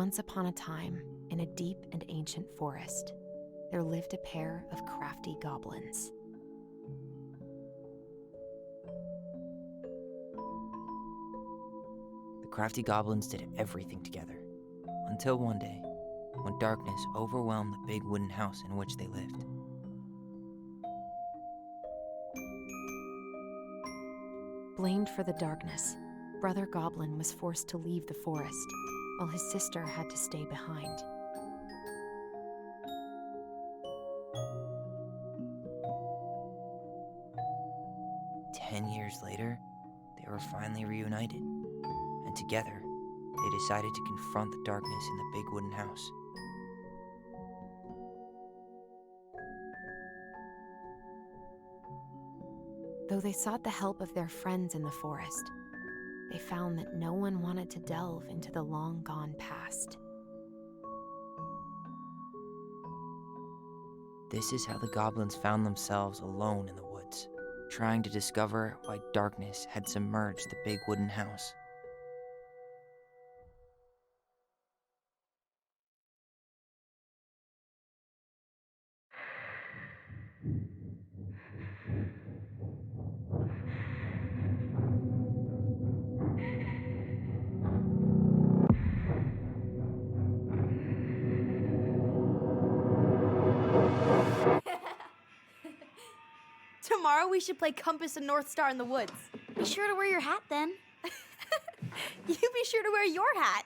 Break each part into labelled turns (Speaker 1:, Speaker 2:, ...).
Speaker 1: Once upon a time, in a deep and ancient forest, there lived a pair of crafty goblins.
Speaker 2: The crafty goblins did everything together, until one day, when darkness overwhelmed the big wooden house in which they lived.
Speaker 1: Blamed for the darkness, Brother Goblin was forced to leave the forest, while his sister had to stay behind.
Speaker 2: Years later, they were finally reunited, and together, they decided to confront the darkness in the big wooden house.
Speaker 1: Though they sought the help of their friends in the forest, they found that no one wanted to delve into the long-gone past.
Speaker 2: This is how the goblins found themselves alone in the woods, trying to discover why darkness had submerged the big wooden house.
Speaker 3: Tomorrow we should play Compass and North Star in the woods.
Speaker 4: Be sure to wear your hat then.
Speaker 3: You be sure to wear your hat.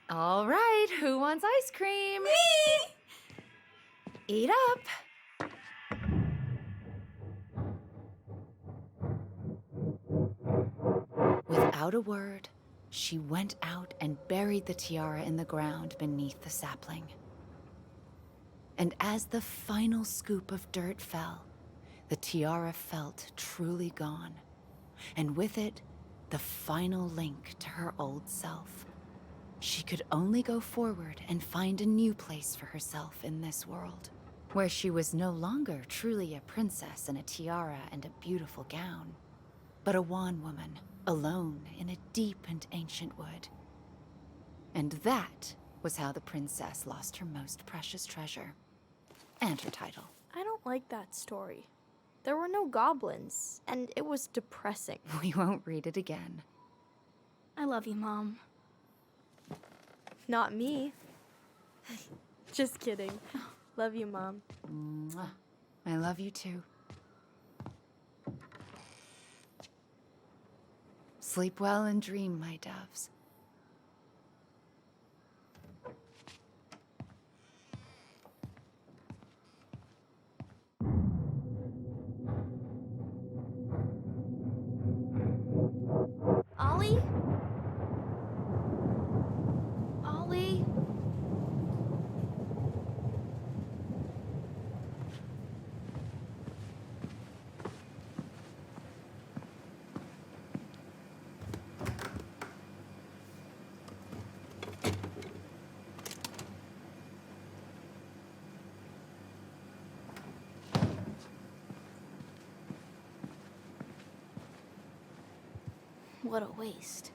Speaker 5: All right, who wants ice cream?
Speaker 3: Me!
Speaker 5: Eat up. Without a word, she went out and buried the tiara in the ground beneath the sapling. And as the final scoop of dirt fell, the tiara felt truly gone, and with it, the final link to her old self. She could only go forward and find a new place for herself in this world, where she was no longer truly a princess in a tiara and a beautiful gown, but a wan woman, alone in a deep and ancient wood. And that was how the princess lost her most precious treasure, and her title.
Speaker 3: I don't like that story. There were no goblins, and it was depressing.
Speaker 5: We won't read it again.
Speaker 4: I love you, Mom.
Speaker 3: Not me. Just kidding. Love you, Mom.
Speaker 5: Mwah. I love you too. Sleep well and dream, my doves.
Speaker 4: Ollie? Ollie? What a waste.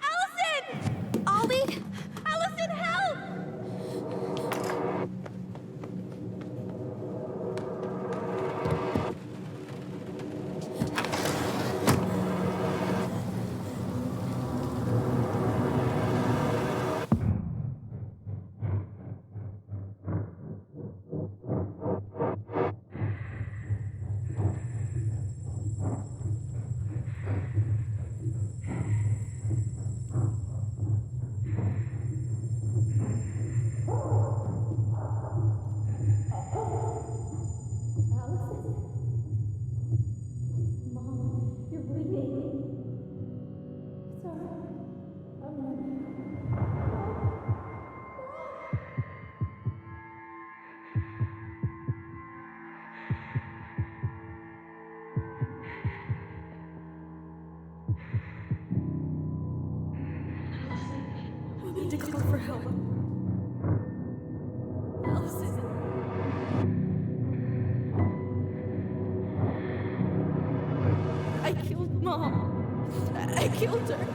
Speaker 3: Alyson! Ollie! Alyson, help! I need to call for help. Mom. I killed her.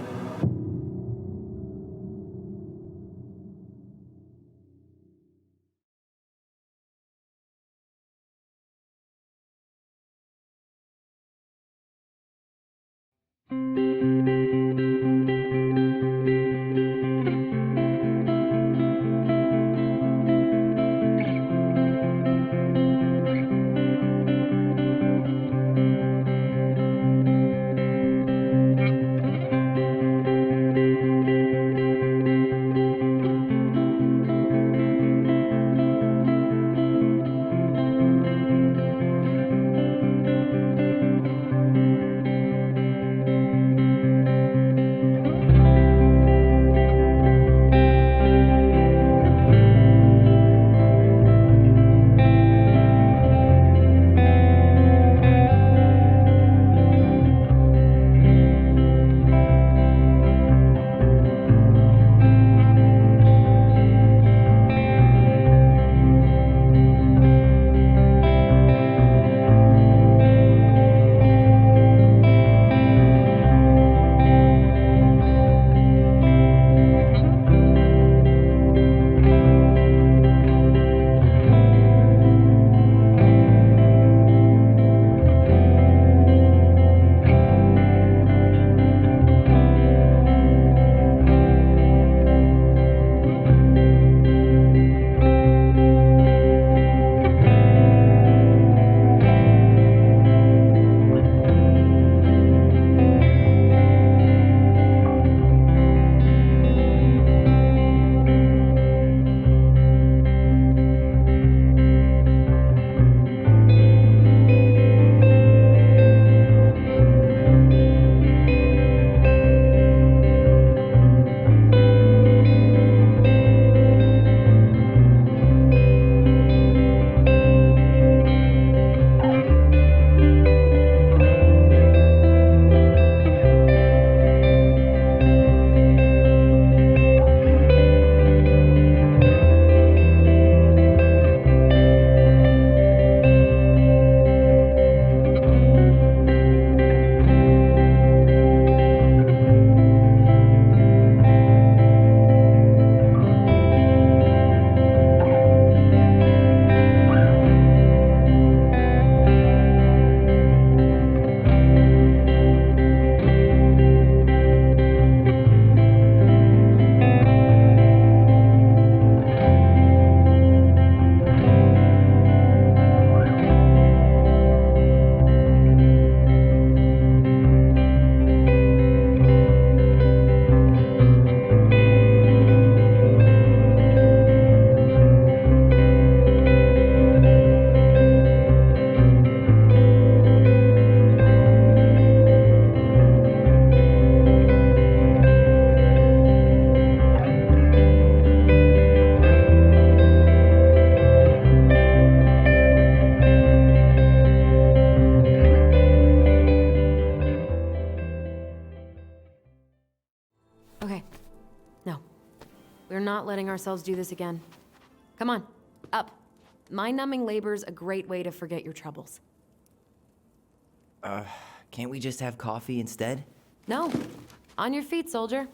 Speaker 1: We're not letting ourselves do this again. Come on, up. Mind-numbing labor's a great way to forget your troubles.
Speaker 2: Can't we just have coffee instead?
Speaker 1: No. On your feet, soldier.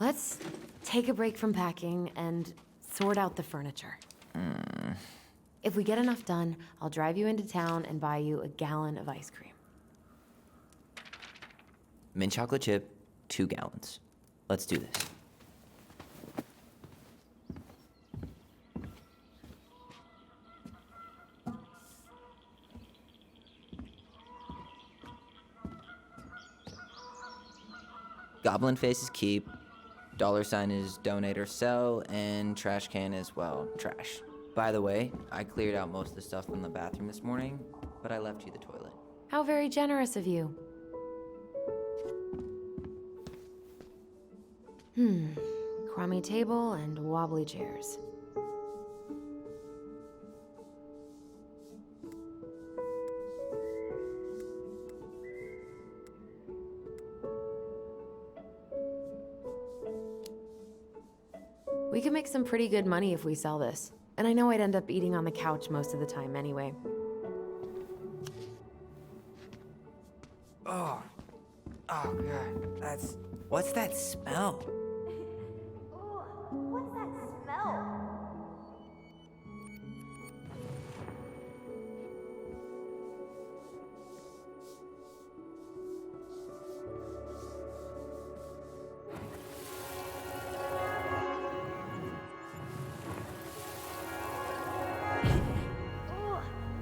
Speaker 1: Let's take a break from packing and sort out the furniture. If we get enough done, I'll drive you into town and buy you a gallon of ice cream.
Speaker 2: Mint chocolate chip, 2 gallons. Let's do this. Goblin face is keep, $sign is donate or sell, and trash can is, well, trash. By the way, I cleared out most of the stuff from the bathroom this morning, but I left you the toilet.
Speaker 1: How very generous of you. Crummy table and wobbly chairs. We could make some pretty good money if we sell this. And I know I'd end up eating on the couch most of the time anyway.
Speaker 2: Oh God, what's that smell?
Speaker 3: What's that smell?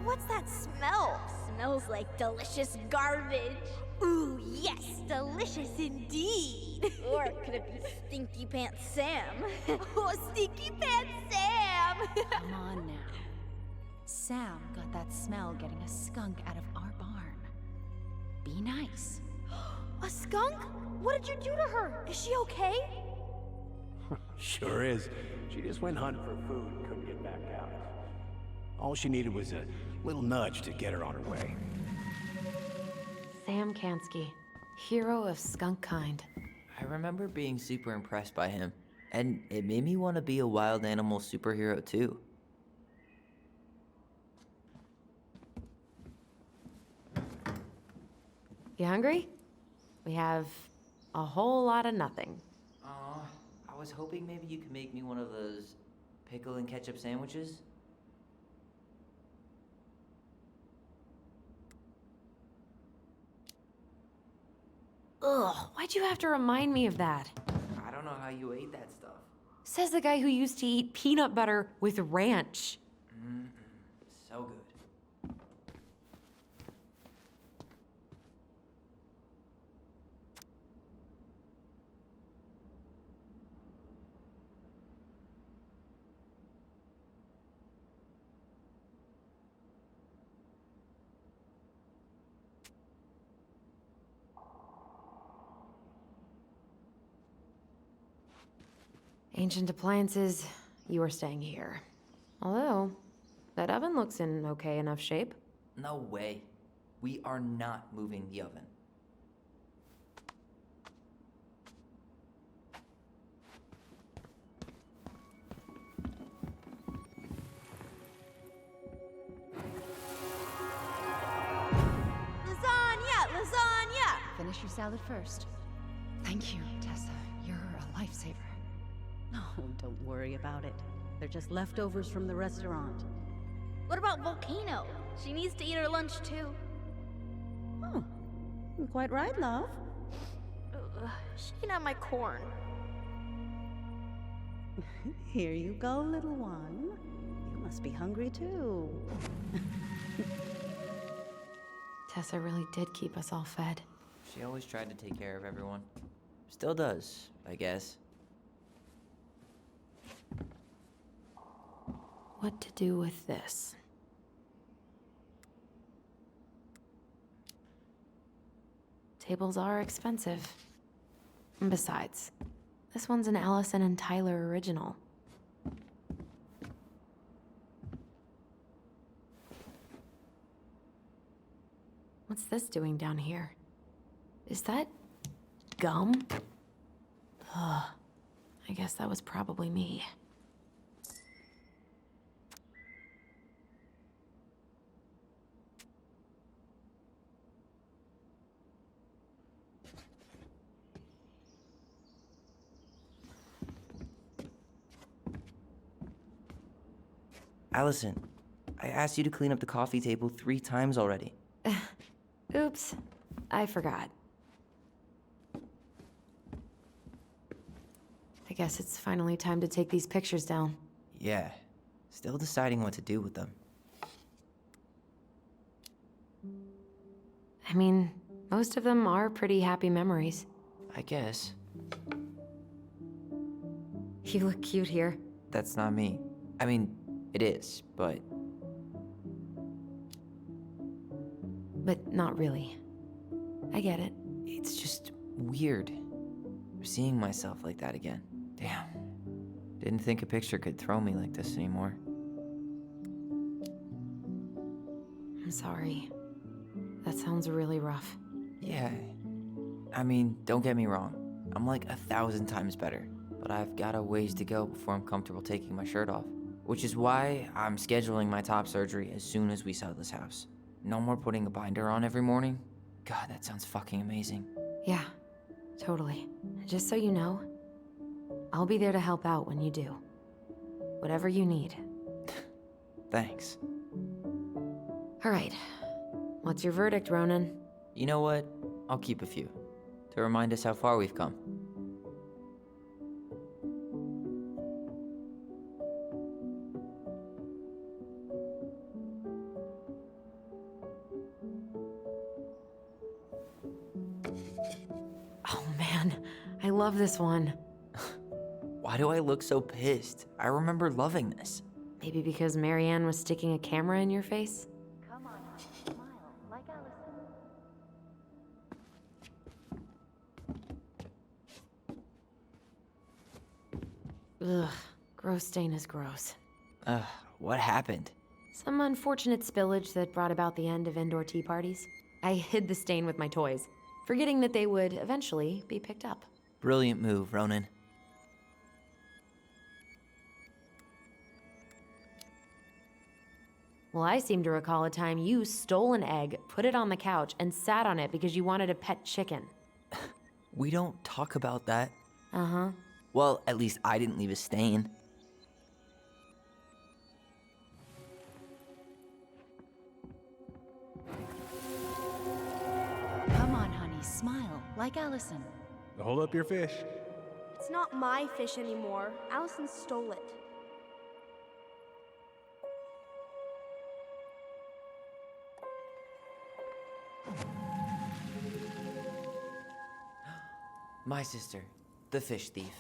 Speaker 3: What's that smell?
Speaker 4: Smells like delicious garbage.
Speaker 3: Ooh, yes, delicious indeed.
Speaker 4: Or could it be Stinky Pants Sam?
Speaker 3: Oh, Stinky Pants Sam!
Speaker 5: Come on now. Sam got that smell getting a skunk out of our barn. Be nice.
Speaker 3: A skunk? What did you do to her? Is she okay?
Speaker 6: Sure is. She just went hunting for food and couldn't get back out. All she needed was a little nudge to get her on her way.
Speaker 1: Sam Kansky, hero of skunk kind.
Speaker 2: I remember being super impressed by him, and it made me want to be a wild animal superhero too.
Speaker 1: You hungry? We have a whole lot of nothing.
Speaker 2: I was hoping maybe you could make me one of those pickle and ketchup sandwiches.
Speaker 1: Ugh, why'd you have to remind me of that?
Speaker 2: I don't know how you ate that stuff.
Speaker 1: Says the guy who used to eat peanut butter with ranch.
Speaker 2: So good.
Speaker 1: Ancient appliances, you are staying here. Although, that oven looks in okay enough shape.
Speaker 2: No way. We are not moving the oven.
Speaker 3: Lasagna!
Speaker 5: Finish your salad first. Thank you, Tessa. You're a lifesaver.
Speaker 7: Oh, don't worry about it. They're just leftovers from the restaurant.
Speaker 4: What about Volcano? She needs to eat her lunch too.
Speaker 7: Oh, quite right, love.
Speaker 3: She can have my corn.
Speaker 7: Here you go, little one. You must be hungry too.
Speaker 1: Tessa really did keep us all fed.
Speaker 2: She always tried to take care of everyone. Still does, I guess.
Speaker 1: What to do with this? Tables are expensive. And besides, this one's an Alyson and Tyler original. What's this doing down here? Is that gum? Ugh. I guess that was probably me.
Speaker 2: Alyson, I asked you to clean up the coffee table 3 times already.
Speaker 1: Oops, I forgot. I guess it's finally time to take these pictures down.
Speaker 2: Yeah, still deciding what to do with them.
Speaker 1: I mean, most of them are pretty happy memories.
Speaker 2: I guess.
Speaker 1: You look cute here.
Speaker 2: That's not me. I mean, it is, but
Speaker 1: But not really. I get it.
Speaker 2: it's just weird seeing myself like that again. Damn. Didn't think a picture could throw me like this anymore.
Speaker 1: I'm sorry. That sounds really rough.
Speaker 2: Yeah. I mean, don't get me wrong. I'm like 1,000 times better. But I've got a ways to go before I'm comfortable taking my shirt off. Which is why I'm scheduling my top surgery as soon as we sell this house. No more putting a binder on every morning. God, that sounds fucking amazing.
Speaker 1: Yeah, totally. Just so you know, I'll be there to help out when you do. Whatever you need.
Speaker 2: Thanks.
Speaker 1: All right. What's your verdict, Ronan?
Speaker 2: You know what? I'll keep a few. To remind us how far we've come.
Speaker 1: Oh man, I love this one.
Speaker 2: Why do I look so pissed? I remember loving this.
Speaker 1: Maybe because Marianne was sticking a camera in your face?
Speaker 5: Come on, smile like Alyson.
Speaker 1: Ugh, gross stain is gross.
Speaker 2: What happened?
Speaker 1: Some unfortunate spillage that brought about the end of indoor tea parties. I hid the stain with my toys, forgetting that they would eventually be picked up.
Speaker 2: Brilliant move, Ronan.
Speaker 1: Well, I seem to recall a time you stole an egg, put it on the couch, and sat on it because you wanted a pet chicken.
Speaker 2: We don't talk about that.
Speaker 1: Uh-huh.
Speaker 2: Well, at least I didn't leave a stain.
Speaker 5: Come on, honey, smile like Alyson.
Speaker 6: Hold up your fish.
Speaker 3: It's not my fish anymore. Alyson stole it.
Speaker 2: My sister, the fish thief.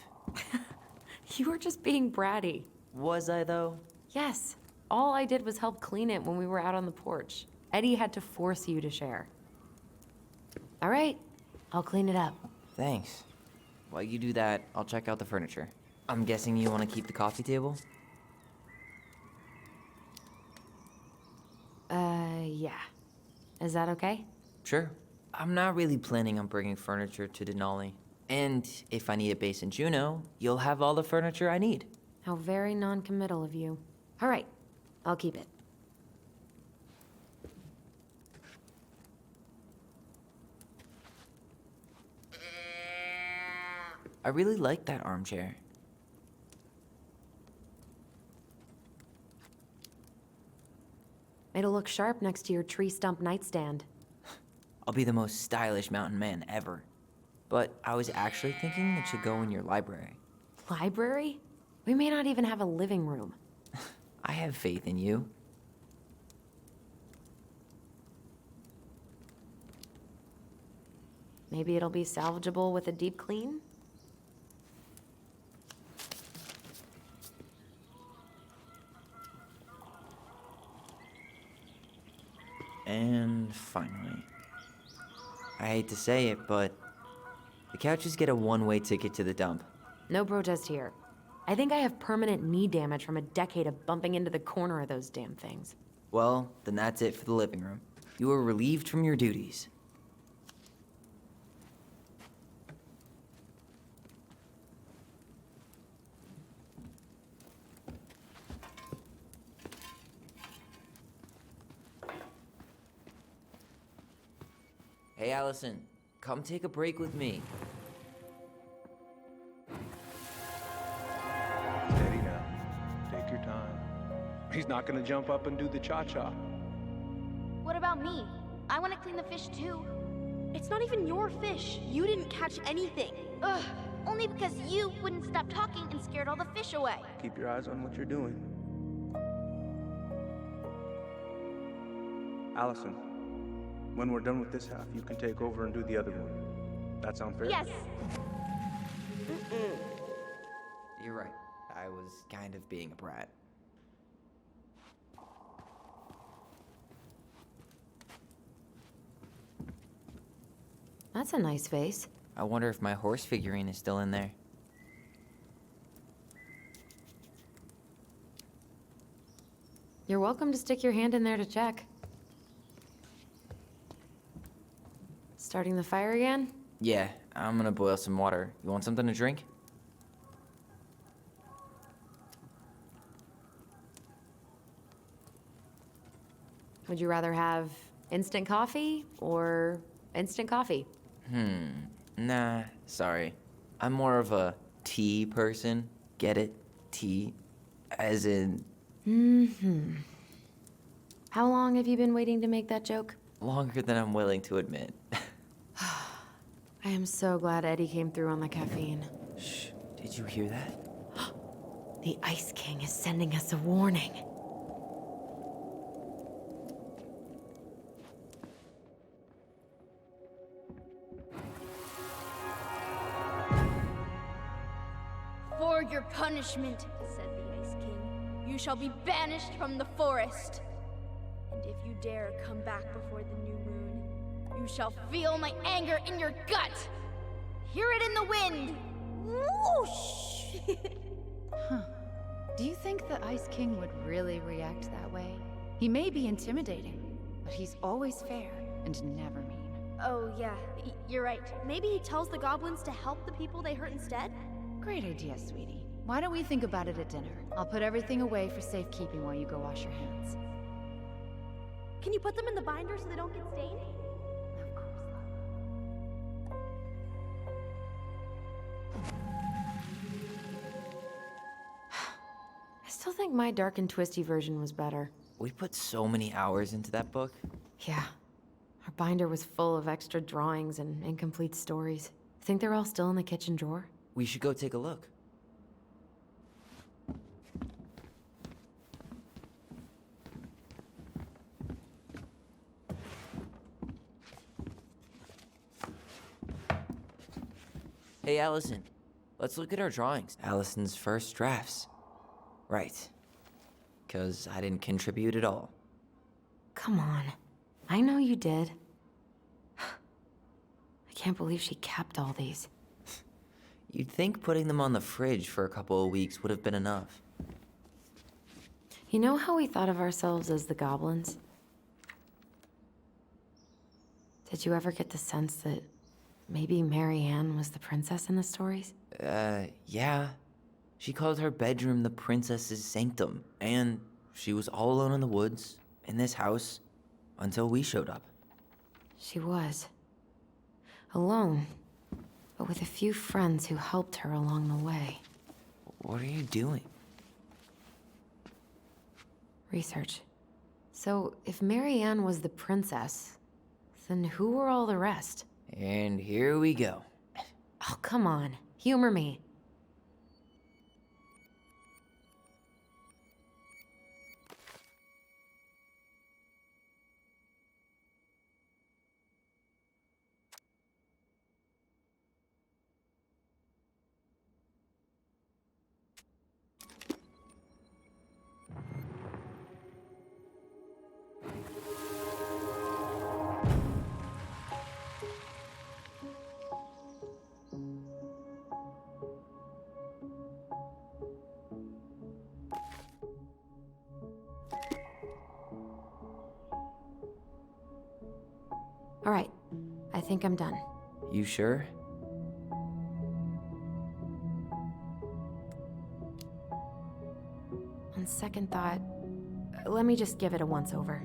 Speaker 1: You were just being bratty.
Speaker 2: Was I, though?
Speaker 1: Yes. All I did was help clean it when we were out on the porch. Eddie had to force you to share. All right, I'll clean it up.
Speaker 2: Thanks. While you do that, I'll check out the furniture. I'm guessing you want to keep the coffee table?
Speaker 1: Yeah. Is that okay?
Speaker 2: Sure. I'm not really planning on bringing furniture to Denali. And if I need a base in Juneau, you'll have all the furniture I need.
Speaker 1: How very non-committal of you. All right, I'll keep it.
Speaker 2: I really like that armchair.
Speaker 1: It'll look sharp next to your tree stump nightstand.
Speaker 2: I'll be the most stylish mountain man ever. But I was actually thinking it should go in your library.
Speaker 1: Library? We may not even have a living room.
Speaker 2: I have faith in you.
Speaker 1: Maybe it'll be salvageable with a deep clean?
Speaker 2: And finally, I hate to say it, but the couches get a one-way ticket to the dump.
Speaker 1: No protest here. I think I have permanent knee damage from a decade of bumping into the corner of those damn things.
Speaker 2: Well, then that's it for the living room. You are relieved from your duties. Hey, Alyson, come take a break with me.
Speaker 6: Steady now. Take your time. He's not gonna jump up and do the cha-cha.
Speaker 4: What about me? I want to clean the fish too.
Speaker 3: It's not even your fish. You didn't catch anything.
Speaker 4: Ugh, only because you wouldn't stop talking and scared all the fish away.
Speaker 6: Keep your eyes on what you're doing. Allison, when we're done with this half, you can take over and do the other one. That sound fair?
Speaker 4: Yes.
Speaker 2: You're right. I was kind of being a brat.
Speaker 1: That's a nice face.
Speaker 2: I wonder if my horse figurine is still in there.
Speaker 1: You're welcome to stick your hand in there to check. Starting the fire again?
Speaker 2: Yeah, I'm gonna boil some water. You want something to drink?
Speaker 1: Would you rather have instant coffee or instant coffee?
Speaker 2: Nah, sorry. I'm more of a tea person. Get it? Tea. As in,
Speaker 1: How long have you been waiting to make that joke?
Speaker 2: longer than I'm willing to admit.
Speaker 1: I am so glad Eddie came through on the caffeine.
Speaker 2: Shh, did you hear that?
Speaker 1: The Ice King is sending us a warning.
Speaker 4: For your punishment, said the Ice King, you shall be banished from the forest. And if you dare come back before the new moon, you shall feel my anger in your gut. Hear it in the wind. Whoosh!
Speaker 5: Do you think the Ice King would really react that way? He may be intimidating, but he's always fair and never mean.
Speaker 3: Oh, yeah, you're right. Maybe he tells the goblins to help the people they hurt instead?
Speaker 5: Great idea, sweetie. Why don't we think about it at dinner? I'll put everything away for safekeeping while you go wash your hands.
Speaker 3: Can you put them in the binder so they don't get stained?
Speaker 5: Of course, love.
Speaker 1: I still think my dark and twisty version was better.
Speaker 2: We put so many hours into that book.
Speaker 1: Yeah. Our binder was full of extra drawings and incomplete stories. Think they're all still in the kitchen drawer?
Speaker 2: We should go take a look. Hey, Alyson. Let's look at our drawings. Allison's first drafts. Right. 'Cause I didn't contribute at all.
Speaker 1: Come on. I know you did. I can't believe she kept all these.
Speaker 2: You'd think putting them on the fridge for a couple of weeks would have been enough.
Speaker 1: You know how we thought of ourselves as the goblins? Did you ever get the sense that maybe Mary Ann was the princess in the stories?
Speaker 2: Yeah. She called her bedroom the princess's sanctum, and she was all alone in the woods, in this house, until we showed up.
Speaker 1: She was. Alone, but with a few friends who helped her along the way.
Speaker 2: What are you doing?
Speaker 1: Research. So, if Mary Ann was the princess, then who were all the rest?
Speaker 2: And here we go.
Speaker 1: Oh, come on. Humor me. All right. I think I'm done.
Speaker 2: You sure?
Speaker 1: On second thought, let me just give it a once-over.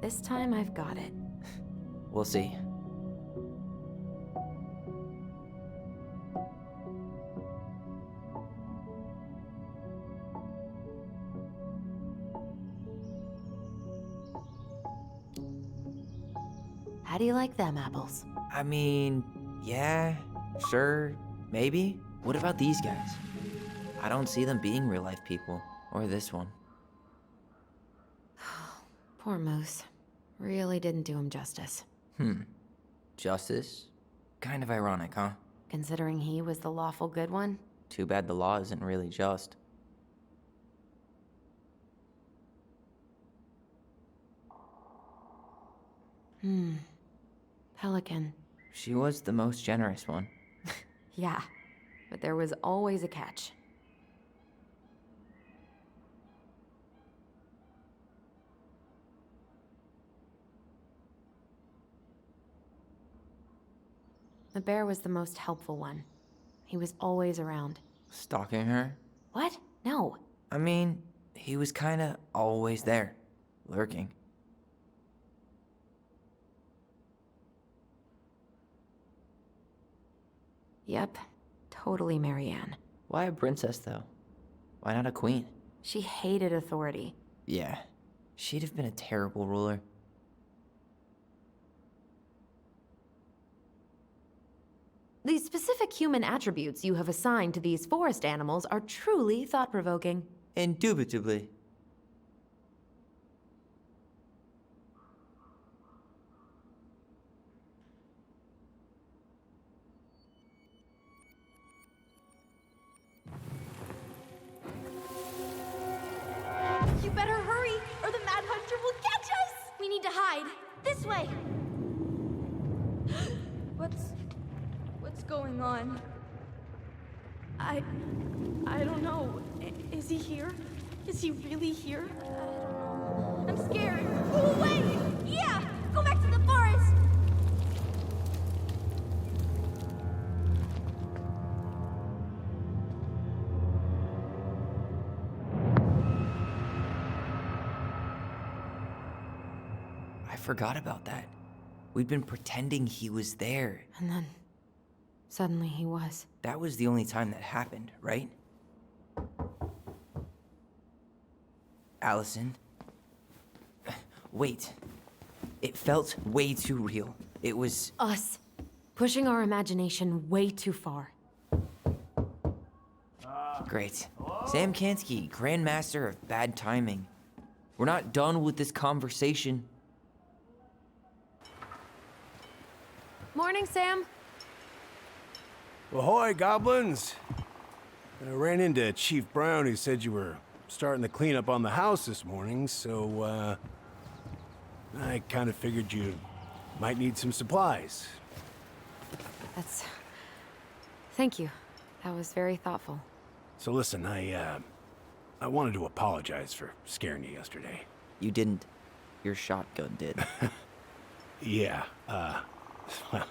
Speaker 1: This time I've got it.
Speaker 2: We'll see.
Speaker 1: How do you like them apples?
Speaker 2: I mean, yeah, sure, maybe. What about these guys? I don't see them being real-life people, or this one.
Speaker 1: Poor Moose. Really didn't do him justice.
Speaker 2: Justice? Kind of ironic, huh?
Speaker 1: Considering he was the lawful good one.
Speaker 2: Too bad the law isn't really just.
Speaker 1: Pelican.
Speaker 2: She was the most generous one.
Speaker 1: Yeah, but there was always a catch. The bear was the most helpful one. He was always around.
Speaker 2: Stalking her?
Speaker 1: What? No.
Speaker 2: I mean, he was kinda always there, lurking.
Speaker 1: Yep, totally Marianne.
Speaker 2: Why a princess, though? Why not a queen?
Speaker 1: She hated authority.
Speaker 2: Yeah, she'd have been a terrible ruler.
Speaker 1: The specific human attributes you have assigned to these forest animals are truly thought-provoking.
Speaker 2: Indubitably.
Speaker 4: You better hurry, or the Mad Hunter will catch us! We need to hide. This way! What's going on? I don't know. Is he here? Is he really here? I don't know. I'm scared. Go away! Yeah! Go back to the forest!
Speaker 2: I forgot about that. We'd been pretending he was there.
Speaker 1: And then, suddenly he was.
Speaker 2: That was the only time that happened, right? Alyson? Wait. It felt way too real. It was...
Speaker 1: Us. Pushing our imagination way too far.
Speaker 2: Great. Sam Kansky, Grandmaster of Bad Timing. We're not done with this conversation.
Speaker 1: Morning, Sam.
Speaker 6: Ahoy, goblins! I ran into Chief Brown, who said you were starting the cleanup on the house this morning, so, I kind of figured you might need some supplies.
Speaker 1: Thank you. That was very thoughtful.
Speaker 6: So listen, I wanted to apologize for scaring you yesterday.
Speaker 2: You didn't. Your shotgun did.
Speaker 6: Yeah, well,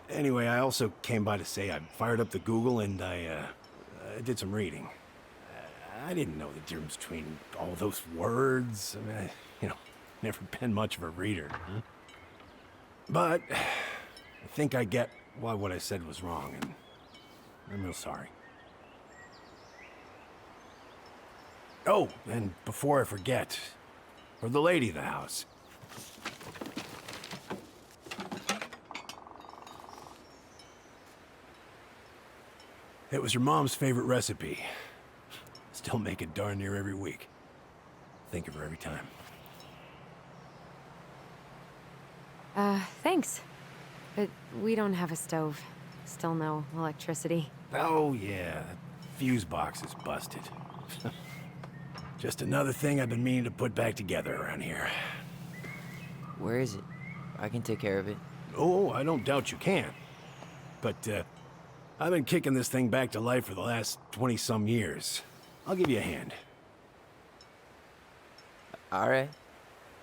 Speaker 6: anyway, I also came by to say I fired up the Google and I did some reading. I didn't know the difference between all those words. I mean, never been much of a reader. Huh? But I think I get why what I said was wrong, and I'm real sorry. Oh, and before I forget, for the lady of the house. It was your mom's favorite recipe. Still make it darn near every week. Think of her every time.
Speaker 1: Thanks. But we don't have a stove. Still no electricity.
Speaker 6: Oh, yeah. That fuse box is busted. Just another thing I've been meaning to put back together around here.
Speaker 2: Where is it? I can take care of it.
Speaker 6: Oh, I don't doubt you can. But, I've been kicking this thing back to life for the last 20-some years. I'll give you a hand.
Speaker 2: All right.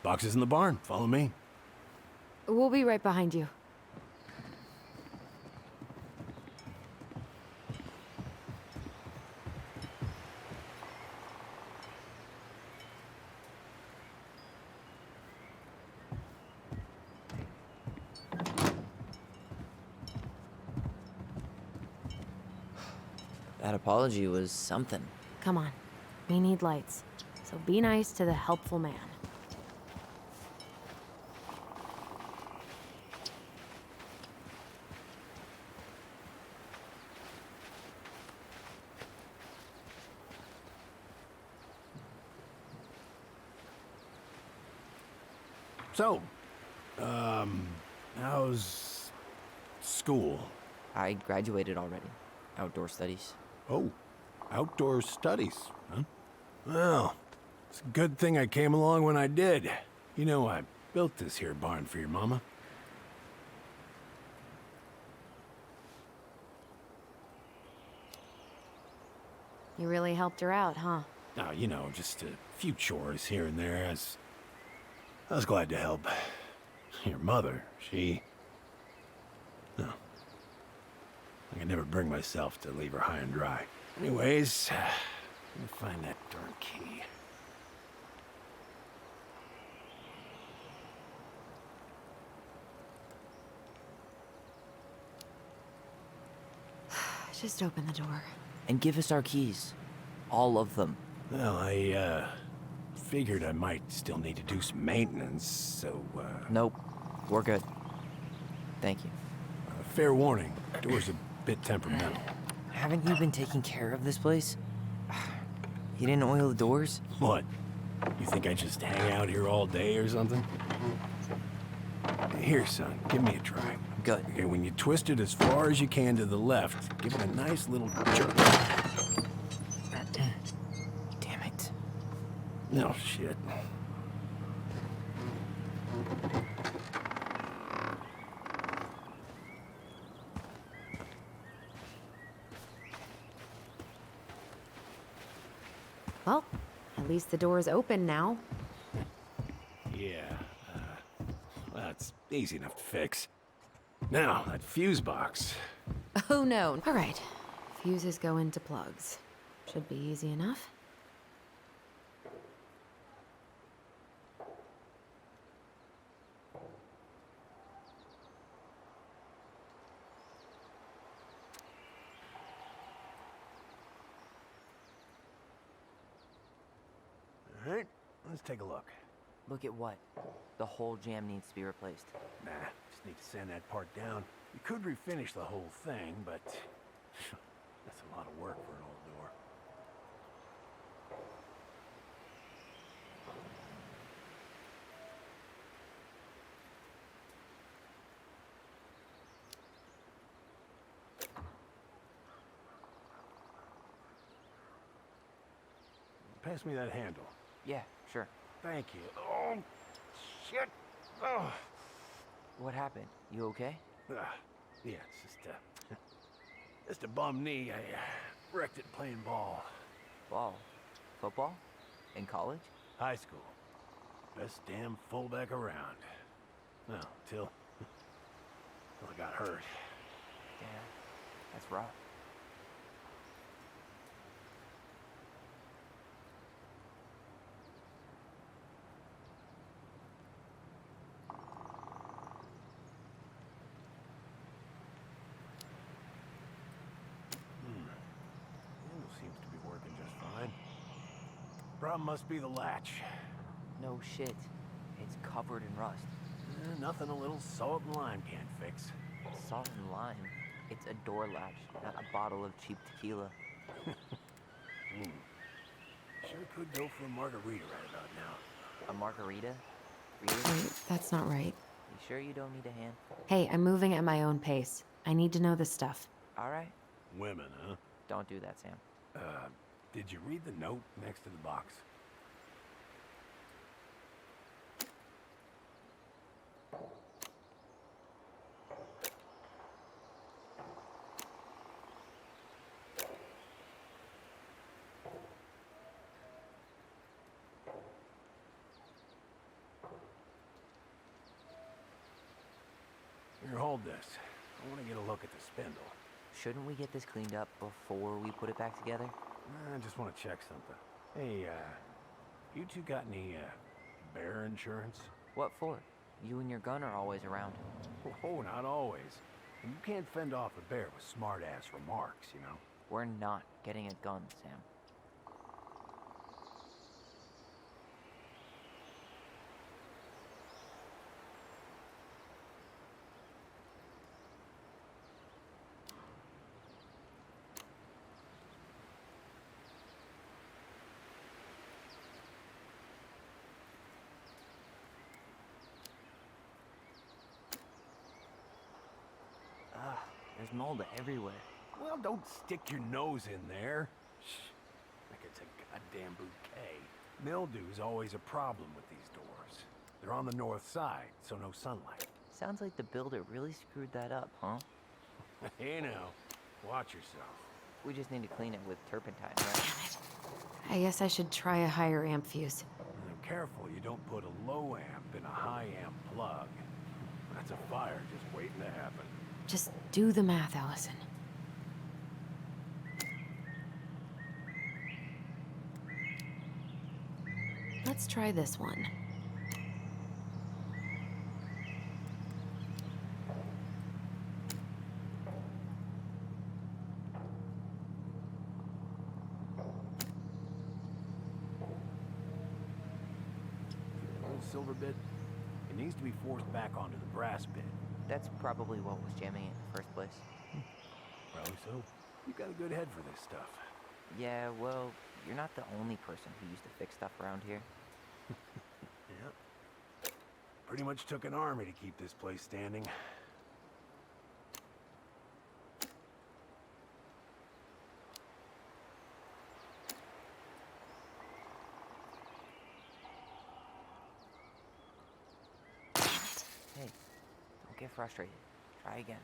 Speaker 6: Box is in the barn. Follow me.
Speaker 1: We'll be right behind you.
Speaker 2: That apology was something.
Speaker 1: Come on. We need lights. So be nice to the helpful man.
Speaker 6: So, how's school?
Speaker 2: I graduated already. Outdoor studies.
Speaker 6: Oh, outdoor studies, huh? Well, it's a good thing I came along when I did. You know, I built this here barn for your mama.
Speaker 1: You really helped her out, huh?
Speaker 6: Now, you know, just a few chores here and there. I was glad to help. Your mother, she... No. I could never bring myself to leave her high and dry. Anyways, let me find that darn key.
Speaker 1: Just open the door.
Speaker 2: And give us our keys. All of them.
Speaker 6: Well, I, figured I might still need to do some maintenance, so,
Speaker 2: Nope. We're good. Thank you.
Speaker 6: fair warning, door's a bit temperamental.
Speaker 2: Haven't you been taking care of this place? You didn't oil the doors?
Speaker 6: What? You think I just hang out here all day or something? Here, son, give me a try.
Speaker 2: Good.
Speaker 6: Okay, when you twist it as far as you can to the left, give it a nice little jerk.
Speaker 2: Damn it.
Speaker 6: No shit.
Speaker 1: Well, at least the door's open now.
Speaker 6: Yeah, that's easy enough to fix. Now, that fuse box.
Speaker 1: Oh no. All right. Fuses go into plugs. Should be easy enough.
Speaker 6: All right, let's take a look.
Speaker 2: Look at what? The whole jam needs to be replaced.
Speaker 6: Nah, just need to sand that part down. You could refinish the whole thing, but that's a lot of work for an old door. Pass me that handle.
Speaker 2: Yeah, sure.
Speaker 6: Thank you. Oh, shit. Oh.
Speaker 2: What happened? You okay?
Speaker 6: Yeah, it's just a bum knee. I wrecked it playing ball.
Speaker 2: Ball? Football? In college?
Speaker 6: High school. Best damn fullback around. Well, till I got hurt.
Speaker 2: Damn. That's rough.
Speaker 6: Seems to be working just fine. Problem must be the latch.
Speaker 2: No shit. It's covered in rust.
Speaker 6: Nothing a little salt and lime can't fix.
Speaker 2: Salt and lime. It's a door latch, not a bottle of cheap tequila.
Speaker 6: Sure could go for a margarita right about now.
Speaker 2: A margarita? Really?
Speaker 1: Wait, that's not right.
Speaker 2: You sure you don't need a hand?
Speaker 1: Hey, I'm moving at my own pace. I need to know this stuff.
Speaker 2: All right.
Speaker 6: Women, huh?
Speaker 2: Don't do that, Sam.
Speaker 6: Did you read the note next to the box? Here, hold this. I want to get a look at the spindle.
Speaker 2: Shouldn't we get this cleaned up before we put it back together?
Speaker 6: I just want to check something. Hey, you two got any, bear insurance?
Speaker 2: What for? You and your gun are always around.
Speaker 6: Oh, not always. And you can't fend off a bear with smart-ass remarks, you know?
Speaker 2: We're not getting a gun, Sam. There's mold everywhere.
Speaker 6: Well, don't stick your nose in there. Shh, like it's a goddamn bouquet. Mildew's always a problem with these doors. They're on the north side, so no sunlight.
Speaker 2: Sounds like the builder really screwed that up, huh?
Speaker 6: Hey now, watch yourself.
Speaker 2: We just need to clean it with turpentine, right?
Speaker 1: I guess I should try a higher amp fuse.
Speaker 6: Now, careful you don't put a low amp in a high amp plug. That's a fire just waiting to happen.
Speaker 1: Just do the math, Alyson. Let's try this one.
Speaker 6: The old silver bit, it needs to be forced back onto the brass bit.
Speaker 2: That's probably what was jamming it in the first place.
Speaker 6: Probably so. You got a good head for this stuff.
Speaker 2: Yeah, well, you're not the only person who used to fix stuff around here.
Speaker 6: Yeah. Pretty much took an army to keep this place standing.
Speaker 2: Hey, don't get frustrated. Try again.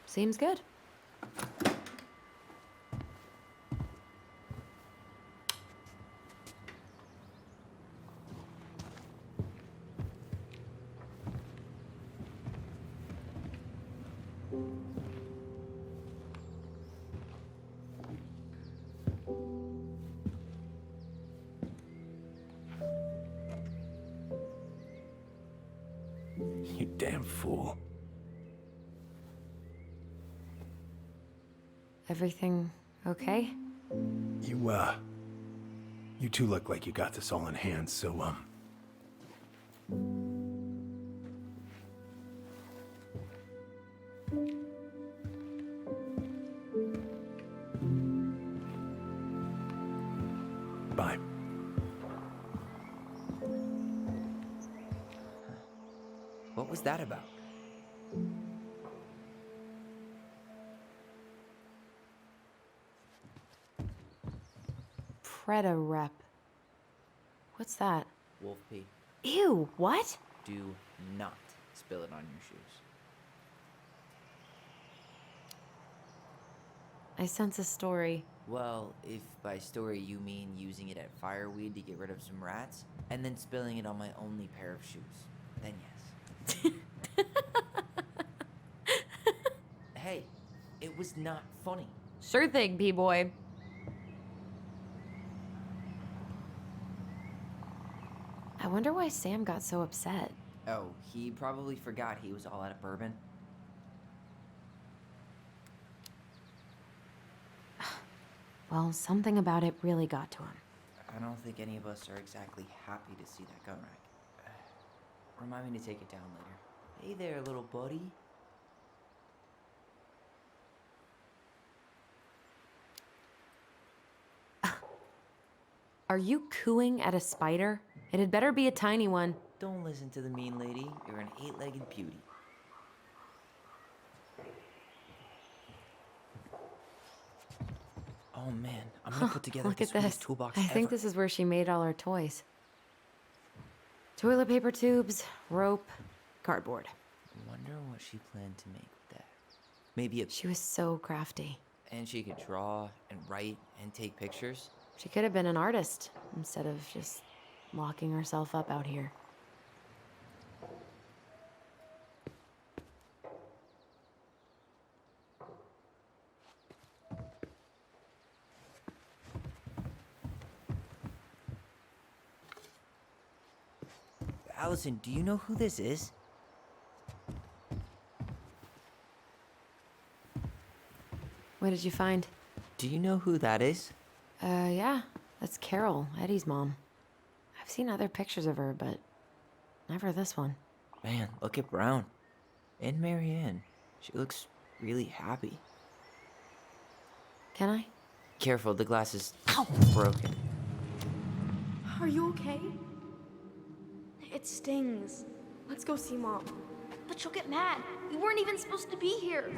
Speaker 1: Seems good.
Speaker 6: You damn fool.
Speaker 1: Everything okay?
Speaker 6: You two look like you got this all in hand, so, bye.
Speaker 2: What was that about?
Speaker 1: Preda rep. What's that?
Speaker 2: Wolf pee.
Speaker 1: Ew, what?
Speaker 2: Do not spill it on your shoes.
Speaker 1: I sense a story.
Speaker 2: Well, if by story you mean using it at fireweed to get rid of some rats, and then spilling it on my only pair of shoes, then yes. Hey, it was not funny.
Speaker 1: Sure thing, P-boy. I wonder why Sam got so upset.
Speaker 2: Oh, he probably forgot he was all out of bourbon.
Speaker 1: Well, something about it really got to him.
Speaker 2: I don't think any of us are exactly happy to see that gun rack. Remind me to take it down later. Hey there, little buddy.
Speaker 1: Are you cooing at a spider? It had better be a tiny one.
Speaker 2: Don't listen to the mean lady. You're an 8-legged beauty. Oh man, I'm gonna put together
Speaker 1: Look
Speaker 2: the
Speaker 1: at this.
Speaker 2: sweetest toolbox
Speaker 1: I think
Speaker 2: ever.
Speaker 1: this is where she made all her toys. Toilet paper tubes, rope, cardboard.
Speaker 2: Wonder what she planned to make with that. Maybe a...
Speaker 1: She was so crafty.
Speaker 2: And she could draw and write and take pictures.
Speaker 1: She could have been an artist instead of just locking herself up out here.
Speaker 2: Alyson, do you know who this is?
Speaker 1: What did you find?
Speaker 2: Do you know who that is?
Speaker 1: Yeah, that's Carol, Eddie's mom. I've seen other pictures of her, but never this one.
Speaker 2: Man, look at Brown. And Marianne. She looks really happy.
Speaker 1: Can I?
Speaker 2: Careful, the glass is broken.
Speaker 3: Are you okay? It stings. Let's go see Mom.
Speaker 4: But she'll get mad. We weren't even supposed to be here.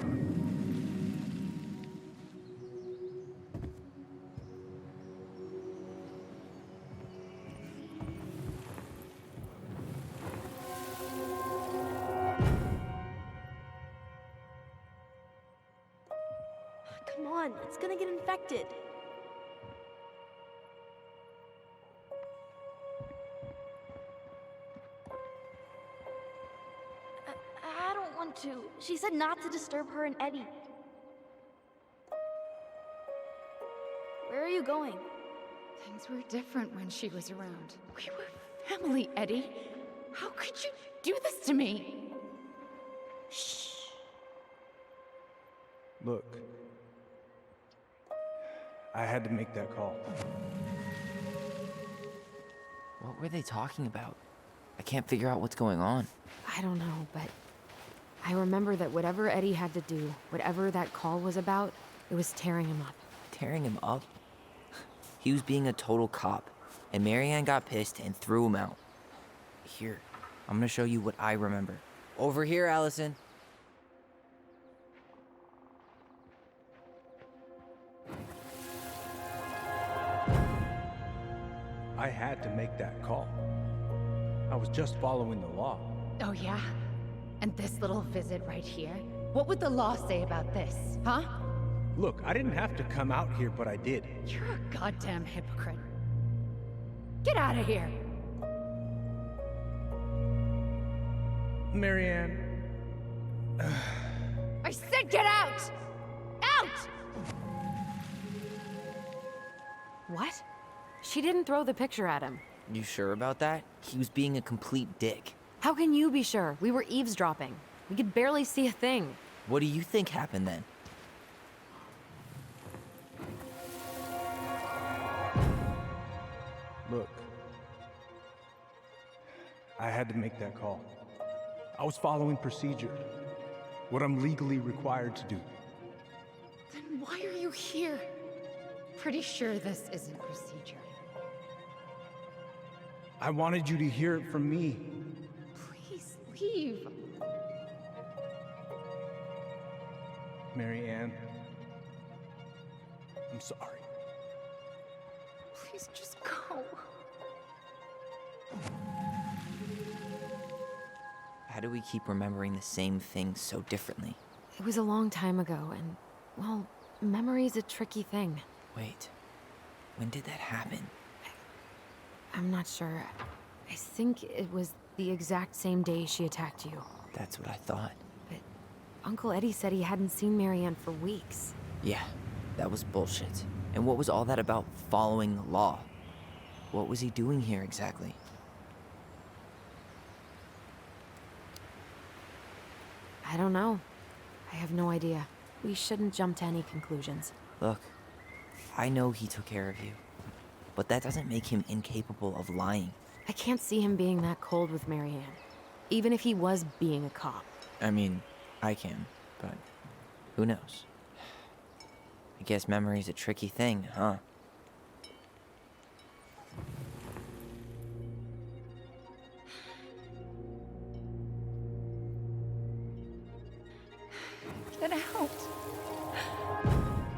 Speaker 3: Come on, it's gonna get infected.
Speaker 4: I don't want to. She said not to disturb her and Eddie. Where are you going?
Speaker 5: Things were different when she was around. We were family, Eddie. How could you do this to me?
Speaker 4: Shh.
Speaker 8: Look, I had to make that call.
Speaker 2: What were they talking about? I can't figure out what's going on.
Speaker 1: I don't know, but I remember that whatever Eddie had to do, whatever that call was about, it was tearing him up.
Speaker 2: Tearing him up? He was being a total cop, and Marianne got pissed and threw him out. Here, I'm gonna show you what I remember. Over here, Alyson.
Speaker 8: I had to make that call. I was just following the law.
Speaker 5: Oh, yeah? And this little visit right here? What would the law say about this, huh?
Speaker 8: Look, I didn't have to come out here, but I did.
Speaker 5: You're a goddamn hypocrite. Get out of here!
Speaker 8: Marianne,
Speaker 5: I said get out! Out!
Speaker 1: What? She didn't throw the picture at him.
Speaker 2: You sure about that? He was being a complete dick.
Speaker 1: How can you be sure? We were eavesdropping. We could barely see a thing.
Speaker 2: What do you think happened then?
Speaker 8: look. I had to make that call. I was following procedure. What I'm legally required to do.
Speaker 5: Then why are you here? Pretty sure this isn't procedure.
Speaker 8: I wanted you to hear it from me.
Speaker 5: Please leave.
Speaker 8: Marianne, I'm sorry.
Speaker 5: Please just go.
Speaker 2: How do we keep remembering the same things so differently?
Speaker 1: It was a long time ago, and, well, memory's a tricky thing.
Speaker 2: Wait, when did that happen?
Speaker 1: I'm not sure. I think it was the exact same day she attacked you.
Speaker 2: That's what I thought.
Speaker 1: But Uncle Eddie said he hadn't seen Marianne for weeks.
Speaker 2: Yeah, that was bullshit. And what was all that about following the law? What was he doing here exactly?
Speaker 1: I don't know. I have no idea. We shouldn't jump to any conclusions.
Speaker 2: Look, I know he took care of you, but that doesn't make him incapable of lying.
Speaker 1: I can't see him being that cold with Marianne, even if he was being a cop.
Speaker 2: I mean, I can, but who knows? I guess memory's a tricky thing, huh?
Speaker 5: Get out.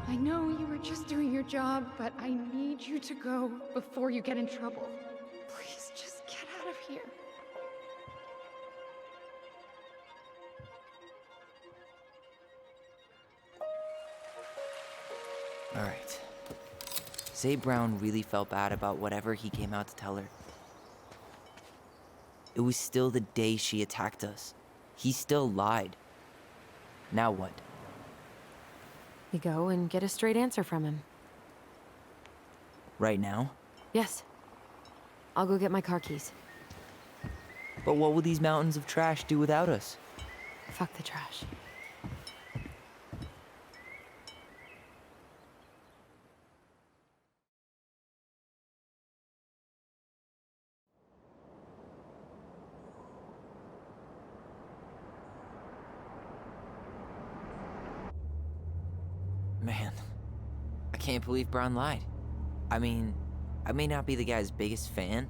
Speaker 5: I know you were just doing your job, but I need you to go before you get in trouble. Please just get out of here.
Speaker 2: All right. Say Brown really felt bad about whatever he came out to tell her. It was still the day she attacked us. He still lied. Now what?
Speaker 1: We go and get a straight answer from him.
Speaker 2: Right now?
Speaker 1: Yes. I'll go get my car keys.
Speaker 2: But what will these mountains of trash do without us?
Speaker 1: Fuck the trash.
Speaker 2: Man, I can't believe Brown lied. I mean, I may not be the guy's biggest fan,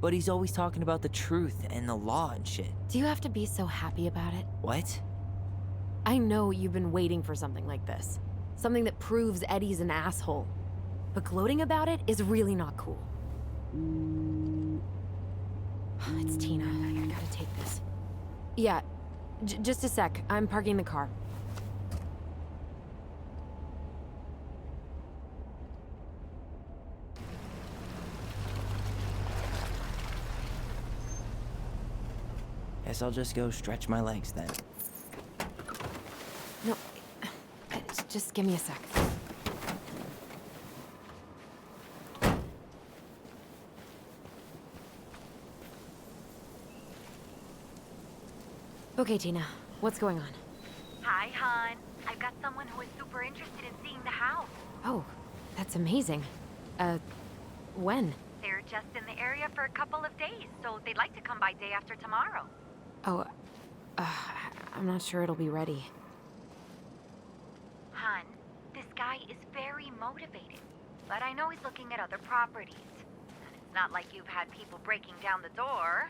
Speaker 2: but he's always talking about the truth and the law and shit.
Speaker 1: Do you have to be so happy about it?
Speaker 2: What?
Speaker 1: I know you've been waiting for something like this. Something that proves Eddie's an asshole. But gloating about it is really not cool. It's Tina. I gotta take this. Yeah, just a sec. I'm parking the car.
Speaker 2: Guess I'll just go stretch my legs then.
Speaker 1: No, just give me a sec. Okay, Tina, what's going on?
Speaker 5: Hi, hon. I've got someone who is super interested in seeing the house.
Speaker 1: Oh, that's amazing. When?
Speaker 5: They're just in the area for a couple of days, so they'd like to come by day after tomorrow.
Speaker 1: Oh, I'm not sure it'll be ready.
Speaker 5: Hun, this guy is very motivated, but I know he's looking at other properties. And it's not like you've had people breaking down the door.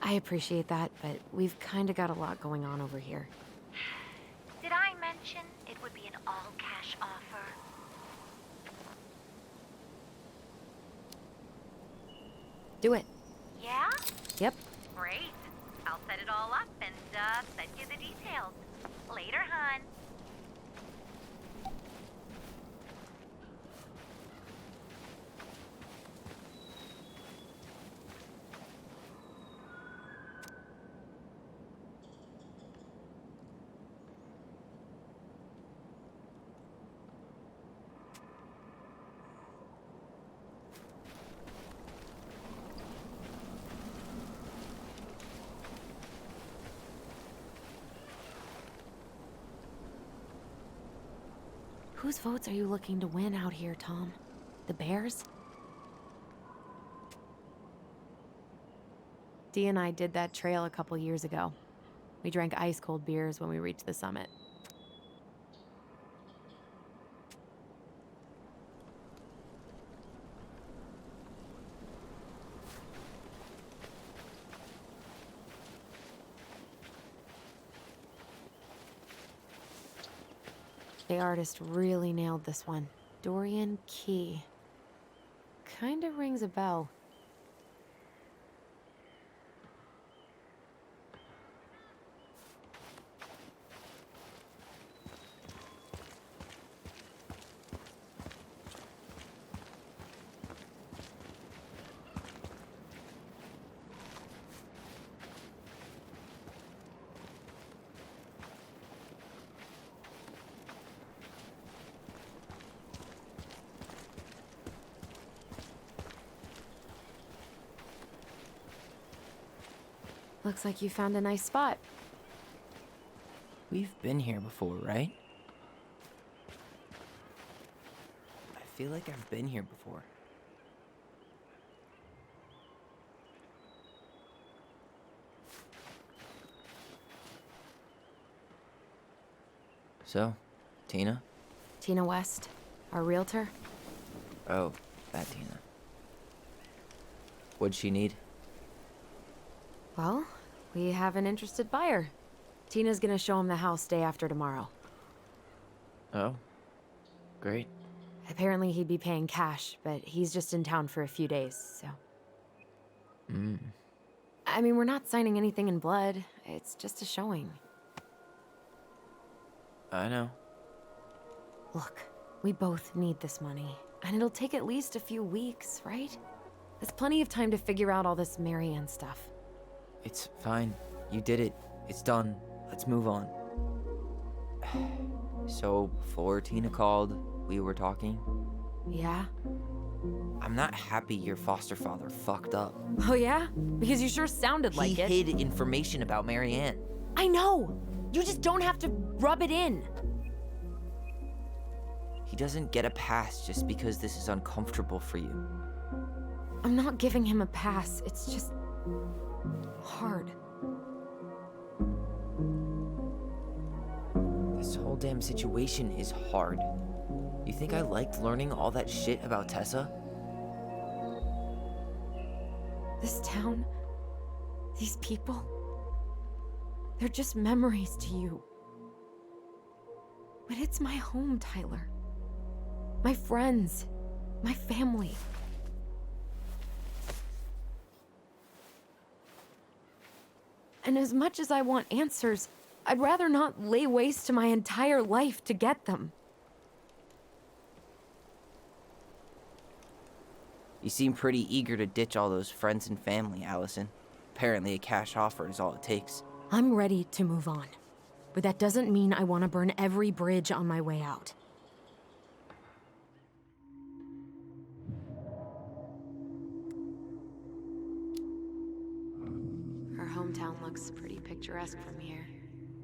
Speaker 1: I appreciate that, but we've kind of got a lot going on over here.
Speaker 5: Did I mention it would be an all-cash offer?
Speaker 1: Do it.
Speaker 5: Yeah?
Speaker 1: Yep.
Speaker 5: Great. I'll set it all up and send you the details. Later, hun.
Speaker 1: Whose votes are you looking to win out here, Tom? The Bears? Dee and I did that trail a couple years ago. We drank ice-cold beers when we reached the summit. The artist really nailed this one. Dorian Key. Kinda rings a bell. Looks like you found a nice spot.
Speaker 2: We've been here before, right? I feel like I've been here before. So, Tina?
Speaker 1: Tina West, our realtor.
Speaker 2: Oh, that Tina. What'd she need?
Speaker 1: Well, we have an interested buyer. Tina's gonna show him the house day after tomorrow.
Speaker 2: Oh, great.
Speaker 1: Apparently he'd be paying cash, but he's just in town for a few days, so... I mean, we're not signing anything in blood. It's just a showing.
Speaker 2: I know.
Speaker 1: Look, we both need this money, and it'll take at least a few weeks, right? There's plenty of time to figure out all this Marianne stuff.
Speaker 2: It's fine. You did it. It's done. Let's move on. So, before Tina called, we were talking.
Speaker 1: Yeah?
Speaker 2: I'm not happy your foster father fucked up.
Speaker 1: Oh yeah? Because you sure sounded like it.
Speaker 2: He hid information about Marianne.
Speaker 1: I know! You just don't have to rub it in.
Speaker 2: He doesn't get a pass just because this is uncomfortable for you.
Speaker 1: I'm not giving him a pass. It's just... hard.
Speaker 2: This whole damn situation is hard. You think I liked learning all that shit about Tessa?
Speaker 1: This town, these people, they're just memories to you. But it's my home, Tyler. My friends, my family. And as much as I want answers, I'd rather not lay waste to my entire life to get them.
Speaker 2: You seem pretty eager to ditch all those friends and family, Alyson. Apparently a cash offer is all it takes.
Speaker 1: I'm ready to move on. But that doesn't mean I want to burn every bridge on my way out. Our hometown looks pretty picturesque from here,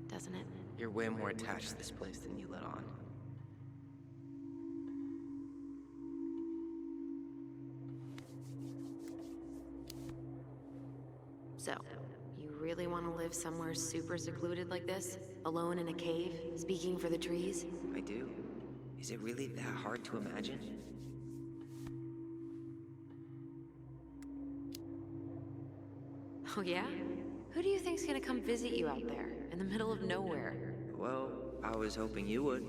Speaker 1: doesn't it?
Speaker 2: You're way more attached to this place than you let on.
Speaker 1: So, you really want to live somewhere super secluded like this? Alone in a cave, speaking for the trees?
Speaker 2: I do. Is it really that hard to imagine?
Speaker 1: Oh yeah? Who do you think's gonna come visit you out there, in the middle of nowhere?
Speaker 2: Well, I was hoping you would.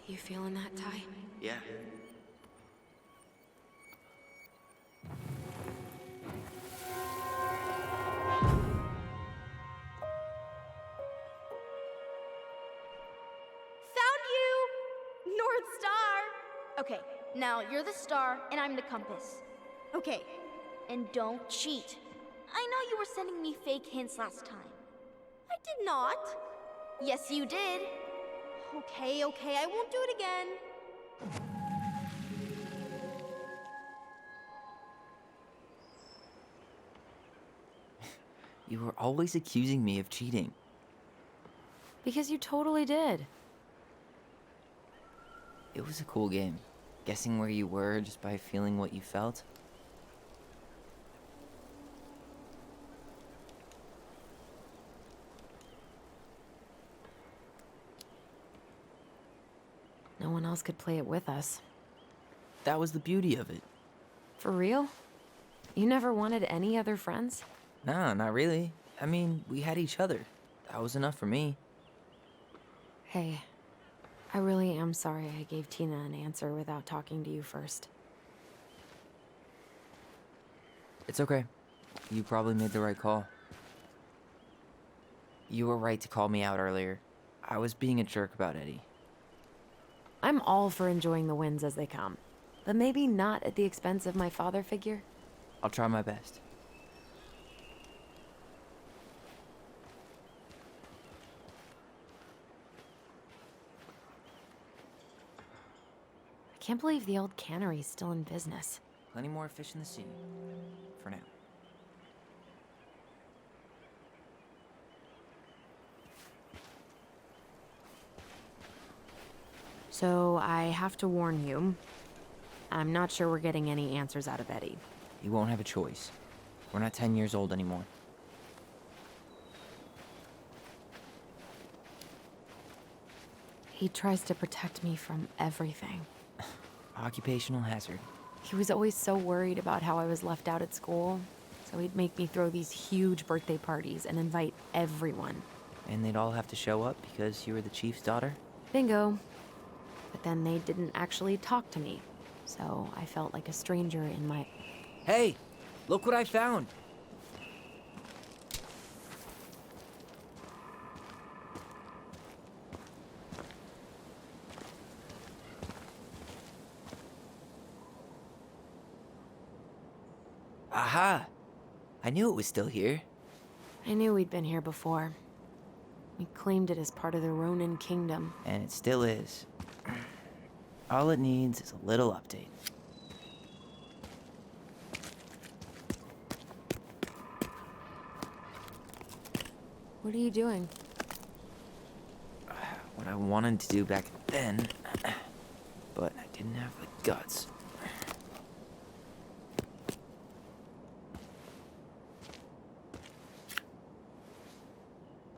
Speaker 1: You feeling that, Ty?
Speaker 2: Yeah.
Speaker 4: Found you! North Star! Okay, now you're the star and I'm the compass. Okay, and don't cheat. I know you were sending me fake hints last time. I did not. Yes, you did. Okay, I won't do it again.
Speaker 2: You were always accusing me of cheating.
Speaker 1: Because you totally did.
Speaker 2: It was a cool game. Guessing where you were just by feeling what you felt.
Speaker 1: No one else could play it with us.
Speaker 2: That was the beauty of it.
Speaker 1: For real? You never wanted any other friends?
Speaker 2: Nah, not really. I mean, we had each other. That was enough for me.
Speaker 1: Hey, I really am sorry I gave Tina an answer without talking to you first.
Speaker 2: It's okay. You probably made the right call. You were right to call me out earlier. I was being a jerk about Eddie.
Speaker 1: I'm all for enjoying the wins as they come, but maybe not at the expense of my father figure.
Speaker 2: I'll try my best.
Speaker 1: I can't believe the old cannery's still in business.
Speaker 2: Plenty more fish in the sea. For now.
Speaker 1: So I have to warn you, I'm not sure we're getting any answers out of Eddie.
Speaker 2: You won't have a choice. We're not 10 years old anymore.
Speaker 1: He tries to protect me from everything.
Speaker 2: Occupational hazard.
Speaker 1: He was always so worried about how I was left out at school, so he'd make me throw these huge birthday parties and invite everyone.
Speaker 2: And they'd all have to show up because you were the chief's daughter?
Speaker 1: Bingo. But then they didn't actually talk to me, so I felt like a stranger in my...
Speaker 2: Hey! Look what I found! Aha! I knew it was still here.
Speaker 1: I knew we'd been here before. We claimed it as part of the Ronin kingdom.
Speaker 2: And it still is. All it needs is a little update.
Speaker 1: What are you doing?
Speaker 2: what I wanted to do back then, but I didn't have the guts.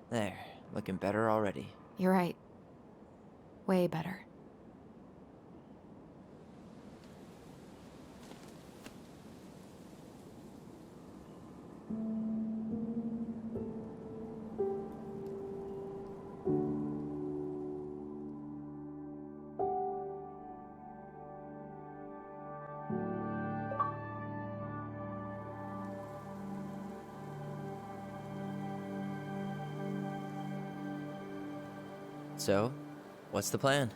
Speaker 2: There, looking better already.
Speaker 1: You're right. Way better.
Speaker 2: So, what's the plan?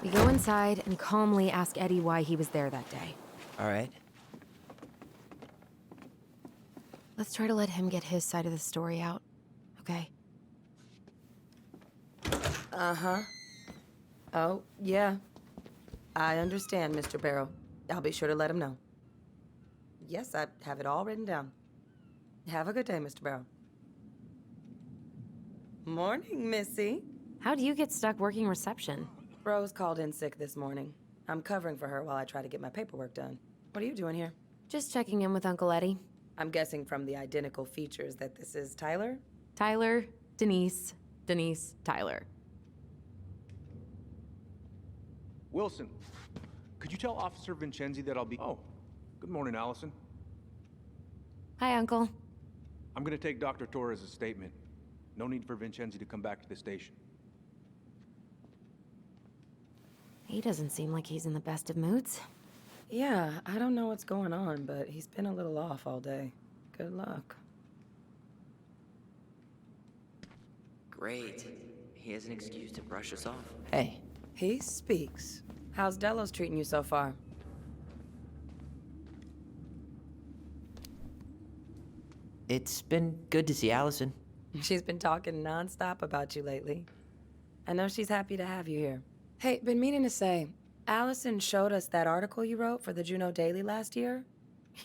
Speaker 1: We go inside and calmly ask Eddie why he was there that day.
Speaker 2: All right.
Speaker 1: Let's try to let him get his side of the story out, okay?
Speaker 9: Uh-huh. Oh, yeah. I understand, Mr. Barrow. I'll be sure to let him know. Yes, I have it all written down. Have a good day, Mr. Barrow. Morning, Missy.
Speaker 1: How'd you get stuck working reception?
Speaker 9: Rose called in sick this morning. I'm covering for her while I try to get my paperwork done. What are you doing here?
Speaker 1: Just checking in with Uncle Eddie.
Speaker 9: I'm guessing from the identical features that this is Tyler?
Speaker 1: Tyler, Denise, Denise, Tyler.
Speaker 8: Wilson, could you tell Officer Vincenzi that I'll be... Oh, good morning, Alyson.
Speaker 1: Hi, Uncle.
Speaker 8: I'm gonna take Dr. Torres' statement. No need for Vincenzi to come back to the station.
Speaker 1: He doesn't seem like he's in the best of moods.
Speaker 9: Yeah, I don't know what's going on, but he's been a little off all day. Good luck.
Speaker 2: Great. He has an excuse to brush us off. Hey.
Speaker 9: He speaks. How's Delos treating you so far?
Speaker 2: It's been good to see Alyson.
Speaker 9: She's been talking nonstop about you lately. I know she's happy to have you here. Hey, been meaning to say, Alyson showed us that article you wrote for the Juneau Daily last year.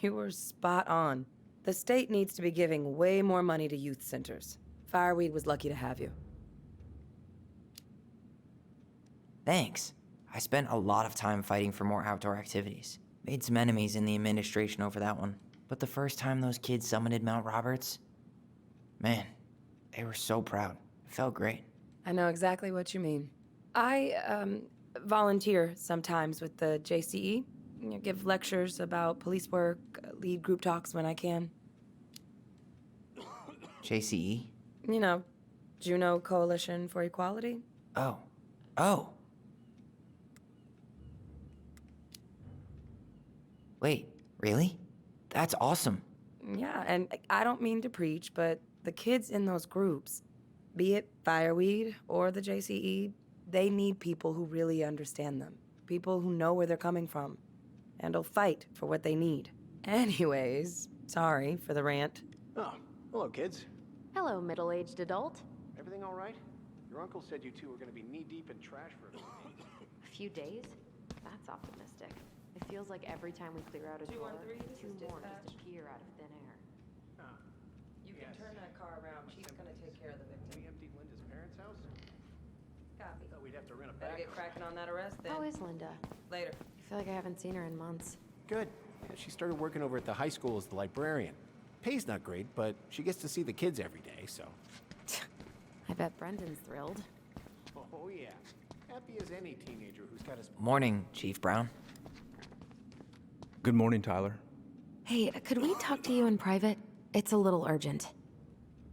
Speaker 9: You were spot on. The state needs to be giving way more money to youth centers. Fireweed was lucky to have you.
Speaker 2: Thanks. I spent a lot of time fighting for more outdoor activities. Made some enemies in the administration over that one. But the first time those kids summited Mount Roberts, man, they were so proud. It felt great.
Speaker 9: I know exactly what you mean. I, volunteer sometimes with the JCE. You know, give lectures about police work, lead group talks when I can.
Speaker 2: JCE?
Speaker 9: You know, Juneau Coalition for Equality.
Speaker 2: Oh. Oh. Wait, really? That's awesome.
Speaker 9: Yeah, and I don't mean to preach, but the kids in those groups, be it Fireweed or the JCE, they need people who really understand them. People who know where they're coming from and will fight for what they need. Anyways, sorry for the rant.
Speaker 6: Oh, hello, kids.
Speaker 1: Hello, middle-aged adult.
Speaker 6: Everything all right? Your uncle said you two were going to be knee-deep in trash for a
Speaker 1: A few days? That's optimistic. It feels like every time we clear out a drawer, 2 more just appear out of thin air.
Speaker 9: You can turn that car around. Chief's gonna take care of the victim.
Speaker 6: We emptied Linda's parents' house?
Speaker 9: Copy.
Speaker 6: Thought we'd have to rent a
Speaker 9: Better
Speaker 6: back.
Speaker 9: get cracking on that arrest then.
Speaker 1: How is Linda?
Speaker 9: Later.
Speaker 1: I feel like I haven't seen her in months.
Speaker 6: Good. Yeah, she started working over at the high school as the librarian. Pay's not great, but she gets to see the kids every day, so...
Speaker 1: I bet Brendan's thrilled.
Speaker 6: Oh, yeah. Happy as any teenager who's got his...
Speaker 2: Morning, Chief Brown.
Speaker 8: Good morning, Tyler.
Speaker 1: Hey, could we talk to you in private? It's a little urgent.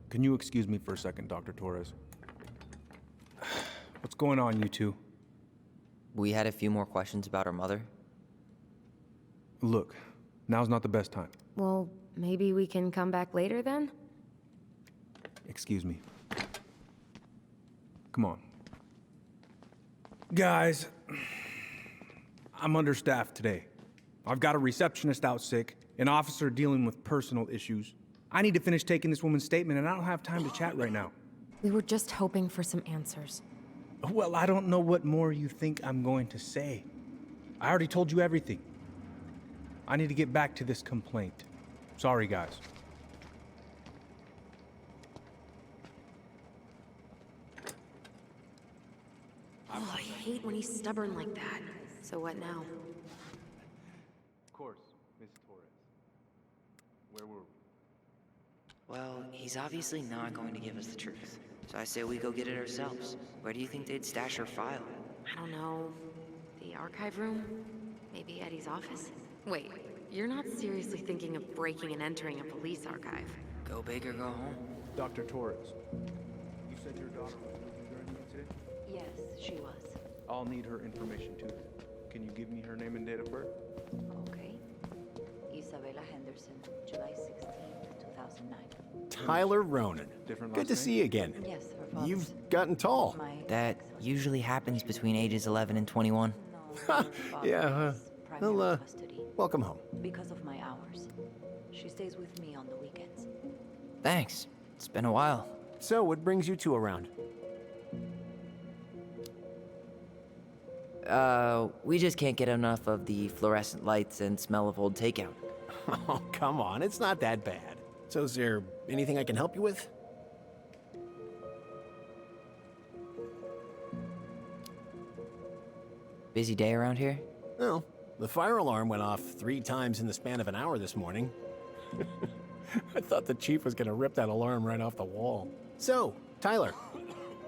Speaker 8: Can you excuse me for a second, Dr. Torres? What's going on, you two?
Speaker 2: We had a few more questions about our mother.
Speaker 8: Look, now's not the best time.
Speaker 1: Well, maybe we can come back later then?
Speaker 8: Excuse me. Come on. Guys, I'm understaffed today. I've got a receptionist out sick, an officer dealing with personal issues. I need to finish taking this woman's statement, and I don't have time to chat right now.
Speaker 1: We were just hoping for some answers.
Speaker 8: Well, I don't know what more you think I'm going to say. I already told you everything. I need to get back to this complaint. Sorry, guys.
Speaker 1: Oh, I hate when he's stubborn like that. So what now?
Speaker 8: Of course, Miss Torres. Where were we?
Speaker 2: Well, he's obviously not going to give us the truth. So I say we go get it ourselves. Where do you think they'd stash her file?
Speaker 1: I don't know. The archive room? Maybe Eddie's office? Wait, you're not seriously thinking of breaking and entering a police archive?
Speaker 2: Go big or go home.
Speaker 8: Dr. Torres, you said your daughter was moving during the incident?
Speaker 5: Yes, she was.
Speaker 8: I'll need her information too. Can you give me her name and date of birth?
Speaker 5: Okay. Isabella Henderson, July 16th, 2009.
Speaker 6: Tyler Ronan.
Speaker 8: Different
Speaker 6: Good
Speaker 8: last
Speaker 6: to
Speaker 8: name?
Speaker 6: see you again.
Speaker 5: Yes, her father's.
Speaker 6: You've gotten tall.
Speaker 5: My
Speaker 2: That usually happens between ages 11 and 21.
Speaker 5: No, her father
Speaker 6: Yeah,
Speaker 5: is primary
Speaker 6: well,
Speaker 5: custody.
Speaker 6: welcome home.
Speaker 5: Because of my hours. She stays with me on the weekends.
Speaker 2: Thanks. It's been a while.
Speaker 6: So, what brings you two around?
Speaker 2: We just can't get enough of the fluorescent lights and smell of old takeout.
Speaker 6: Oh, come on, it's not that bad. So is there anything I can help you with?
Speaker 2: Busy day around here?
Speaker 6: No. The fire alarm went off 3 times in the span of an hour this morning. I thought the chief was gonna rip that alarm right off the wall. So, Tyler,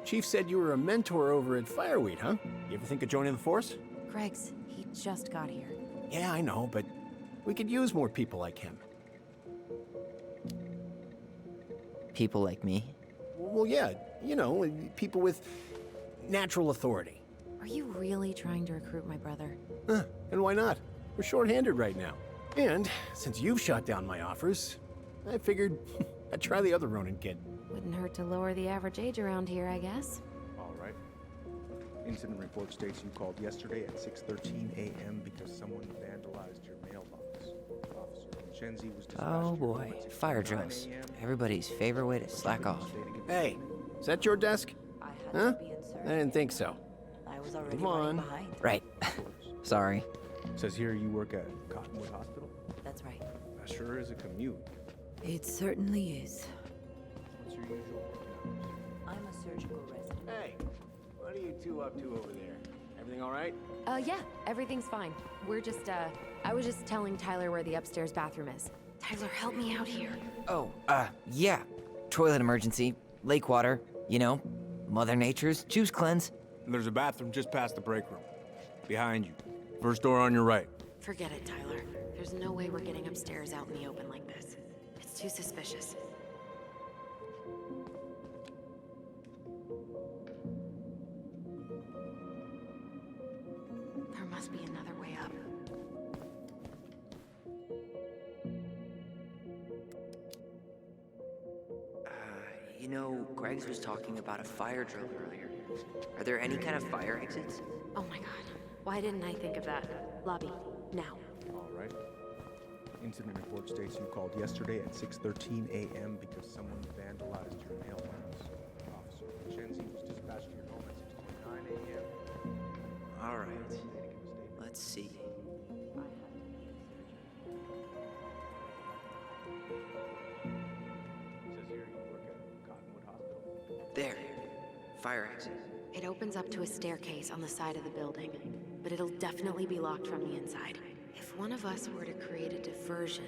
Speaker 6: Chief said you were a mentor over at Fireweed, huh? You ever think of joining the force?
Speaker 1: Greg's, he just got here.
Speaker 6: Yeah, I know, but we could use more people like him.
Speaker 2: People like me?
Speaker 6: Well, yeah, you know, people with natural authority.
Speaker 1: Are you really trying to recruit my brother?
Speaker 6: Huh, and why not? We're short-handed right now. And since you've shot down my offers, I figured I'd try the other Ronin kid.
Speaker 1: Wouldn't hurt to lower the average age around here, I guess.
Speaker 8: All right. Incident report states you called yesterday at 6:13 a.m. because someone vandalized your mailbox. Officer Shenzi was dispatched
Speaker 2: Oh
Speaker 8: to your
Speaker 2: boy,
Speaker 8: home at
Speaker 2: fire
Speaker 8: 6:09
Speaker 2: drills.
Speaker 8: a.m.
Speaker 2: Everybody's favorite way to slack off.
Speaker 6: Hey, is that your desk?
Speaker 5: I had
Speaker 6: Huh?
Speaker 5: to be in surgery.
Speaker 6: I didn't think so.
Speaker 5: I was already
Speaker 6: Come
Speaker 5: running
Speaker 6: on.
Speaker 5: behind.
Speaker 2: Right. Sorry.
Speaker 8: Says here you work at Cottonwood Hospital.
Speaker 5: That's right.
Speaker 8: That sure is a commute.
Speaker 5: It certainly is.
Speaker 8: What's your usual working hours?
Speaker 5: I'm a surgical resident.
Speaker 6: Hey, what are you two up to over there? Everything all right?
Speaker 1: Yeah, everything's fine. We're just, I was just telling Tyler where the upstairs bathroom is. Tyler, help me out here.
Speaker 2: Oh, yeah. Toilet emergency. Lake water. You know, Mother Nature's juice cleanse.
Speaker 8: There's a bathroom just past the break room. Behind you. First door on your right.
Speaker 1: Forget it, Tyler. There's no way we're getting upstairs out in the open like this. It's too suspicious. There must be another way up.
Speaker 2: You know, Greg's was talking about a fire drill earlier. Are there any kind of fire exits?
Speaker 1: Oh my god. Why didn't I think of that? Lobby, now.
Speaker 8: All right. Incident report states you called yesterday at 6:13 a.m. because someone vandalized your mailbox. Officer Shenzi was dispatched to your home at 6:29 a.m.
Speaker 2: All right. Let's see.
Speaker 8: Says here you work at Cottonwood Hospital.
Speaker 2: There. Fire exit.
Speaker 1: It opens up to a staircase on the side of the building, but it'll definitely be locked from the inside. If one of us were to create a diversion,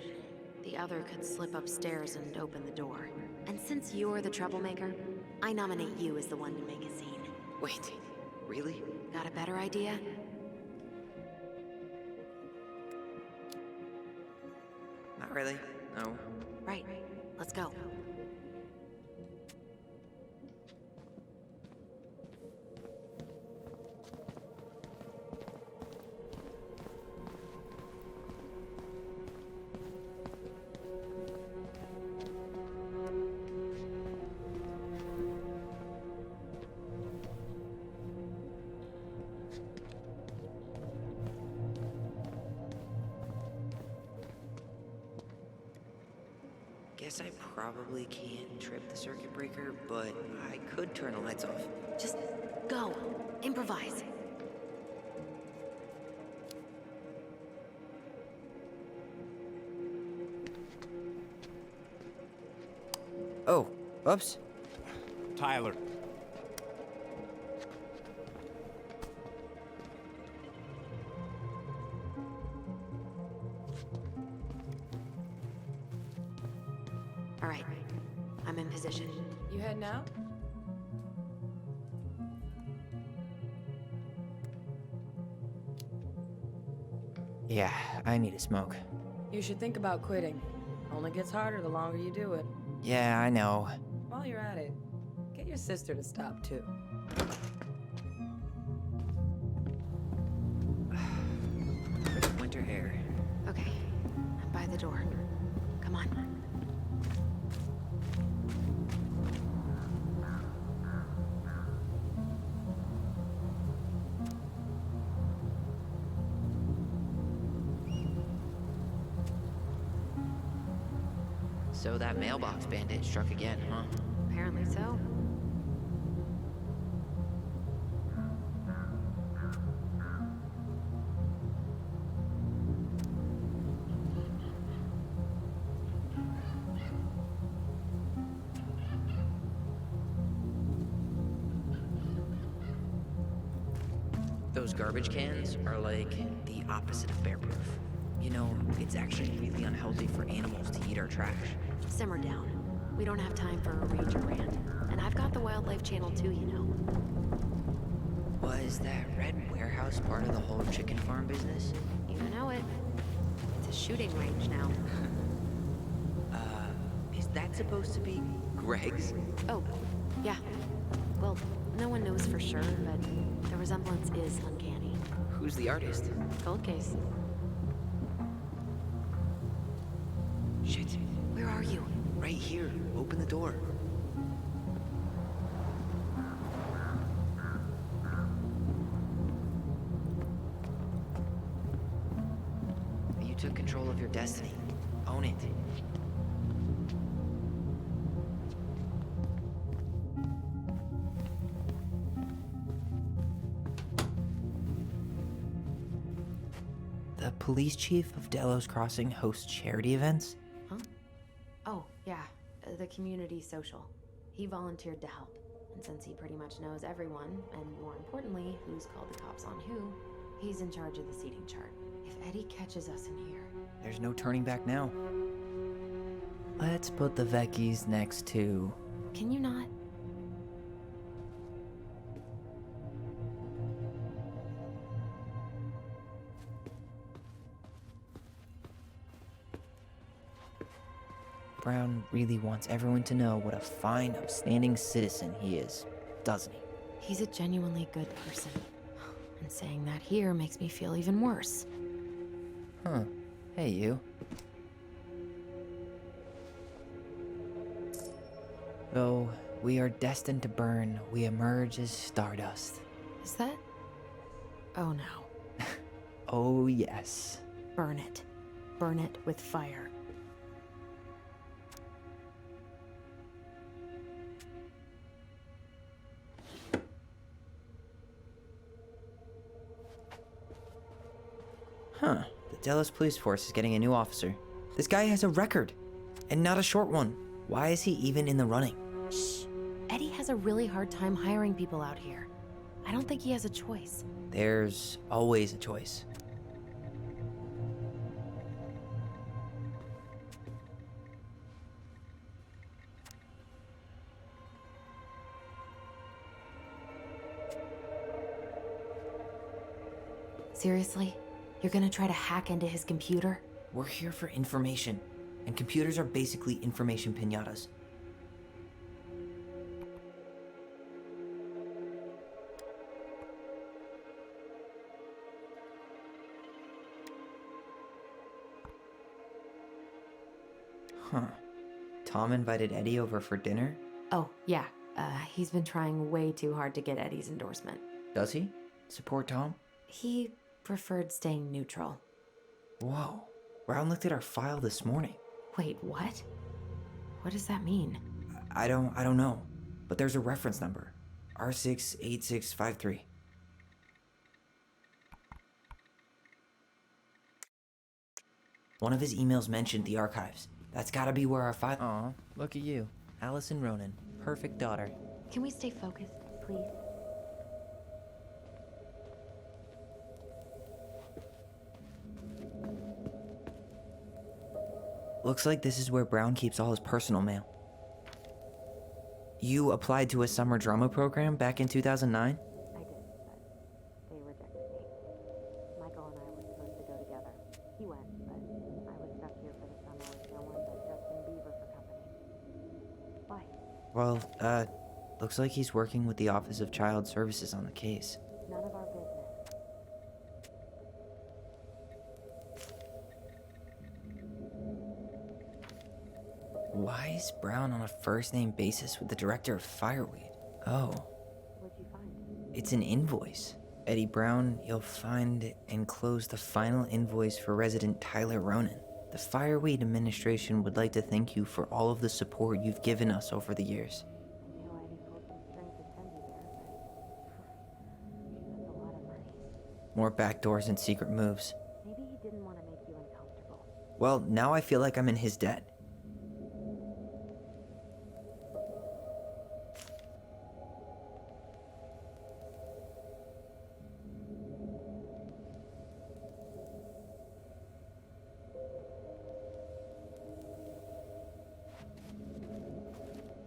Speaker 1: the other could slip upstairs and open the door. And since you're the troublemaker, I nominate you as the one to make a scene.
Speaker 2: Wait, really?
Speaker 1: Got a better idea?
Speaker 2: Not really. No.
Speaker 1: Right. Let's go.
Speaker 2: Guess I probably can't trip the circuit breaker, but I could turn the lights off.
Speaker 1: Just go. Improvise.
Speaker 2: Oh, oops.
Speaker 6: Tyler.
Speaker 1: All right, I'm in position.
Speaker 9: You heading out?
Speaker 2: Yeah, I need a smoke.
Speaker 9: You should think about quitting. Only gets harder the longer you do it.
Speaker 2: Yeah, I know.
Speaker 9: While you're at it, get your sister to stop too.
Speaker 2: Winter air.
Speaker 1: Okay, I'm by the door. Come on.
Speaker 2: So that mailbox bandit struck again, huh?
Speaker 1: Apparently so.
Speaker 2: Those garbage cans are like the opposite of bear-proof. You know, it's actually really unhealthy for animals to eat our trash.
Speaker 1: Simmer down. We don't have time for a ranger rant. And I've got the Wildlife Channel too, you know.
Speaker 2: Was that red warehouse part of the whole chicken farm business?
Speaker 1: You know it. It's a shooting range now.
Speaker 2: Is that supposed to be Greg's?
Speaker 1: Oh, yeah. Well, no one knows for sure, but the resemblance is uncanny.
Speaker 2: Who's the artist?
Speaker 1: Cold case.
Speaker 2: Shit.
Speaker 1: Where are you?
Speaker 2: Right here. Open the door. You took control of your destiny. Own it. The police chief of Delos Crossing hosts charity events?
Speaker 1: Huh? Oh, yeah. The community social. He volunteered to help. And since he pretty much knows everyone, and more importantly, who's called the cops on who, he's in charge of the seating chart. If Eddie catches us in here...
Speaker 2: There's no turning back now. Let's put the Vecchies next to...
Speaker 1: Can you not?
Speaker 2: Brown really wants everyone to know what a fine, upstanding citizen he is, doesn't he?
Speaker 1: He's a genuinely good person. And saying that here makes me feel even worse.
Speaker 2: Huh. Hey, you. Though we are destined to burn, we emerge as stardust.
Speaker 1: Is that... Oh no.
Speaker 2: Oh, yes.
Speaker 1: Burn it. Burn it with fire.
Speaker 2: Huh. The Delos police force is getting a new officer. This guy has a record, and not a short one. Why is he even in the running?
Speaker 1: Shh. Eddie has a really hard time hiring people out here. I don't think he has a choice.
Speaker 2: There's always a choice.
Speaker 1: Seriously? You're gonna try to hack into his computer?
Speaker 2: We're here for information, and computers are basically information piñatas. Huh. Tom invited Eddie over for dinner?
Speaker 1: Oh, yeah. He's been trying way too hard to get Eddie's endorsement.
Speaker 2: Does he? Support Tom?
Speaker 1: He preferred staying neutral.
Speaker 2: Whoa. Brown looked at our file this morning.
Speaker 1: Wait, what? What does that mean?
Speaker 2: I don't know. But there's a reference number. R68653. One of his emails mentioned the archives. That's gotta be where our file... Aw, look at you. Alyson Ronan, perfect daughter.
Speaker 1: Can we stay focused, please?
Speaker 2: Looks like this is where Brown keeps all his personal mail. You applied to a summer drama program back in 2009?
Speaker 1: I did, but they rejected me. Michael and I were supposed to go together. He went, but I was stuck here for the summer with no one but Justin Bieber for company. Why?
Speaker 2: Well, looks like he's working with the Office of Child Services on the case.
Speaker 1: None of our business.
Speaker 2: Why is Brown on a first-name basis with the director of Fireweed? Oh,
Speaker 1: What'd you find?
Speaker 2: it's an invoice. Eddie Brown, you'll find enclosed the final invoice for resident Tyler Ronan. The Fireweed administration would like to thank you for all of the support you've given us over the years.
Speaker 1: I knew Eddie pulled some strings to send you there, but that's a lot of money.
Speaker 2: More backdoors and secret moves.
Speaker 1: Maybe he didn't want to make you uncomfortable.
Speaker 2: Well, now I feel like I'm in his debt.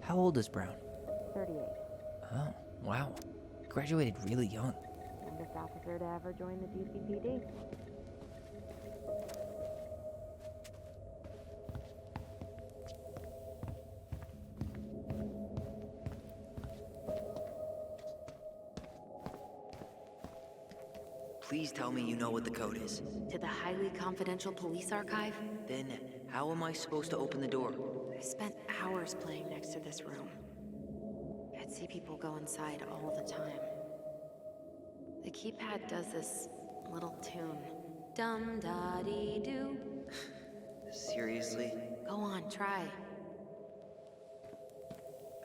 Speaker 2: How old is Brown?
Speaker 1: 38.
Speaker 2: Oh, wow. Graduated really young.
Speaker 1: Youngest officer to ever join the GCPD.
Speaker 2: Please tell me you know what the code is.
Speaker 1: To the highly confidential police archive?
Speaker 2: Then, how am I supposed to open the door?
Speaker 1: I spent hours playing next to this room. I'd see people go inside all the time. The keypad does this little tune. Dum-da-dee-doo.
Speaker 2: Seriously?
Speaker 1: Go on, try.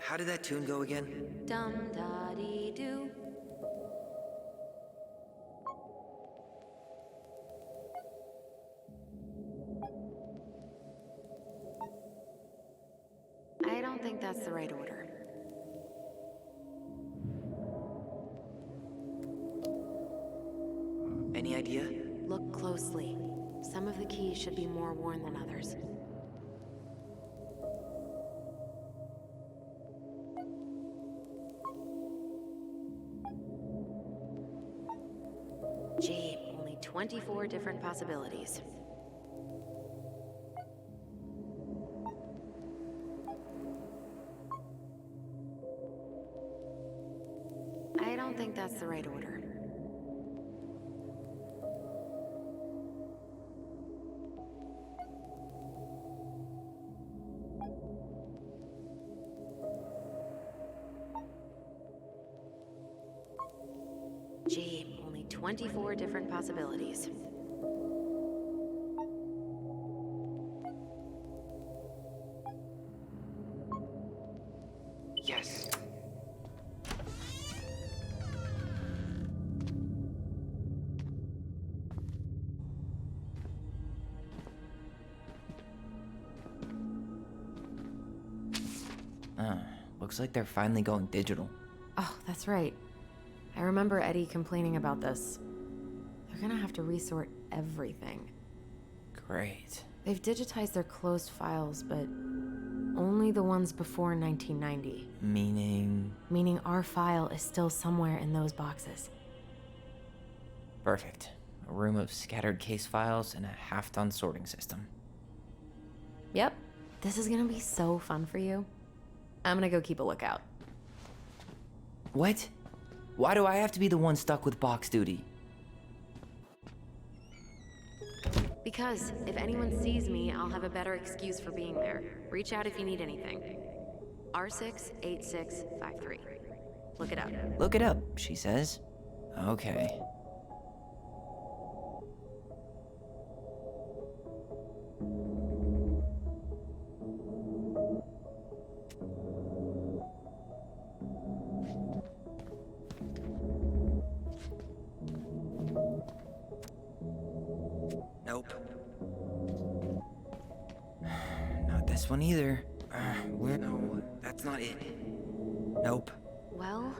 Speaker 2: How did that tune go again?
Speaker 1: Dum-da-dee-doo. I don't think that's the right order.
Speaker 2: Any idea?
Speaker 1: Look closely. Some of the keys should be more worn than others. Gee, only 24 different possibilities. I don't think that's the right order. Gee, only 24 different possibilities.
Speaker 2: Yes. Looks like they're finally going digital.
Speaker 1: Oh, that's right. I remember Eddie complaining about this. They're gonna have to resort everything.
Speaker 2: Great.
Speaker 1: They've digitized their closed files, but only the ones before 1990. Meaning our file is still somewhere in those boxes.
Speaker 2: Perfect. A room of scattered case files and a half-done sorting system.
Speaker 1: Yep. This is gonna be so fun for you. I'm gonna go keep a lookout.
Speaker 2: What? Why do I have to be the one stuck with box duty?
Speaker 1: Because if anyone sees me, I'll have a better excuse for being there. Reach out if you need anything. R68653. Look it up.
Speaker 2: Look it up, she says. Okay. Nope. Not this one either. No, that's that's not it. Nope.
Speaker 1: Well,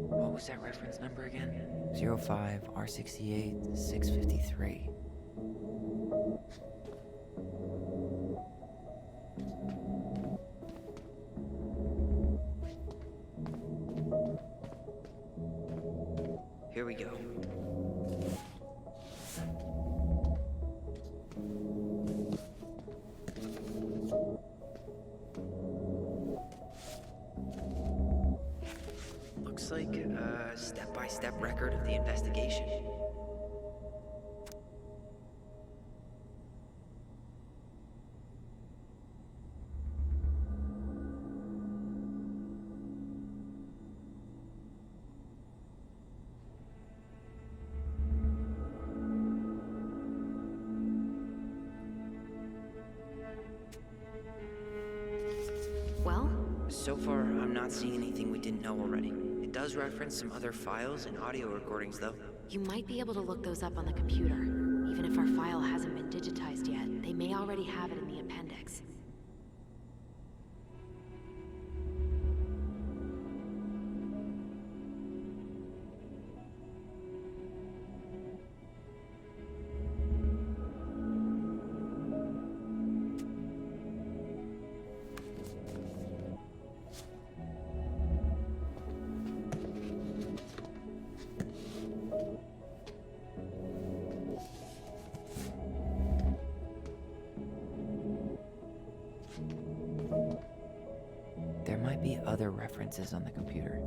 Speaker 2: What was that reference number again? 05 R68 653. Here we go. Looks like a step-by-step record of the investigation.
Speaker 1: well,
Speaker 2: So far, I'm not seeing anything we didn't know already. It does reference some other files and audio recordings, though.
Speaker 1: you might be able to look those up on the computer. Even if our file hasn't been digitized yet, they may already have it in the appendix.
Speaker 2: There might be other references on the computer.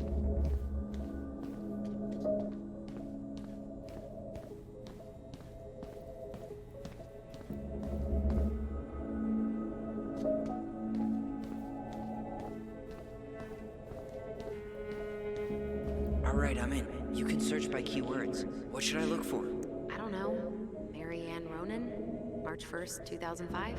Speaker 2: All right, I'm in. You can search by keywords. What should I look for?
Speaker 1: I don't know. Mary Ann Ronan? March 1st, 2005?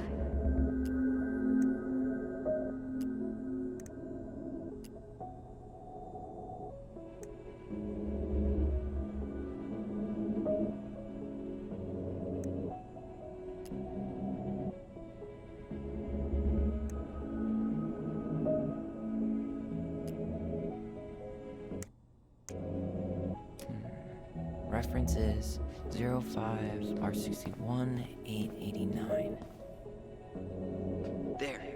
Speaker 2: References 05 R61 889. There.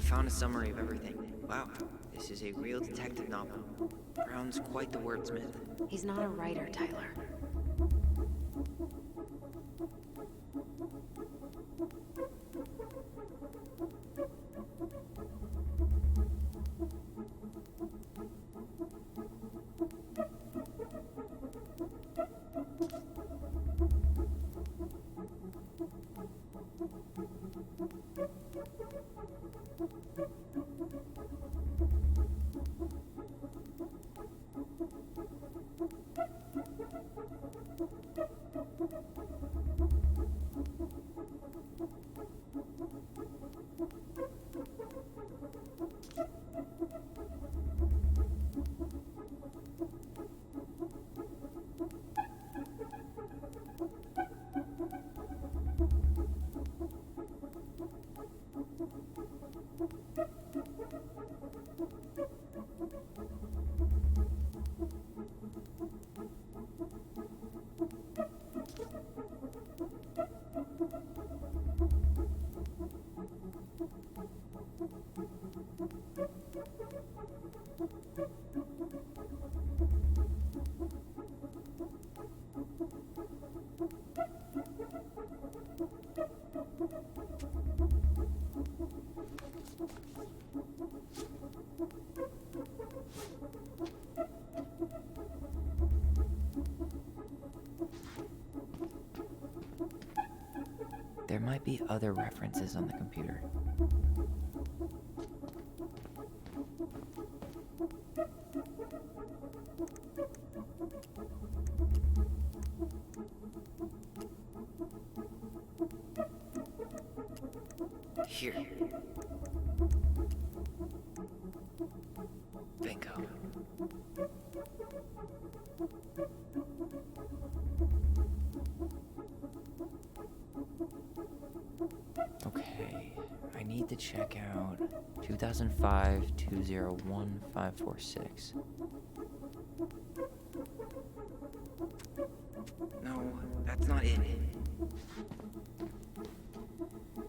Speaker 2: Found a summary of everything. Wow, this is a real detective novel. Brown's quite the wordsmith.
Speaker 1: He's not a writer, Tyler.
Speaker 2: There might be other references on the computer. Here. Bingo. Okay, I need to check out 2005-201-546. No, that's not it.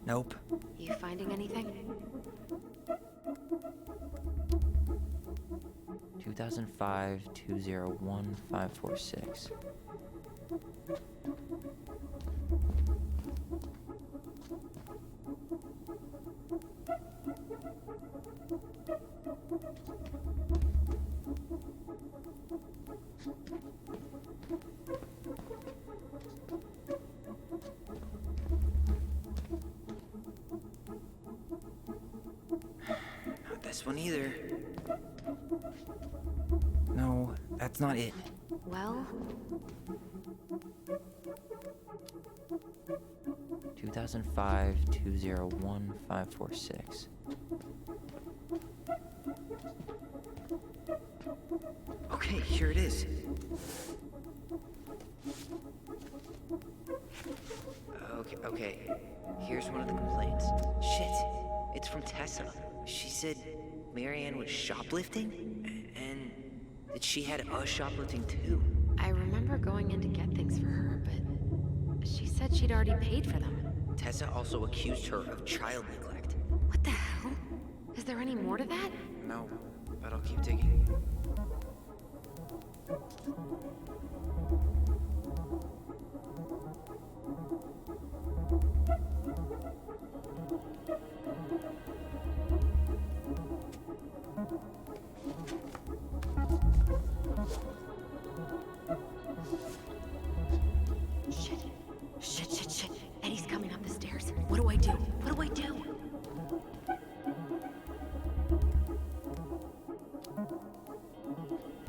Speaker 2: Nope.
Speaker 1: You finding anything?
Speaker 2: 2005-201-546. Not this one either. No, that's not it.
Speaker 1: Well,
Speaker 2: 2005-201-546. Okay, here it is. Okay. Here's one of the complaints. Shit, it's from Tessa. She said Marianne was shoplifting, and that she had us shoplifting too.
Speaker 1: I remember going in to get things for her, but she said she'd already paid for them.
Speaker 2: Tessa also accused her of child neglect.
Speaker 1: What the hell? Is there any more to that?
Speaker 2: No, but I'll keep digging.
Speaker 1: Shit. Eddie's coming up the stairs. What do I do?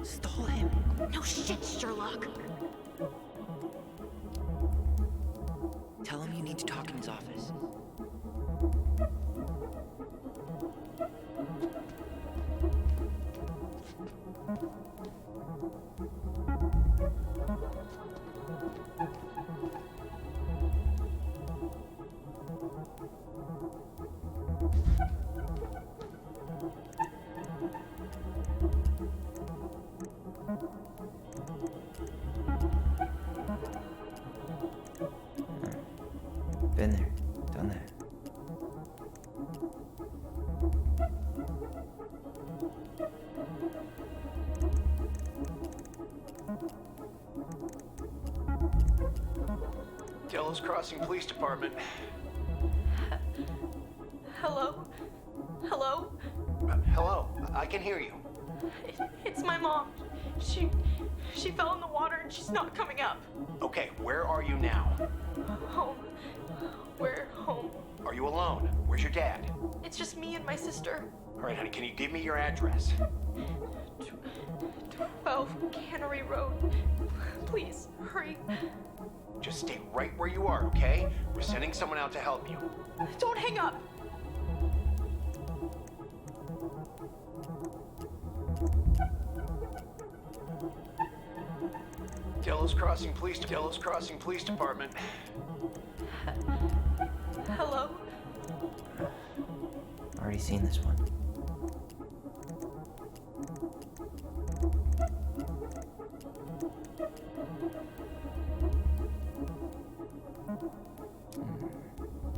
Speaker 2: Stall him.
Speaker 1: No shit, Sherlock.
Speaker 2: Tell him you need to talk in his office. Been there, done that.
Speaker 6: Delos Crossing Police Department.
Speaker 10: Hello? Hello?
Speaker 6: Hello, I can hear you.
Speaker 10: It's my mom. She fell in the water and she's not coming up.
Speaker 6: Okay, where are you now?
Speaker 10: Home. We're home.
Speaker 6: Are you alone? Where's your dad?
Speaker 10: It's just me and my sister.
Speaker 6: All right, honey, can you give me your address?
Speaker 10: 12 Cannery Road. Please, hurry.
Speaker 6: Just stay right where you are, okay? We're sending someone out to help you.
Speaker 10: Don't hang up.
Speaker 6: Delos Crossing Police Department.
Speaker 10: Hello?
Speaker 2: Already seen this one.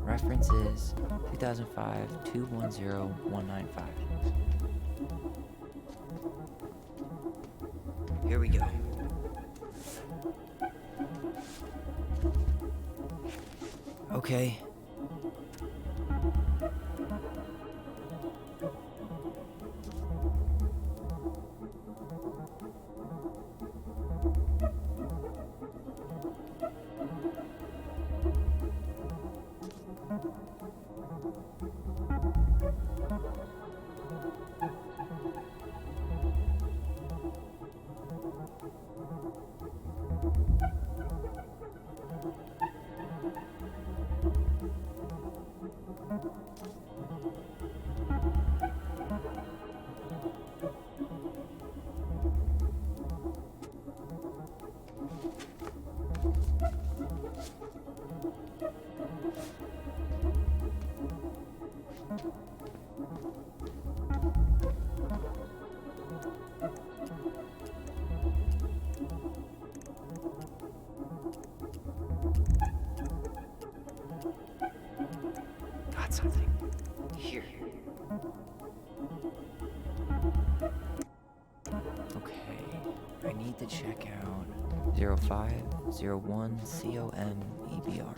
Speaker 2: Reference is 2005-210-195. Here we go. Okay. got something. Here. Okay, I need to check out 0501 COMEBR.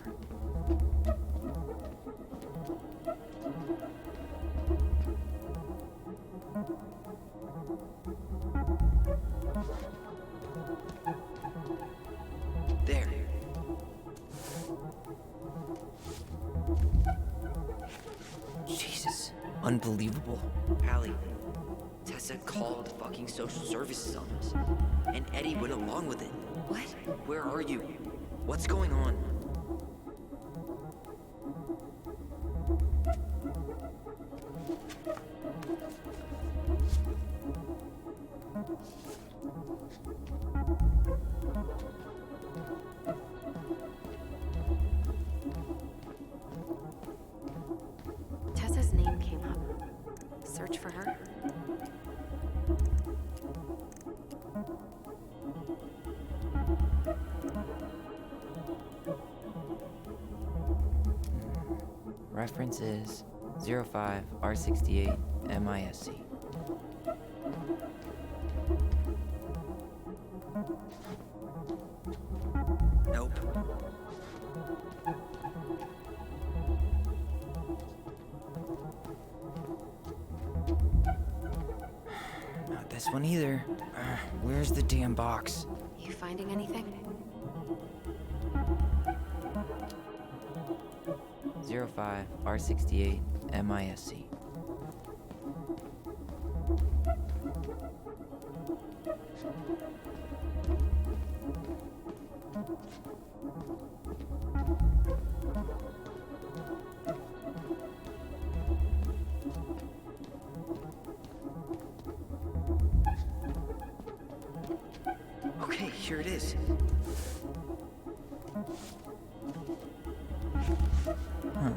Speaker 2: There. Jesus. Unbelievable. Allie, Tessa called fucking social services on us. And Eddie went along with it. What? Where are you? What's going on?
Speaker 1: Tessa's name came up. Search for her?
Speaker 2: Reference is 05 R68 MISC. Nope. Not this one either. Where's the damn box?
Speaker 1: You finding anything?
Speaker 2: 05 R68 MISC. Okay, here it is. Huh.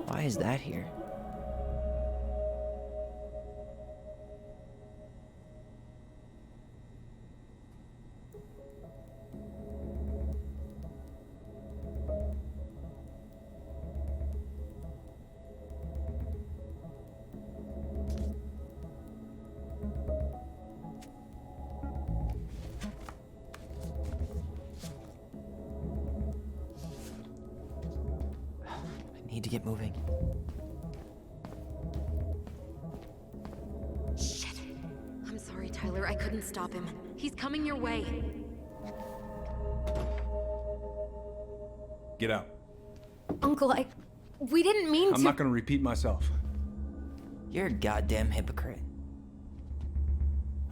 Speaker 2: Why is that here? I need to get moving.
Speaker 1: Shit. I'm sorry, Tyler. I couldn't stop him. He's coming your way.
Speaker 8: Get out.
Speaker 1: Uncle, we didn't mean to.
Speaker 8: I'm not gonna repeat myself.
Speaker 2: You're a goddamn hypocrite.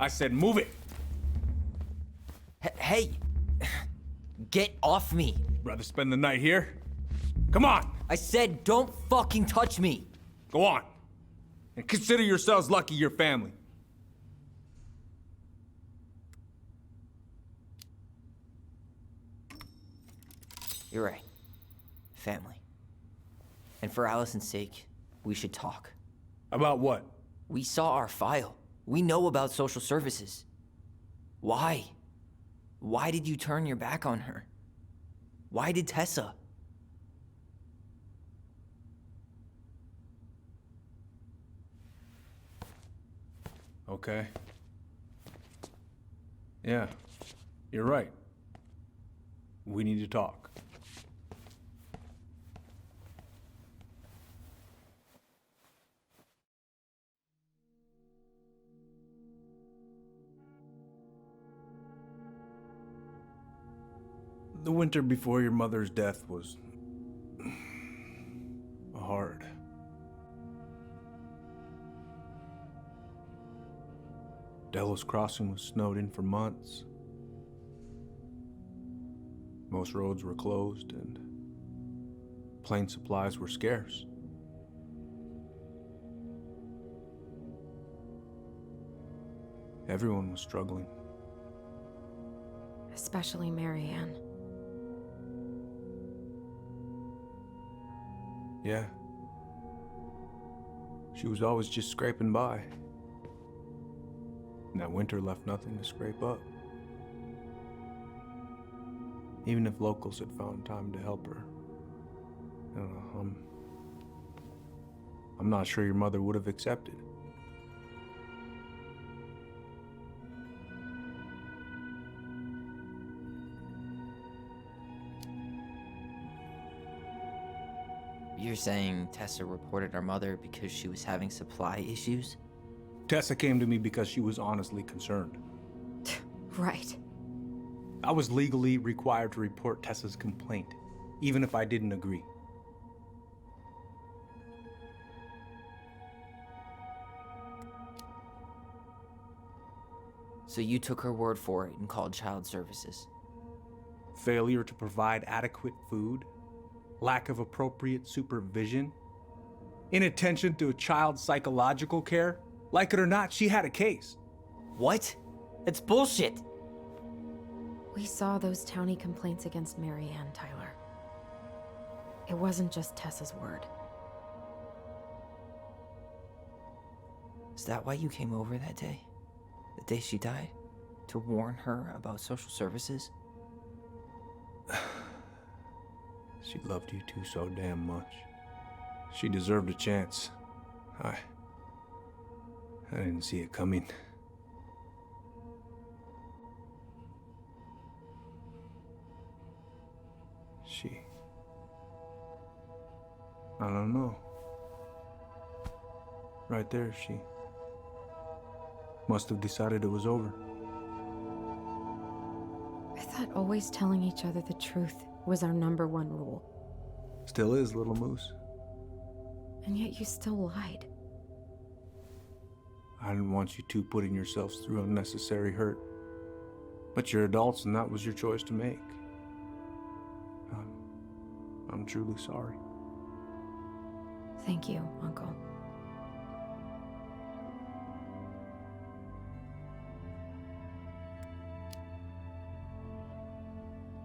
Speaker 8: I said move it.
Speaker 2: Hey! Get off me!
Speaker 8: Rather spend the night here? Come on!
Speaker 2: I said don't fucking touch me!
Speaker 8: Go on. And consider yourselves lucky you're family.
Speaker 2: You're right. Family. And for Allison's sake, we should talk.
Speaker 8: About what?
Speaker 2: We saw our file. We know about social services. Why? Why did you turn your back on her? Why did Tessa?
Speaker 8: Okay. Yeah, you're right. We need to talk. The winter before your mother's death was hard. Delos Crossing was snowed in for months. Most roads were closed and plane supplies were scarce. Everyone was struggling.
Speaker 1: Especially Marianne.
Speaker 8: Yeah. She was always just scraping by. And that winter left nothing to scrape up. Even if locals had found time to help her. I don't know, I'm not sure your mother would have accepted.
Speaker 2: You're saying Tessa reported our mother because she was having supply issues?
Speaker 8: Tessa came to me because she was honestly concerned.
Speaker 3: Right.
Speaker 8: I was legally required to report Tessa's complaint, even if I didn't agree.
Speaker 2: So you took her word for it and called child services?
Speaker 8: Failure to provide adequate food, lack of appropriate supervision, inattention to a child's psychological care. Like it or not, she had a case.
Speaker 2: What? That's bullshit!
Speaker 1: We saw those townie complaints against Mary Ann, Tyler. It wasn't just Tessa's word.
Speaker 2: Is that why you came over that day? The day she died? To warn her about social services?
Speaker 8: She loved you two so damn much. She deserved a chance. I didn't see it coming. I don't know. Right there, she must have decided it was over.
Speaker 1: I thought always telling each other the truth was our #1 rule.
Speaker 8: Still is, little moose.
Speaker 1: And yet you still lied.
Speaker 8: I didn't want you two putting yourselves through unnecessary hurt. But you're adults and that was your choice to make. I'm truly sorry.
Speaker 1: Thank you, Uncle.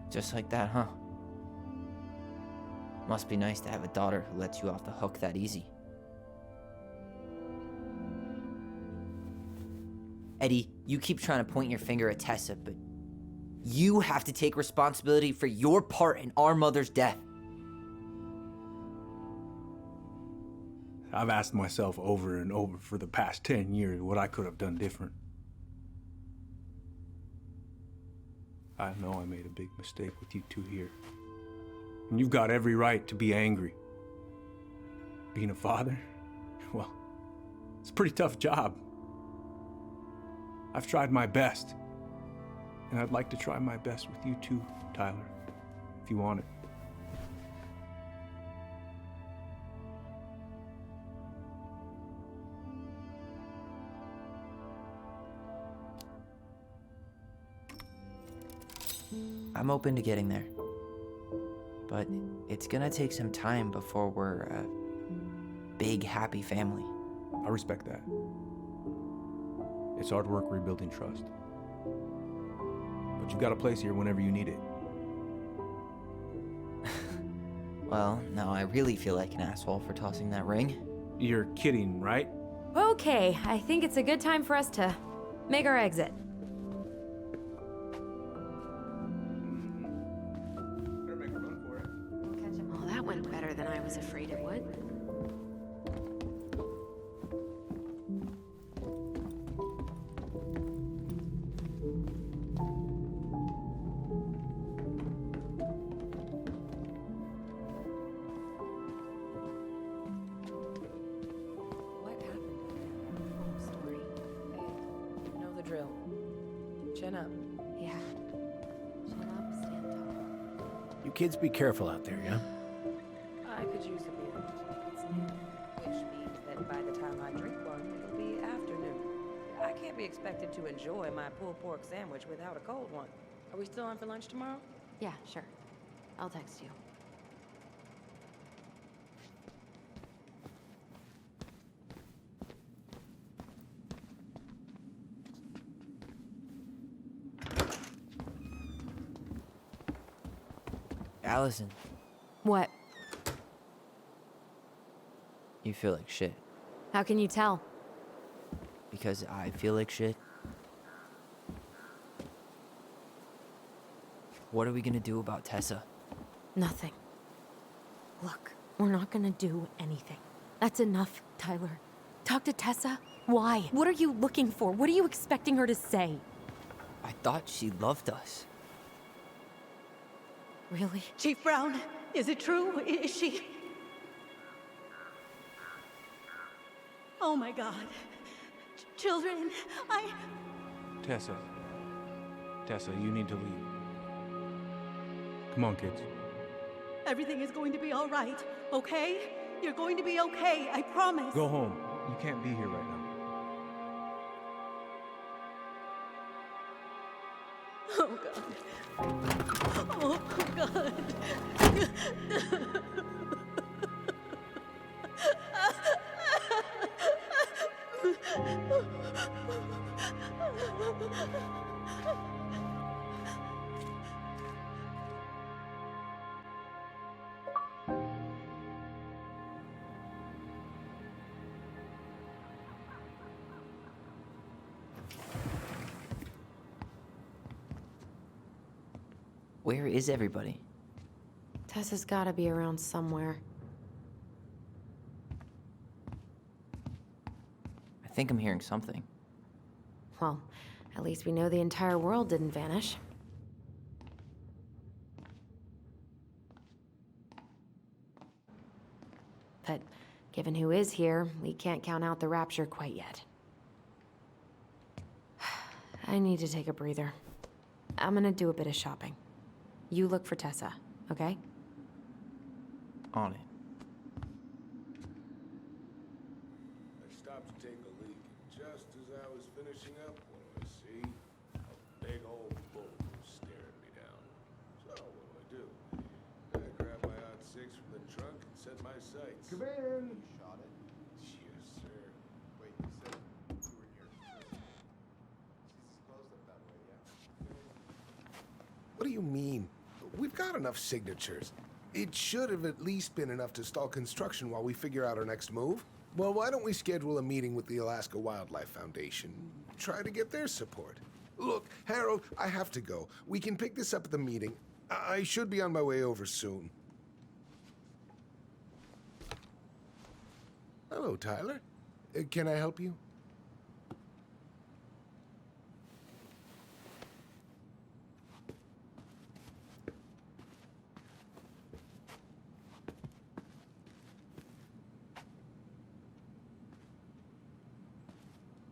Speaker 2: Just like that, huh? Must be nice to have a daughter who lets you off the hook that easy. Eddie, you keep trying to point your finger at Tessa, but you have to take responsibility for your part in our mother's death.
Speaker 8: I've asked myself over and over for the past 10 years what I could have done different. I know I made a big mistake with you two here. And you've got every right to be angry. Being a father? Well, it's a pretty tough job. I've tried my best. And I'd like to try my best with you too, Tyler, if you want it.
Speaker 2: I'm open to getting there. But it's gonna take some time before we're a big, happy family.
Speaker 8: I respect that. It's hard work rebuilding trust. But you've got a place here whenever you need it.
Speaker 2: Well, now I really feel like an asshole for tossing that ring.
Speaker 8: You're kidding, right?
Speaker 1: Okay, I think it's a good time for us to make our exit. Well, that went better than I was afraid it would.
Speaker 9: What happened? Home story. Hey, you know the drill. Chin up.
Speaker 1: Yeah. Shut up, stand tall.
Speaker 6: You kids be careful out there, yeah?
Speaker 9: I could use a beer. It's noon, which means that by the time I drink one, it'll be afternoon. I can't be expected to enjoy my pulled pork sandwich without a cold one. Are we still on for lunch tomorrow?
Speaker 1: Yeah, sure. I'll text you.
Speaker 2: Alyson,
Speaker 1: What?
Speaker 2: you feel like shit.
Speaker 1: How can you tell?
Speaker 2: Because I feel like shit. What are we gonna do about Tessa?
Speaker 1: Nothing. Look, we're not gonna do anything. That's enough, Tyler. Talk to Tessa? Why? What are you looking for? What are you expecting her to say?
Speaker 2: I thought she loved us.
Speaker 1: Really?
Speaker 7: Chief Brown, is it true? Is she... Oh my God. Children,
Speaker 8: Tessa. Tessa, you need to leave. Come on, kids.
Speaker 7: Everything is going to be all right, okay? You're going to be okay, I promise.
Speaker 8: Go home. You can't be here right now.
Speaker 7: Oh, God. Oh, God.
Speaker 2: Where is everybody?
Speaker 1: Tessa's gotta be around somewhere.
Speaker 2: I think I'm hearing something.
Speaker 1: Well, at least we know the entire world didn't vanish. But given who is here, we can't count out the rapture quite yet. I need to take a breather. I'm gonna do a bit of shopping. You look for Tessa, okay?
Speaker 2: On it.
Speaker 11: I stopped to take a leak, and just as I was finishing up, what do I see? A big old bull staring me down. So, what do? I grabbed my .6 from the trunk and set my sights. Come in! You shot it? Yes, sir. Wait, you said you were near her. She's closed up that way, yeah? What do you mean? We've got enough signatures. It should have at least been enough to stall construction while we figure out our next move. Well, why don't we schedule a meeting with the Alaska Wildlife Foundation? Try to get their support. Look, Harold, I have to go. We can pick this up at the meeting. I should be on my way over soon. Hello, Tyler. Can I help you?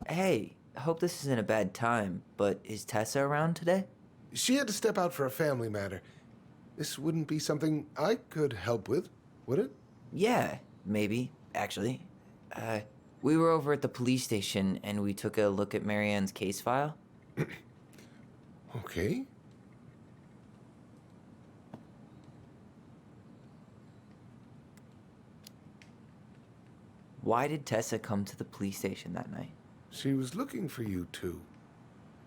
Speaker 2: Hey, I hope this isn't a bad time, but is Tessa around today?
Speaker 11: She had to step out for a family matter. This wouldn't be something I could help with, would it?
Speaker 2: Yeah, maybe, actually. We were over at the police station and we took a look at Marianne's case file.
Speaker 11: Okay.
Speaker 2: Why did Tessa come to the police station that night?
Speaker 11: She was looking for you two.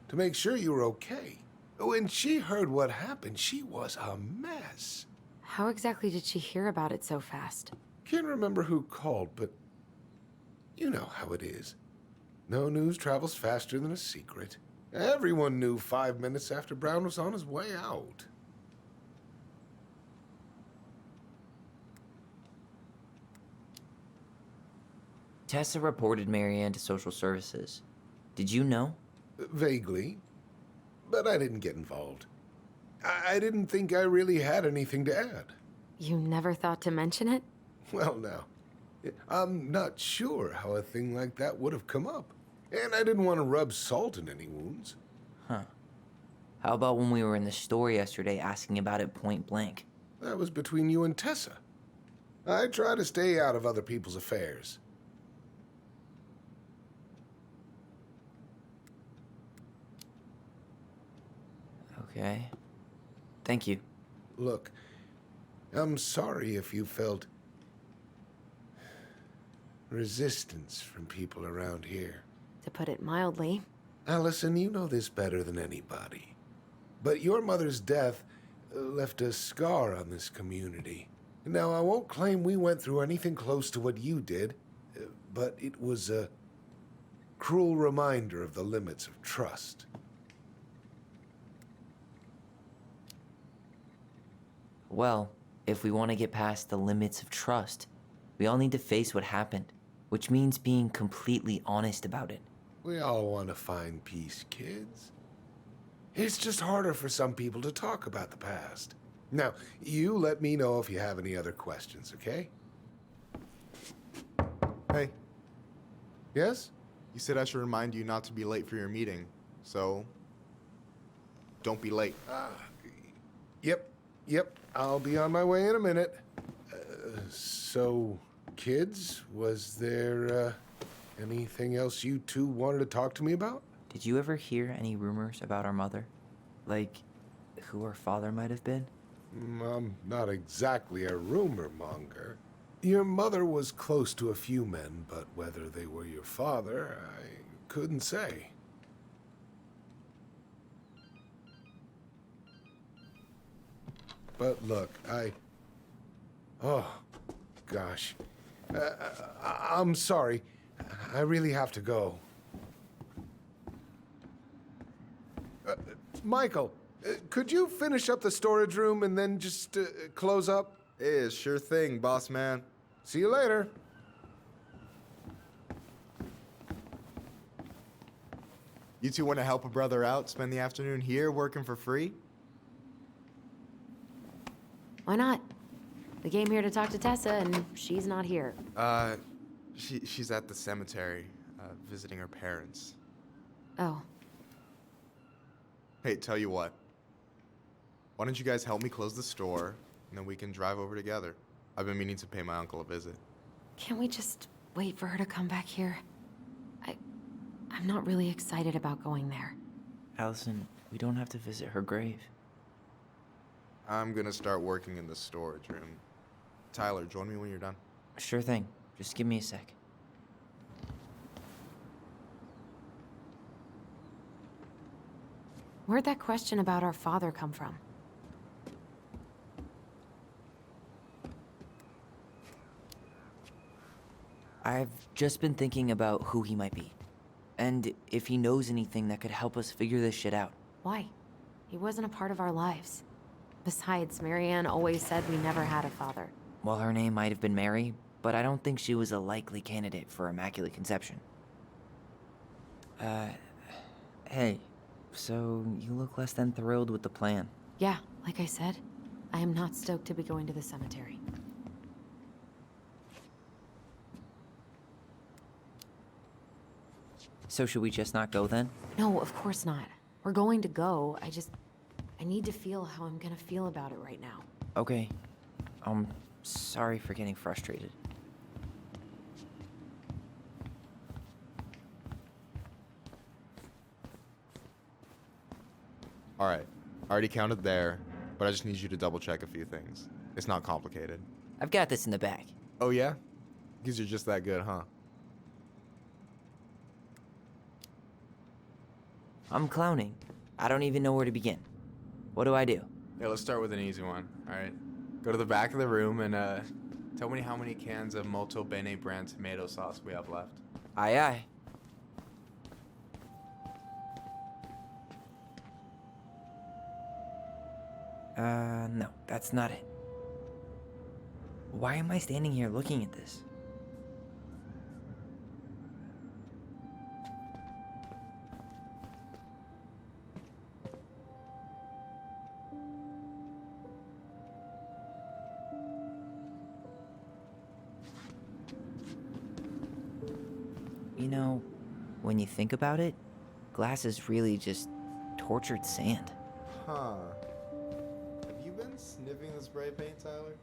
Speaker 11: To make sure you were okay. When she heard what happened, she was a mess.
Speaker 1: How exactly did she hear about it so fast?
Speaker 11: Can't remember who called, but you know how it is. No news travels faster than a secret. Everyone knew 5 minutes after Brown was on his way out.
Speaker 2: Tessa reported Marianne to social services. Did you know?
Speaker 11: Vaguely, but I didn't get involved. I didn't think I really had anything to add.
Speaker 1: You never thought to mention it?
Speaker 11: Well, now, I'm not sure how a thing like that would have come up. And I didn't want to rub salt in any wounds.
Speaker 2: Huh. How about when we were in the store yesterday asking about it point blank?
Speaker 11: That was between you and Tessa. I try to stay out of other people's affairs.
Speaker 2: Okay. Thank you.
Speaker 11: Look, I'm sorry if you felt resistance from people around here.
Speaker 1: To put it mildly.
Speaker 11: Alyson, you know this better than anybody. But your mother's death left a scar on this community. Now, I won't claim we went through anything close to what you did, but it was a cruel reminder of the limits of trust.
Speaker 2: Well, if we want to get past the limits of trust, We all need to face what happened, which means being completely honest about it.
Speaker 11: We all want to find peace, kids. It's just harder for some people to talk about the past. Now, you let me know if you have any other questions, okay?
Speaker 12: Hey,
Speaker 11: Yes?
Speaker 12: you said I should remind you not to be late for your meeting, so don't be late.
Speaker 11: Yep. I'll be on my way in a minute. So, kids, was there anything else you two wanted to talk to me about?
Speaker 2: Did you ever hear any rumors about our mother? Like, who her father might have been?
Speaker 11: I'm not exactly a rumor monger. Your mother was close to a few men, but whether they were your father, I couldn't say. But look, oh, gosh. I'm sorry. I really have to go. Michael, could you finish up the storage room and then just close up?
Speaker 12: Yeah, sure thing, boss man.
Speaker 11: See you later.
Speaker 12: You two want to help a brother out, spend the afternoon here working for free?
Speaker 1: Why not? We came here to talk to Tessa, and she's not here.
Speaker 12: She's at the cemetery, visiting her parents.
Speaker 1: Oh,
Speaker 12: Hey, tell you what. Why don't you guys help me close the store, and then we can drive over together? I've been meaning to pay my uncle a visit.
Speaker 1: can't we just wait for her to come back here? I'm not really excited about going there.
Speaker 2: Alyson, we don't have to visit her grave.
Speaker 12: I'm gonna start working in the storage room. Tyler, join me when you're done.
Speaker 2: Sure thing. Just give me a sec.
Speaker 1: Where'd that question about our father come from?
Speaker 2: I've just been thinking about who he might be. And if he knows anything that could help us figure this shit out.
Speaker 1: Why? He wasn't a part of our lives. Besides, Marianne always said we never had a father.
Speaker 2: Well, her name might have been Mary, but I don't think she was a likely candidate for Immaculate Conception. Hey, so you look less than thrilled with the plan.
Speaker 1: Yeah, like I said, I am not stoked to be going to the cemetery.
Speaker 2: So should we just not go then?
Speaker 1: No, of course not. We're going to go. I need to feel how I'm gonna feel about it right now.
Speaker 2: Okay. I'm sorry for getting frustrated.
Speaker 12: All right, I already counted there, but I just need you to double check a few things. It's not complicated.
Speaker 2: I've got this in the bag.
Speaker 12: Oh yeah? Because you're just that good, huh?
Speaker 2: I'm clowning. I don't even know where to begin. What do I do?
Speaker 12: Yeah, let's start with an easy one, all right? Go to the back of the room and tell me how many cans of Molto Bene brand tomato sauce we have left.
Speaker 2: Aye, aye. No, that's not it. Why am I standing here looking at this? You know, when you think about it, glass is really just tortured sand.
Speaker 12: Huh. Have you been sniffing the spray paint, Tyler?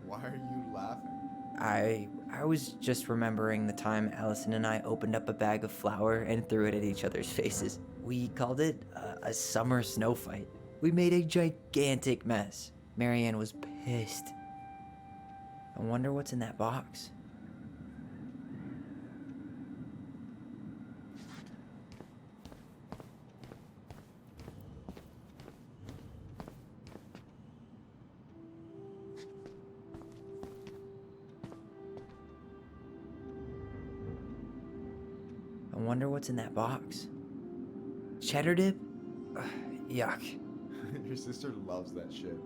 Speaker 12: Why are you laughing?
Speaker 2: I was just remembering the time Alyson and I opened up a bag of flour and threw it at each other's faces. We called it a summer snow fight. We made a gigantic mess. Marianne was pissed. I wonder what's in that box. I wonder what's in that box. Cheddar dip? Ugh, yuck.
Speaker 12: Your sister loves that shit.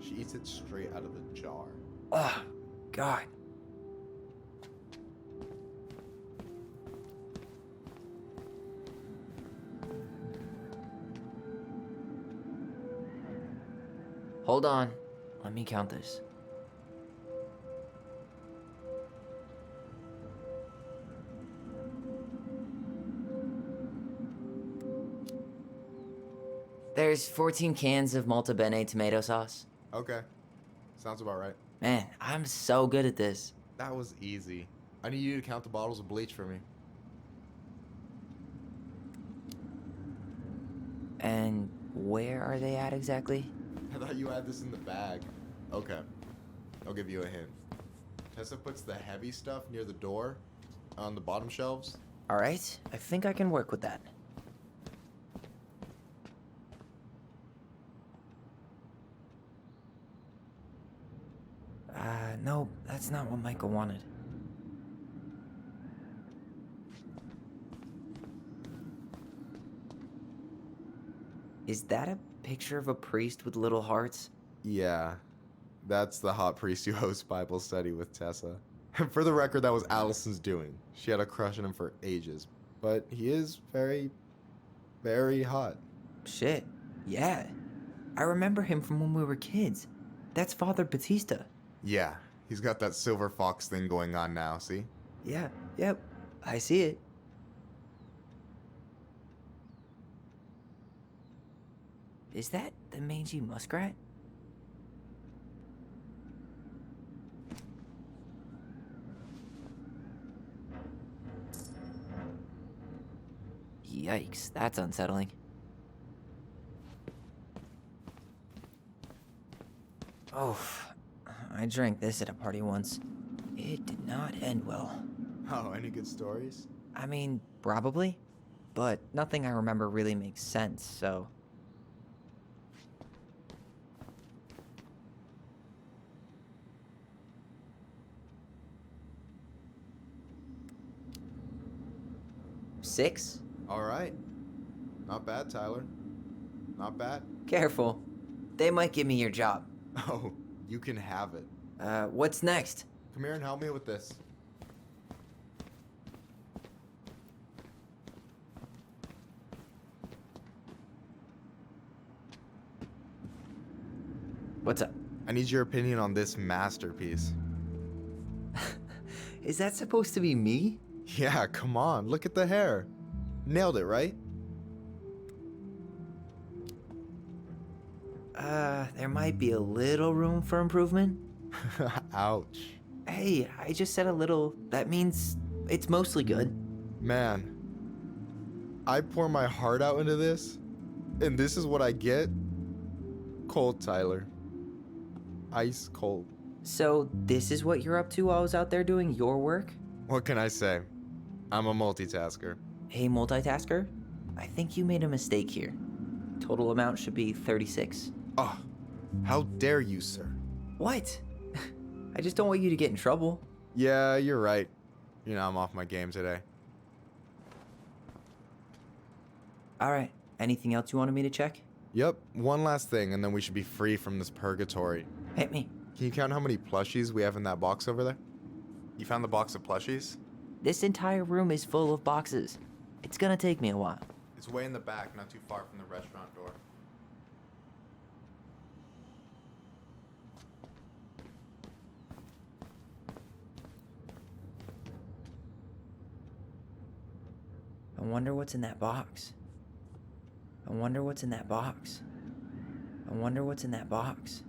Speaker 12: She eats it straight out of the jar.
Speaker 2: Oh, God. Hold on. Let me count this. There's 14 cans of Malta Bene tomato sauce.
Speaker 12: Okay. Sounds about right.
Speaker 2: Man, I'm so good at this.
Speaker 12: That was easy. I need you to count the bottles of bleach for me.
Speaker 2: And where are they at exactly?
Speaker 12: I thought you had this in the bag. Okay. I'll give you a hint. Tessa puts the heavy stuff near the door on the bottom shelves.
Speaker 2: All right, I think I can work with that. No, that's not what Michael wanted. Is that a picture of a priest with little hearts?
Speaker 12: Yeah. That's the hot priest who hosts Bible study with Tessa. And for the record, that was Allison's doing. She had a crush on him for ages. But he is very, very hot.
Speaker 2: Shit, yeah. I remember him from when we were kids. That's Father Batista.
Speaker 12: Yeah, he's got that silver fox thing going on now, see?
Speaker 2: Yeah, yep, I see it. Is that the mangy muskrat? Yikes, that's unsettling. Oh, I drank this at a party once. It did not end well.
Speaker 12: Oh, any good stories?
Speaker 2: I mean, probably, but nothing I remember really makes sense, so... Six?
Speaker 12: All right. Not bad, Tyler. Not bad.
Speaker 2: Careful. They might give me your job.
Speaker 12: Oh, you can have it.
Speaker 2: What's next?
Speaker 12: Come here and help me with this.
Speaker 2: What's up?
Speaker 12: I need your opinion on this masterpiece.
Speaker 2: Is that supposed to be me?
Speaker 12: Yeah, come on. Look at the hair. Nailed it, right?
Speaker 2: There might be a little room for improvement.
Speaker 12: Ouch.
Speaker 2: Hey, I just said a little. That means it's mostly good.
Speaker 12: Man, I pour my heart out into this, and this is what I get? Cold, Tyler. Ice cold.
Speaker 2: So this is what you're up to while I was out there doing your work?
Speaker 12: What can I say? I'm a multitasker.
Speaker 2: Hey, multitasker, I think you made a mistake here. Total amount should be 36.
Speaker 12: Oh, how dare you, sir?
Speaker 2: What? I just don't want you to get in trouble.
Speaker 12: Yeah, you're right. You know, I'm off my game today.
Speaker 2: All right, anything else you wanted me to check?
Speaker 12: Yep, one last thing, and then we should be free from this purgatory.
Speaker 2: Hit me.
Speaker 12: Can you count how many plushies we have in that box over there? You found the box of plushies?
Speaker 2: This entire room is full of boxes. It's gonna take me a while.
Speaker 12: It's way in the back, not too far from the restaurant door.
Speaker 2: I wonder what's in that box. I wonder what's in that box. I wonder what's in that box.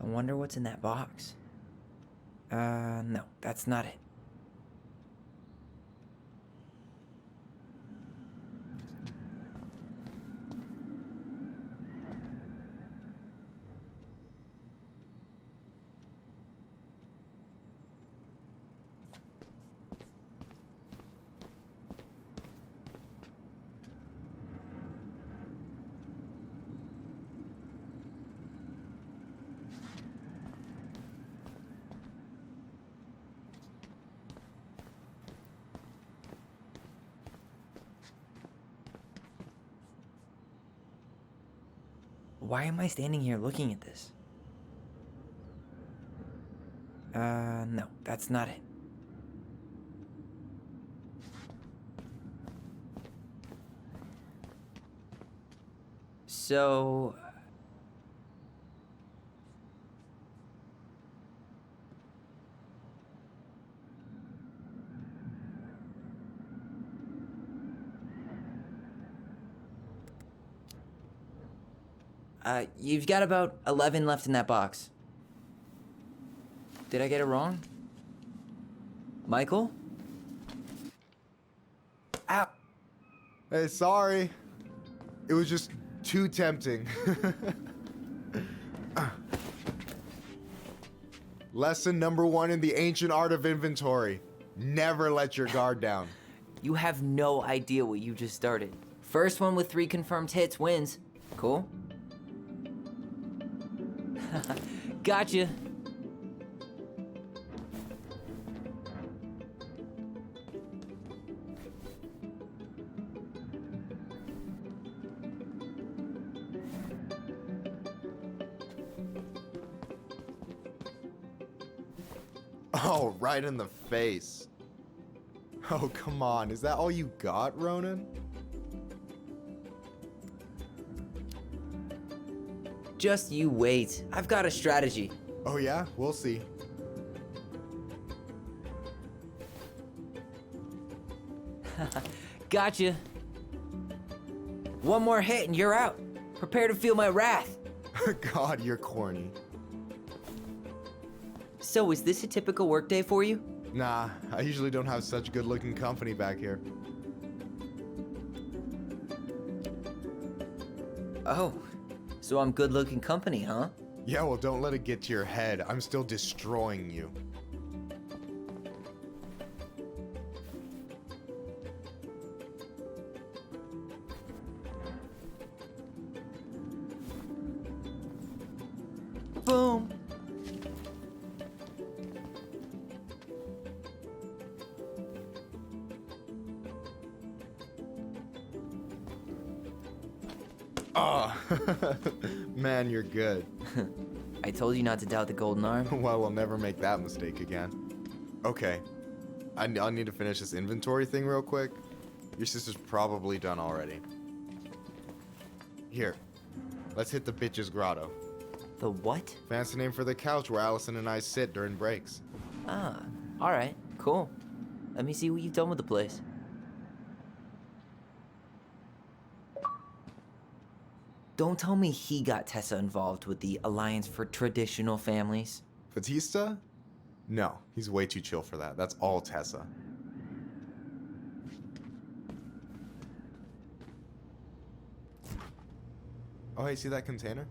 Speaker 2: I wonder what's in that box. No, that's not it. Why am I standing here looking at this? No, that's not it. So... you've got about 11 left in that box. Did I get it wrong? Michael? Ow!
Speaker 12: Hey, sorry. It was just too tempting. Lesson number 1 in the ancient art of inventory. Never let your guard down.
Speaker 2: You have no idea what you just started. First one with 3 confirmed hits wins. Cool? Gotcha.
Speaker 12: Oh, right in the face. Oh, come on. Is that all you got, Ronan?
Speaker 2: Just you wait. I've got a strategy.
Speaker 12: Oh, yeah? We'll see.
Speaker 2: Gotcha. One more hit and you're out. Prepare to feel my wrath.
Speaker 12: God, you're corny.
Speaker 2: So, is this a typical workday for you?
Speaker 12: Nah, I usually don't have such good-looking company back here.
Speaker 2: Oh, so I'm good-looking company, huh?
Speaker 12: Yeah, well, don't let it get to your head. I'm still destroying you.
Speaker 2: Boom.
Speaker 12: Oh, man, you're good.
Speaker 2: I told you not to doubt the golden arm.
Speaker 12: Well, we'll never make that mistake again. Okay, I'll need to finish this inventory thing real quick. Your sister's probably done already. Here, let's hit the bitch's grotto.
Speaker 2: The what?
Speaker 12: Fancy name for the couch where Alyson and I sit during breaks.
Speaker 2: Ah, alright, cool. Let me see what you've done with the place. Don't tell me he got Tessa involved with the Alliance for Traditional Families.
Speaker 12: Batista? No, he's way too chill for that. That's all Tessa. Oh, hey, see that container?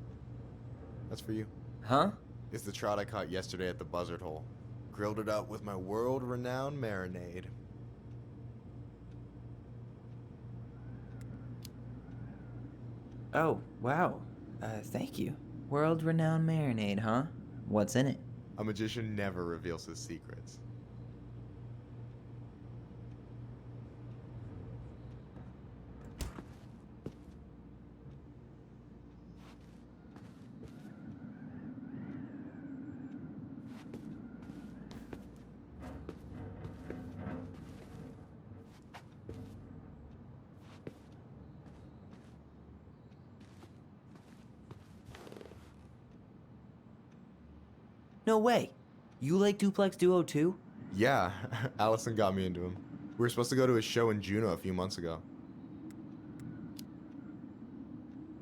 Speaker 12: That's for you.
Speaker 2: Huh?
Speaker 12: It's the trout I caught yesterday at the buzzard hole. Grilled it up with my world-renowned marinade.
Speaker 2: Oh, wow. Thank you. World-renowned marinade, huh? What's in it?
Speaker 12: A magician never reveals his secrets.
Speaker 2: No way. You like Duplex Duo too?
Speaker 12: Yeah, Alyson got me into him. We were supposed to go to a show in Juneau a few months ago.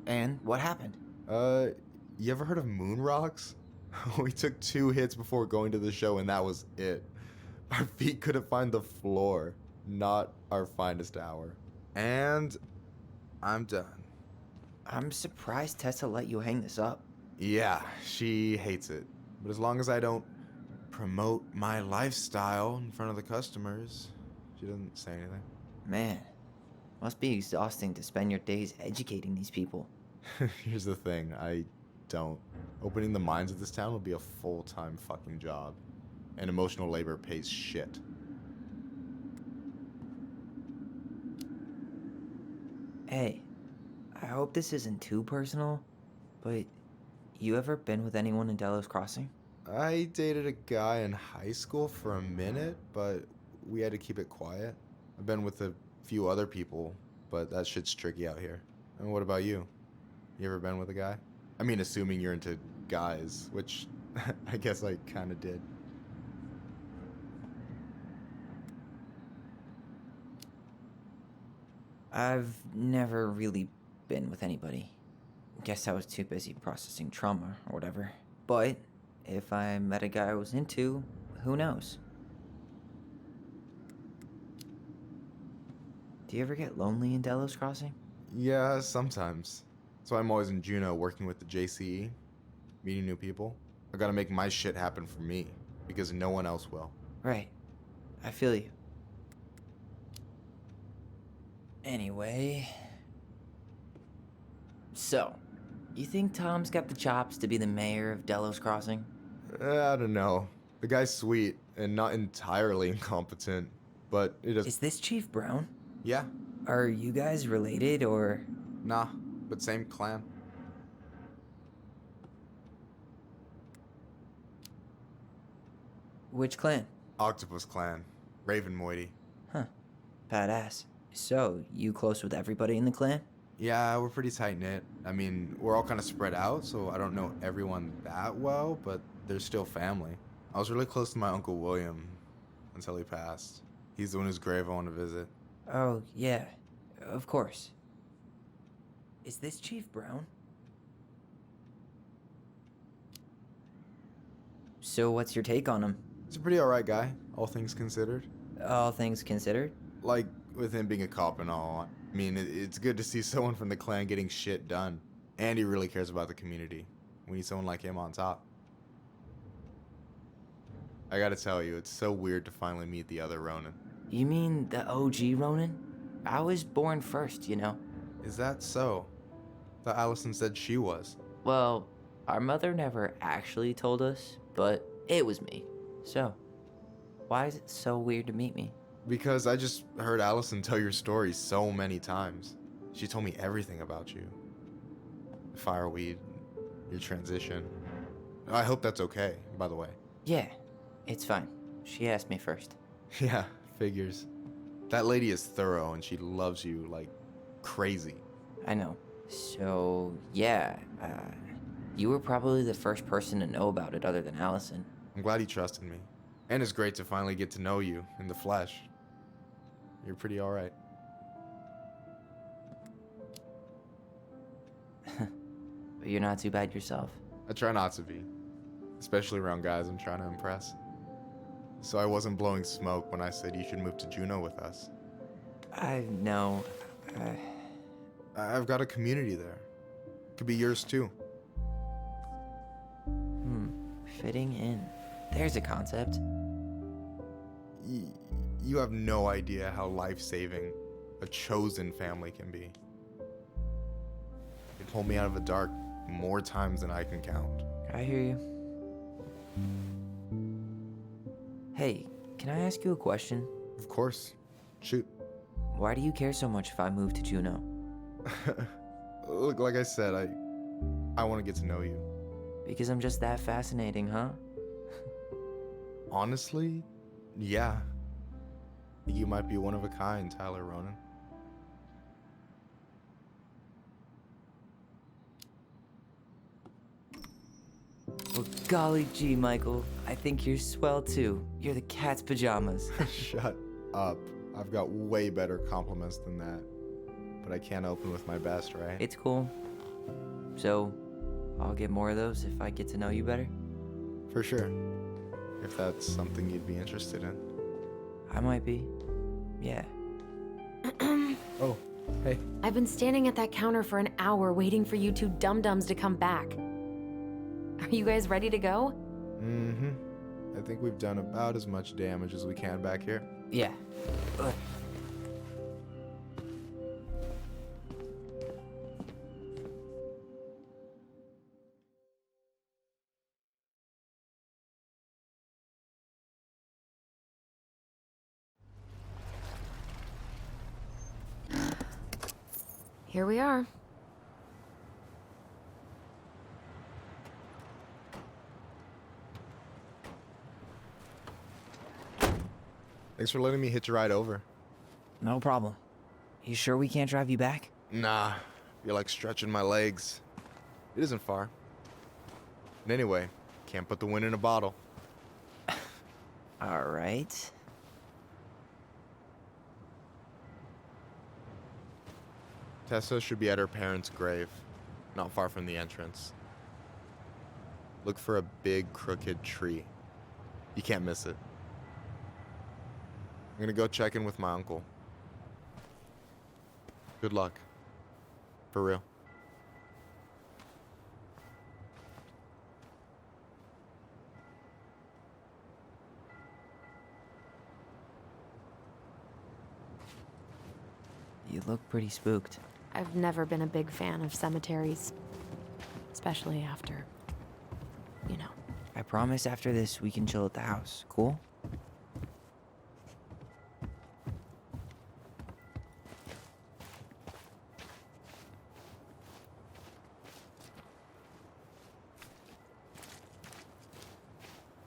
Speaker 2: And what happened?
Speaker 12: You ever heard of moon rocks? We took 2 hits before going to the show and that was it. Our feet couldn't find the floor. Not our finest hour. And I'm done.
Speaker 2: I'm surprised Tessa let you hang this up.
Speaker 12: Yeah, she hates it. But as long as I don't promote my lifestyle in front of the customers, she doesn't say anything.
Speaker 2: Man, must be exhausting to spend your days educating these people.
Speaker 12: Here's the thing, I don't. Opening the mines of this town will be a full-time fucking job. And emotional labor pays shit.
Speaker 2: Hey, I hope this isn't too personal, But you ever been with anyone in Delos Crossing?
Speaker 12: I dated a guy in high school for a minute, but we had to keep it quiet. I've been with a few other people, but that shit's tricky out here. And what about you? You ever been with a guy? I mean, assuming you're into guys, which I guess I kind of did.
Speaker 2: I've never really been with anybody. Guess I was too busy processing trauma or whatever. But if I met a guy I was into, who knows? Do you ever get lonely in Delos Crossing?
Speaker 12: Yeah, sometimes. So I'm always in Juneau working with the JCE, meeting new people. I gotta make my shit happen for me, because no one else will.
Speaker 2: Right. I feel you. Anyway... So, you think Tom's got the chops to be the mayor of Delos Crossing?
Speaker 12: I don't know. The guy's sweet and not entirely incompetent, but it is...
Speaker 2: Is this Chief Brown?
Speaker 12: Yeah.
Speaker 2: Are you guys related, or...?
Speaker 12: Nah, but same clan.
Speaker 2: Which clan?
Speaker 12: Octopus clan. Raven Moiety.
Speaker 2: Huh. Badass. So, you close with everybody in the clan?
Speaker 12: Yeah, we're pretty tight-knit. I mean, we're all kind of spread out, so I don't know everyone that well, but they're still family. I was really close to my Uncle William until he passed. He's the one whose grave I want to visit.
Speaker 2: Oh, yeah. Of course. Is this Chief Brown? So what's your take on him?
Speaker 12: He's a pretty alright guy, all things considered.
Speaker 2: All things considered?
Speaker 12: Like, with him being a cop and all. I mean, it's good to see someone from the clan getting shit done. And he really cares about the community. We need someone like him on top. I gotta tell you, it's so weird to finally meet the other Ronin.
Speaker 2: You mean the OG Ronin? I was born first, you know.
Speaker 12: Is that so? Thought Alyson said she was.
Speaker 2: Well, our mother never actually told us, but it was me. So, why is it so weird to meet me?
Speaker 12: Because I just heard Alyson tell your story so many times. She told me everything about you. Fireweed, your transition. I hope that's okay, by the way.
Speaker 2: Yeah, it's fine. She asked me first.
Speaker 12: Yeah, figures. That lady is thorough and she loves you like crazy.
Speaker 2: I know. So, yeah, you were probably the first person to know about it other than Alyson.
Speaker 12: I'm glad he trusted me. And it's great to finally get to know you in the flesh. You're pretty alright.
Speaker 2: But you're not too bad yourself.
Speaker 12: I try not to be. Especially around guys I'm trying to impress. So I wasn't blowing smoke when I said you should move to Juneau with us.
Speaker 2: I know.
Speaker 12: I've got a community there. Could be yours too.
Speaker 2: Fitting in. There's a concept.
Speaker 12: You have no idea how life-saving a chosen family can be. It pulled me out of the dark more times than I can count.
Speaker 2: I hear you. Hey, can I ask you a question?
Speaker 12: Of course. Shoot.
Speaker 2: Why do you care so much if I move to Juneau?
Speaker 12: Look, like I said, I want to get to know you.
Speaker 2: Because I'm just that fascinating, huh?
Speaker 12: Honestly, yeah. You might be one of a kind, Tyler Ronin.
Speaker 2: Well, golly gee, Michael. I think you're swell too. You're the cat's pajamas.
Speaker 12: Shut up. I've got way better compliments than that. But I can't open with my best, right?
Speaker 2: It's cool. So, I'll get more of those if I get to know you better?
Speaker 12: For sure. If that's something you'd be interested in.
Speaker 2: I might be. Yeah.
Speaker 12: Oh, hey.
Speaker 1: I've been standing at that counter for an hour waiting for you two dum-dums to come back. Are you guys ready to go?
Speaker 12: Mm-hmm. I think we've done about as much damage as we can back here.
Speaker 2: Yeah.
Speaker 1: Here we are.
Speaker 12: Thanks for letting me hitch a ride over.
Speaker 2: No problem. You sure we can't drive you back?
Speaker 12: Nah, you're like stretching my legs. It isn't far. And anyway, can't put the wind in a bottle.
Speaker 2: All right.
Speaker 12: Tessa should be at her parents' grave, not far from the entrance. Look for a big crooked tree. You can't miss it. I'm gonna go check in with my uncle. Good luck. For real.
Speaker 2: You look pretty spooked.
Speaker 1: I've never been a big fan of cemeteries, especially after, you know.
Speaker 2: I promise after this we can chill at the house. Cool?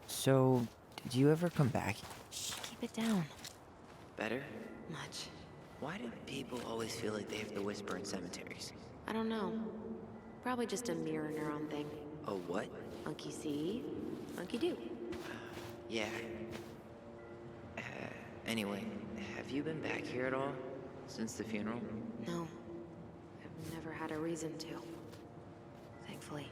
Speaker 2: So, did you ever come back?
Speaker 1: Shh, keep it down.
Speaker 2: Better?
Speaker 1: Much.
Speaker 2: Why do people always feel like they have to whisper in cemeteries?
Speaker 1: I don't know. Probably just a mirror neuron thing.
Speaker 2: A what?
Speaker 1: Monkey see, monkey do.
Speaker 2: Yeah. Anyway, have you been back here at all? Since the funeral?
Speaker 1: No. I've never had a reason to. Thankfully.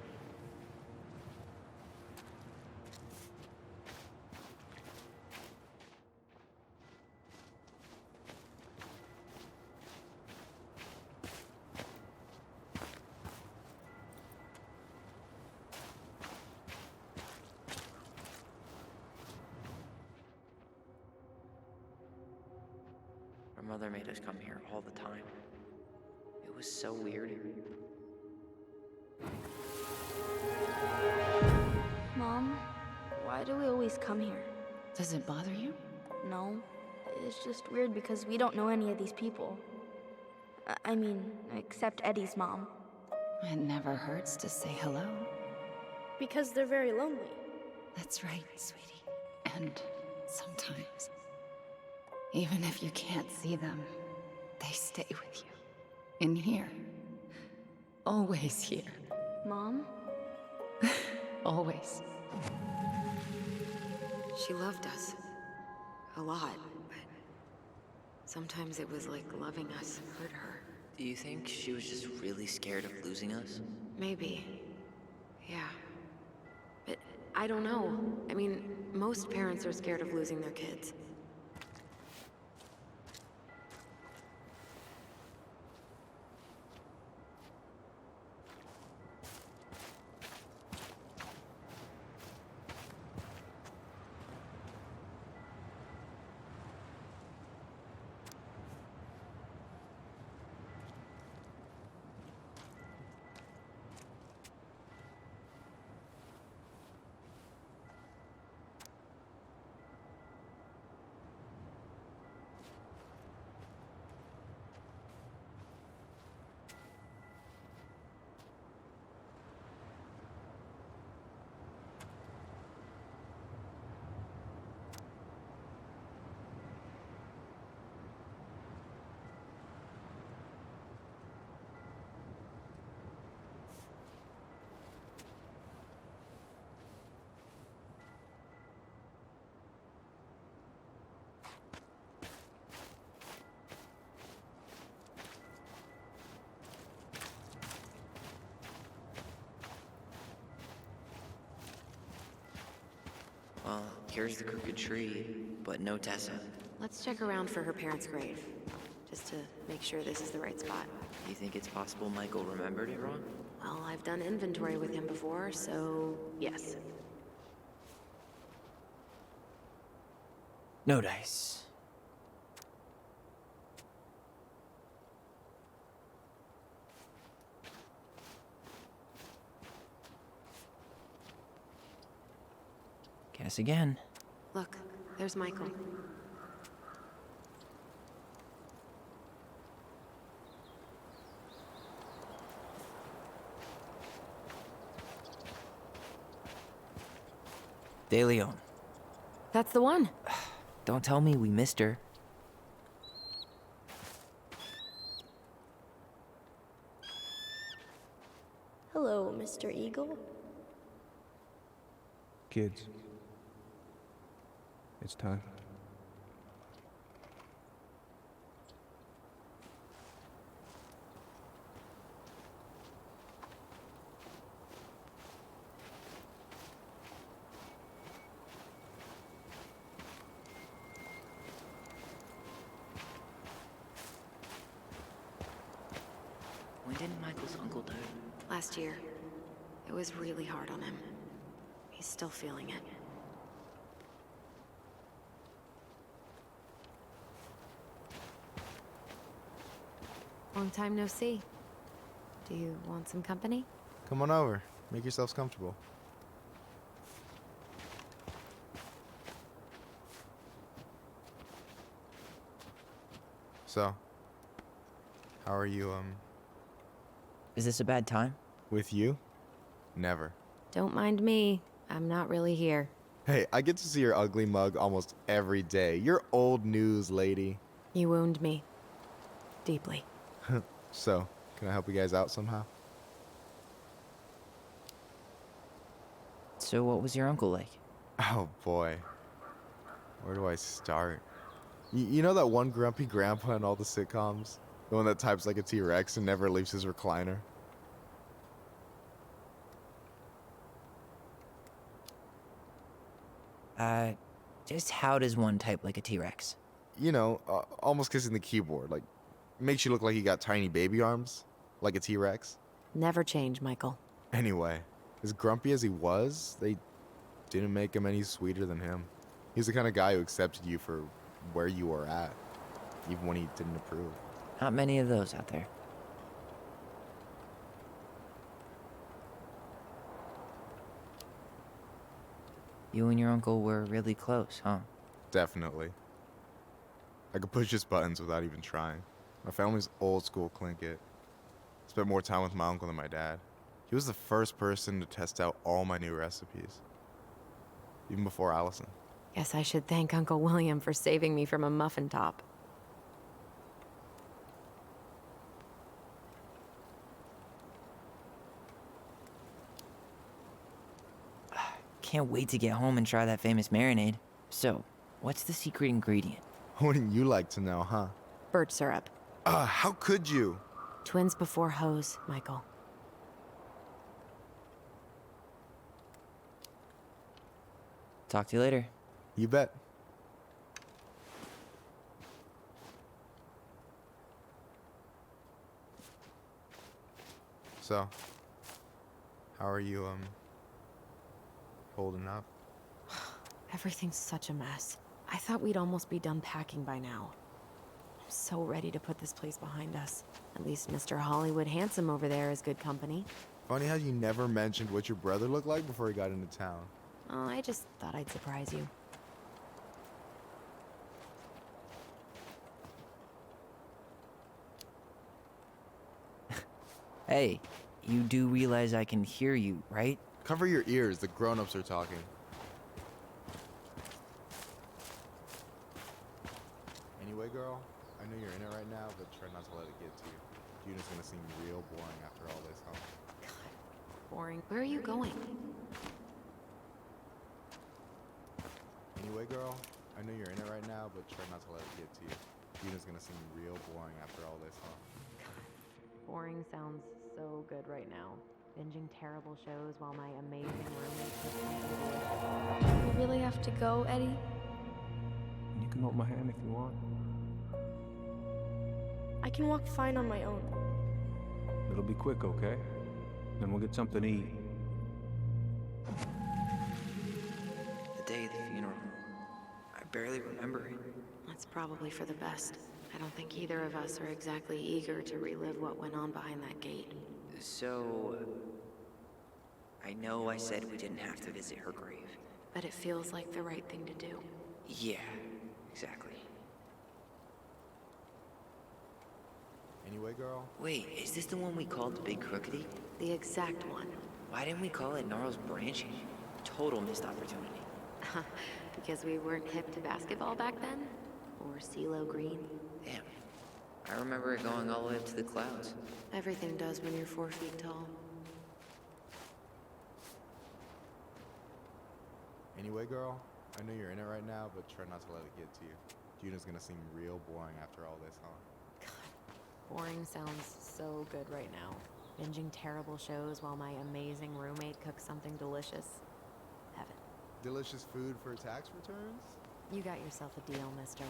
Speaker 2: Our mother made us come here all the time. It was so weird.
Speaker 4: Mom, why do we always come here?
Speaker 5: Does it bother you?
Speaker 4: No, it's just weird because we don't know any of these people. I mean, except Eddie's mom.
Speaker 5: It never hurts to say hello.
Speaker 3: Because they're very lonely.
Speaker 5: That's right, sweetie. And sometimes, even if you can't see them, they stay with you. In here. Always here.
Speaker 4: Mom?
Speaker 5: Always.
Speaker 1: She loved us. A lot, but sometimes it was like loving us hurt her.
Speaker 2: Do you think she was just really scared of losing us?
Speaker 1: Maybe. Yeah. But I don't know. I mean, most parents are scared of losing their kids.
Speaker 2: Well, here's the crooked tree, but no Tessa.
Speaker 1: Let's check around for her parents' grave, just to make sure this is the right spot.
Speaker 2: You think it's possible Michael remembered it wrong?
Speaker 1: Well, I've done inventory with him before, so yes.
Speaker 2: No dice. Guess again.
Speaker 1: Look, there's Michael.
Speaker 2: De Leon.
Speaker 1: That's the one.
Speaker 2: Don't tell me we missed her.
Speaker 3: Hello, Mr. Eagle.
Speaker 8: Kids, it's time.
Speaker 2: When did Michael's uncle die?
Speaker 1: Last year. It was really hard on him. He's still feeling it. Long time no see. Do you want some company?
Speaker 12: Come on over. Make yourselves comfortable. So, how are you,
Speaker 2: Is this a bad time?
Speaker 12: with you? Never.
Speaker 1: Don't mind me. I'm not really here.
Speaker 12: Hey, I get to see your ugly mug almost every day. You're old news, lady.
Speaker 1: You wound me. Deeply.
Speaker 12: So, can I help you guys out somehow?
Speaker 2: So what was your uncle like?
Speaker 12: Oh boy. Where do I start? You know that one grumpy grandpa in all the sitcoms? The one that types like a T-Rex and never leaves his recliner?
Speaker 2: Just how does one type like a T-Rex?
Speaker 12: You know, almost kissing the keyboard. Like, makes you look like you got tiny baby arms. Like a T-Rex.
Speaker 1: Never change, Michael.
Speaker 12: Anyway, as grumpy as he was, they didn't make him any sweeter than him. He's the kind of guy who accepted you for where you were at, even when he didn't approve.
Speaker 2: Not many of those out there. You and your uncle were really close, huh?
Speaker 12: Definitely. I could push his buttons without even trying. My family's old school Clinkit. Spent more time with my uncle than my dad. He was the first person to test out all my new recipes. Even before Alyson.
Speaker 1: Guess I should thank Uncle William for saving me from a muffin top.
Speaker 2: Can't wait to get home and try that famous marinade. So, what's the secret ingredient?
Speaker 12: Wouldn't you like to know, huh?
Speaker 1: Birch syrup.
Speaker 12: How could you?
Speaker 1: Twins before hoes, Michael.
Speaker 2: Talk to you later.
Speaker 12: You bet. So, how are you, holding up?
Speaker 1: Everything's such a mess. I thought we'd almost be done packing by now. I'm so ready to put this place behind us. At least Mr. Hollywood Handsome over there is good company.
Speaker 12: Funny how you never mentioned what your brother looked like before he got into town.
Speaker 1: Oh, I just thought I'd surprise you.
Speaker 2: Hey, you do realize I can hear you, right?
Speaker 12: Cover your ears, the grown-ups are talking. Anyway, girl, I know you're in it right now, but try not to let it get to you. June's gonna seem real boring after all this, huh?
Speaker 1: God, boring. Where are you going?
Speaker 12: Anyway, girl, I know you're in it right now, but try not to let it get to you. June's gonna seem real boring after all this, huh?
Speaker 1: Boring sounds so good right now. Binging terrible shows while my amazing roommate.
Speaker 3: You really have to go, Eddie?
Speaker 8: You can hold my hand if you want.
Speaker 3: I can walk fine on my own.
Speaker 8: It'll be quick, okay? Then we'll get something to eat.
Speaker 2: The day of the funeral. I barely remember it.
Speaker 1: That's probably for the best. I don't think either of us are exactly eager to relive what went on behind that gate.
Speaker 2: So, I know I said we didn't have to visit her grave.
Speaker 1: But it feels like the right thing to do.
Speaker 2: Yeah, exactly.
Speaker 12: Anyway, girl?
Speaker 2: Wait, is this the one we called the Big Crookedy?
Speaker 1: The exact one.
Speaker 2: Why didn't we call it Gnarl's Branching? Total missed opportunity.
Speaker 1: Because we weren't hip to basketball back then? Or CeeLo Green?
Speaker 2: Damn. I remember it going all the way up to the clouds.
Speaker 1: Everything does when you're 4 feet tall.
Speaker 12: Anyway, girl, I know you're in it right now, but try not to let it get to you. Juna's gonna seem real boring after all this, huh?
Speaker 1: Boring sounds so good right now. Binging terrible shows while my amazing roommate cooks something delicious. Heaven.
Speaker 12: Delicious food for tax returns?
Speaker 1: You got yourself a deal, mister.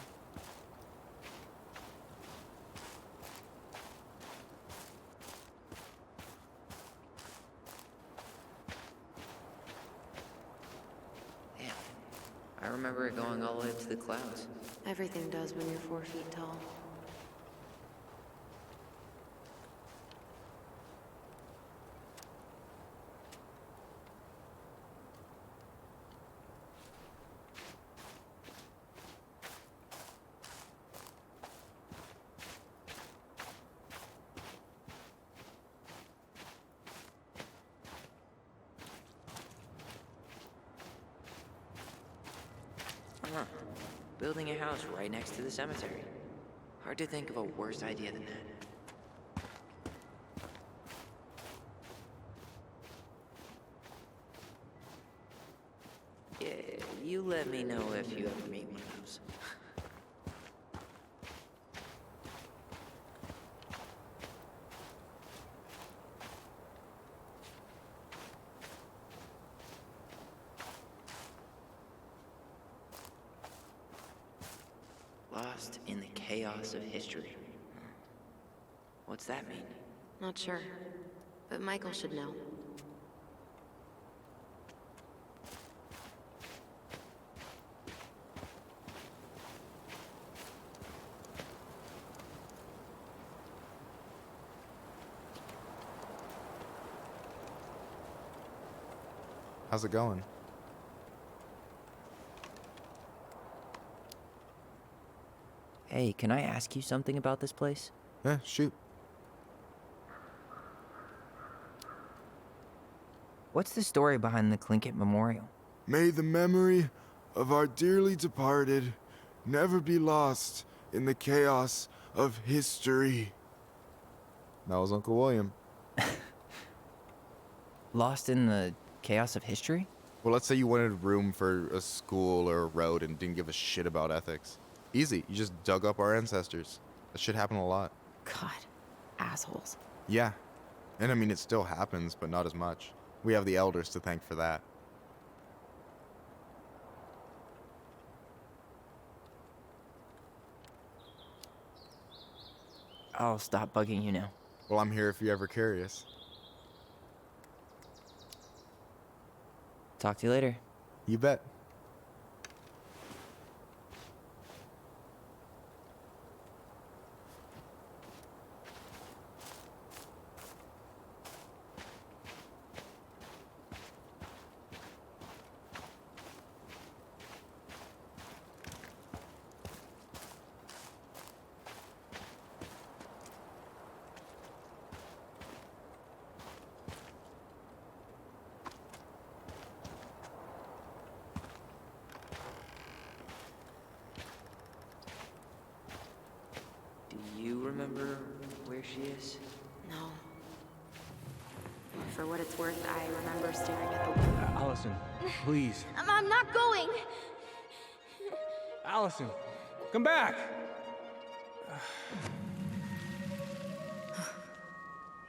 Speaker 2: Damn. I remember it going all the way up to the clouds.
Speaker 1: Everything does when you're 4 feet tall.
Speaker 2: Huh. Building a house right next to the cemetery. Hard to think of a worse idea than that. Yeah, you let me know if you ever meet one of those. Lost in the chaos of history. What's that mean?
Speaker 1: Not sure, but Michael should know.
Speaker 12: How's it going?
Speaker 2: Hey, can I ask you something about this place?
Speaker 12: Yeah, shoot.
Speaker 2: What's the story behind the Tlingit Memorial?
Speaker 13: May the memory of our dearly departed never be lost in the chaos of history.
Speaker 12: That was Uncle William.
Speaker 2: Lost in the chaos of history?
Speaker 12: Well, let's say you wanted room for a school or a road and didn't give a shit about ethics. Easy, you just dug up our ancestors. That shit happened a lot.
Speaker 1: God, assholes.
Speaker 12: Yeah, and I mean, it still happens, but not as much. We have the elders to thank for that.
Speaker 2: I'll stop bugging you now.
Speaker 12: Well, I'm here if you're ever curious.
Speaker 2: Talk to you later.
Speaker 12: You bet.
Speaker 2: Do you remember where she is?
Speaker 1: No. For what it's worth, I remember staring at the window.
Speaker 8: Alyson, please.
Speaker 4: I'm not going.
Speaker 8: Alyson, come back.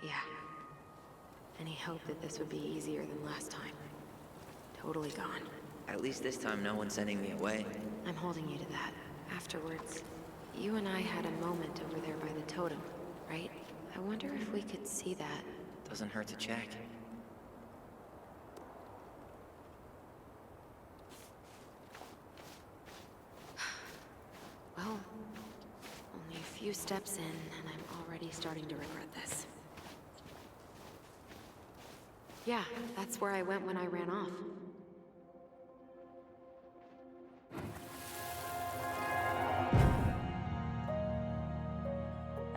Speaker 1: Yeah. Any hope that this would be easier than last time? Totally gone.
Speaker 2: At least this time no one's sending me away.
Speaker 1: I'm holding you to that. Afterwards, you and I had a moment over there by the totem, right? I wonder if we could see that.
Speaker 2: Doesn't hurt to check.
Speaker 1: Well, only a few steps in, and I'm already starting to regret this. Yeah, that's where I went when I ran off.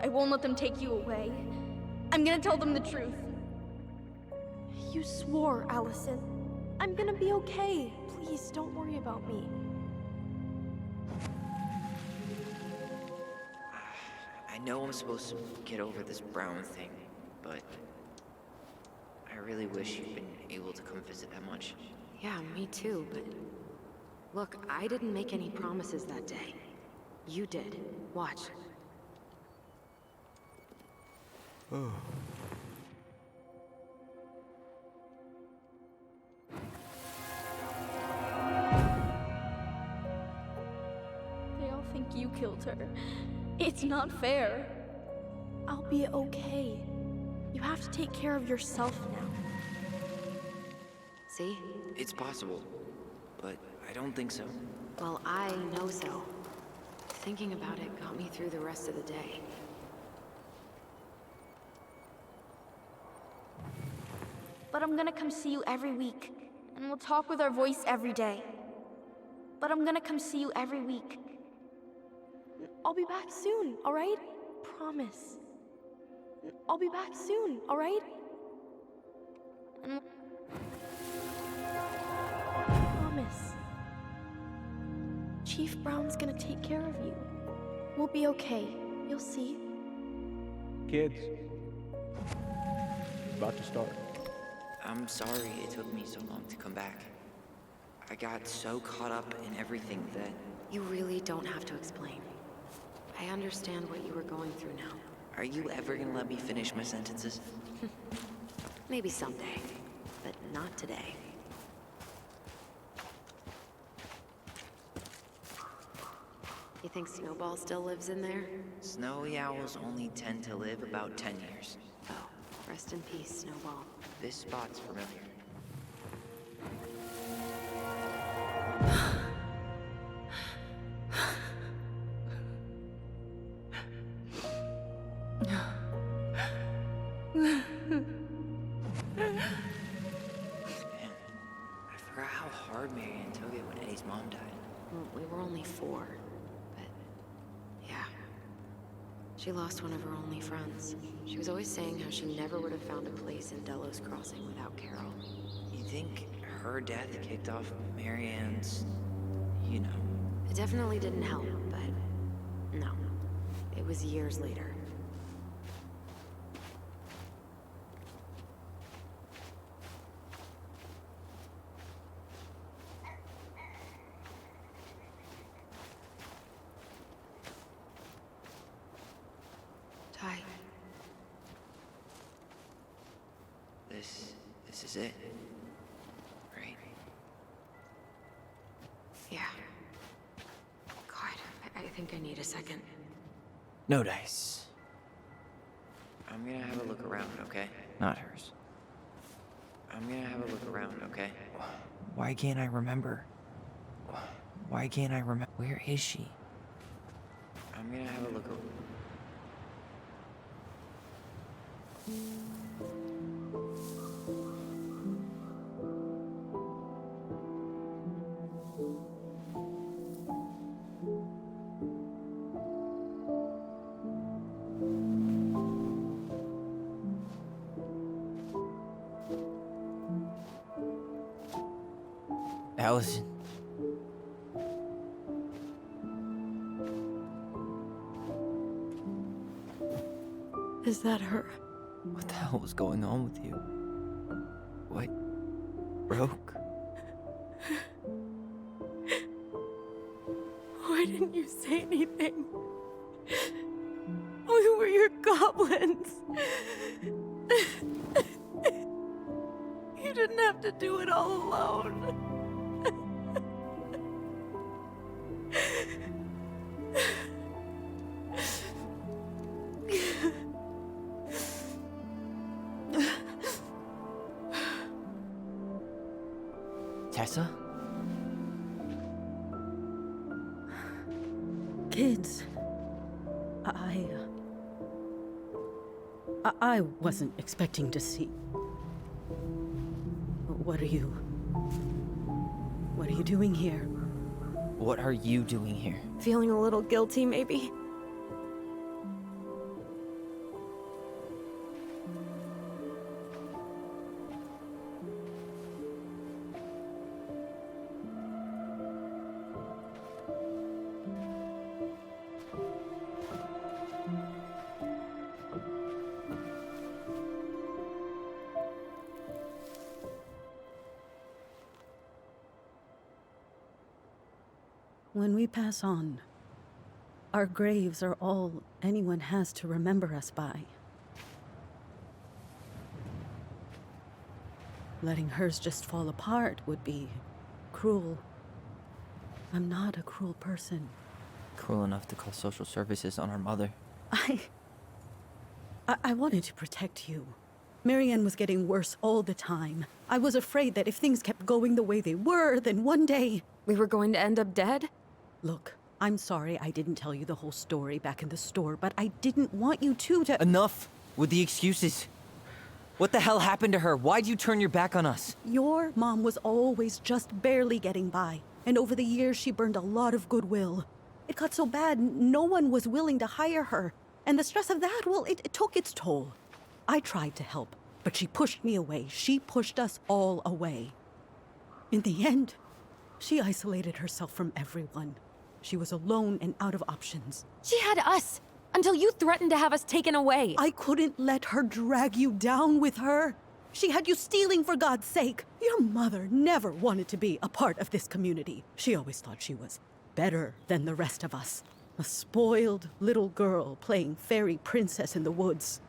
Speaker 4: I won't let them take you away. I'm gonna tell them the truth.
Speaker 3: You swore, Alyson. I'm gonna be okay. Please, don't worry about me.
Speaker 2: I know I'm supposed to get over this Brown thing, but I really wish you'd been able to come visit that much.
Speaker 1: Yeah, me too, but... Look, I didn't make any promises that day. You did. Watch.
Speaker 13: Oh.
Speaker 4: They all think you killed her. It's not fair.
Speaker 3: I'll be okay. You have to take care of yourself now.
Speaker 1: See?
Speaker 2: It's possible, but I don't think so.
Speaker 1: Well, I know so. Thinking about it got me through the rest of the day.
Speaker 4: But I'm gonna come see you every week, and we'll talk with our voice every day. But I'm gonna come see you every week.
Speaker 3: I'll be back soon, alright? Promise. I'll be back soon, alright?
Speaker 4: And
Speaker 3: Promise. Chief Brown's gonna take care of you. We'll be okay. You'll see.
Speaker 8: Kids, about to start.
Speaker 2: I'm sorry it took me so long to come back. I got so caught up in everything that...
Speaker 1: You really don't have to explain. I understand what you were going through now.
Speaker 2: Are you ever gonna let me finish my sentences?
Speaker 1: Maybe someday, but not today. You think Snowball still lives in there?
Speaker 2: Snowy owls only tend to live about 10 years.
Speaker 1: Oh, rest in peace, Snowball.
Speaker 2: This spot's familiar. Man, I forgot how hard Marianne took it when Eddie's mom died.
Speaker 1: Well, we were only 4, but yeah. She lost one of her only friends. She was always saying how she never would have found a place in Delos Crossing without Carol.
Speaker 2: You think her death kicked off Marianne's, you know...
Speaker 1: It definitely didn't help, but no. It was years later. Ty.
Speaker 2: This is it. Right?
Speaker 1: Yeah. God, I think I need a second.
Speaker 2: No dice. I'm gonna have a look around, okay? Not hers. I'm gonna have a look around, okay? Why can't I remember? Why can't I remember? Where is she? I'm gonna have a look around. Alyson.
Speaker 3: Is that her?
Speaker 2: What the hell was going on with you? What broke?
Speaker 3: Why didn't you say anything? We were your goblins. You didn't have to do it all alone.
Speaker 2: Tessa?
Speaker 7: Kids, I wasn't expecting to see. What are you doing here?
Speaker 2: What are you doing here?
Speaker 3: Feeling a little guilty, maybe?
Speaker 7: when we pass on, our graves are all anyone has to remember us by. Letting hers just fall apart would be cruel. I'm not a cruel person.
Speaker 2: Cruel enough to call social services on our mother.
Speaker 7: I wanted to protect you. Marianne was getting worse all the time. I was afraid that if things kept going the way they were, then one day...
Speaker 1: We were going to end up dead?
Speaker 7: Look, I'm sorry I didn't tell you the whole story back in the store, but I didn't want you to...
Speaker 2: Enough with the excuses. What the hell happened to her? Why'd you turn your back on us?
Speaker 7: Your mom was always just barely getting by, and over the years she burned a lot of goodwill. It got so bad, no one was willing to hire her. And the stress of that, well, it took its toll. I tried to help, but she pushed me away. She pushed us all away. In the end, she isolated herself from everyone. She was alone and out of options.
Speaker 1: She had us, until you threatened to have us taken away.
Speaker 7: I couldn't let her drag you down with her. She had you stealing for God's sake. Your mother never wanted to be a part of this community. She always thought she was better than the rest of us. A spoiled little girl playing fairy princess in the woods.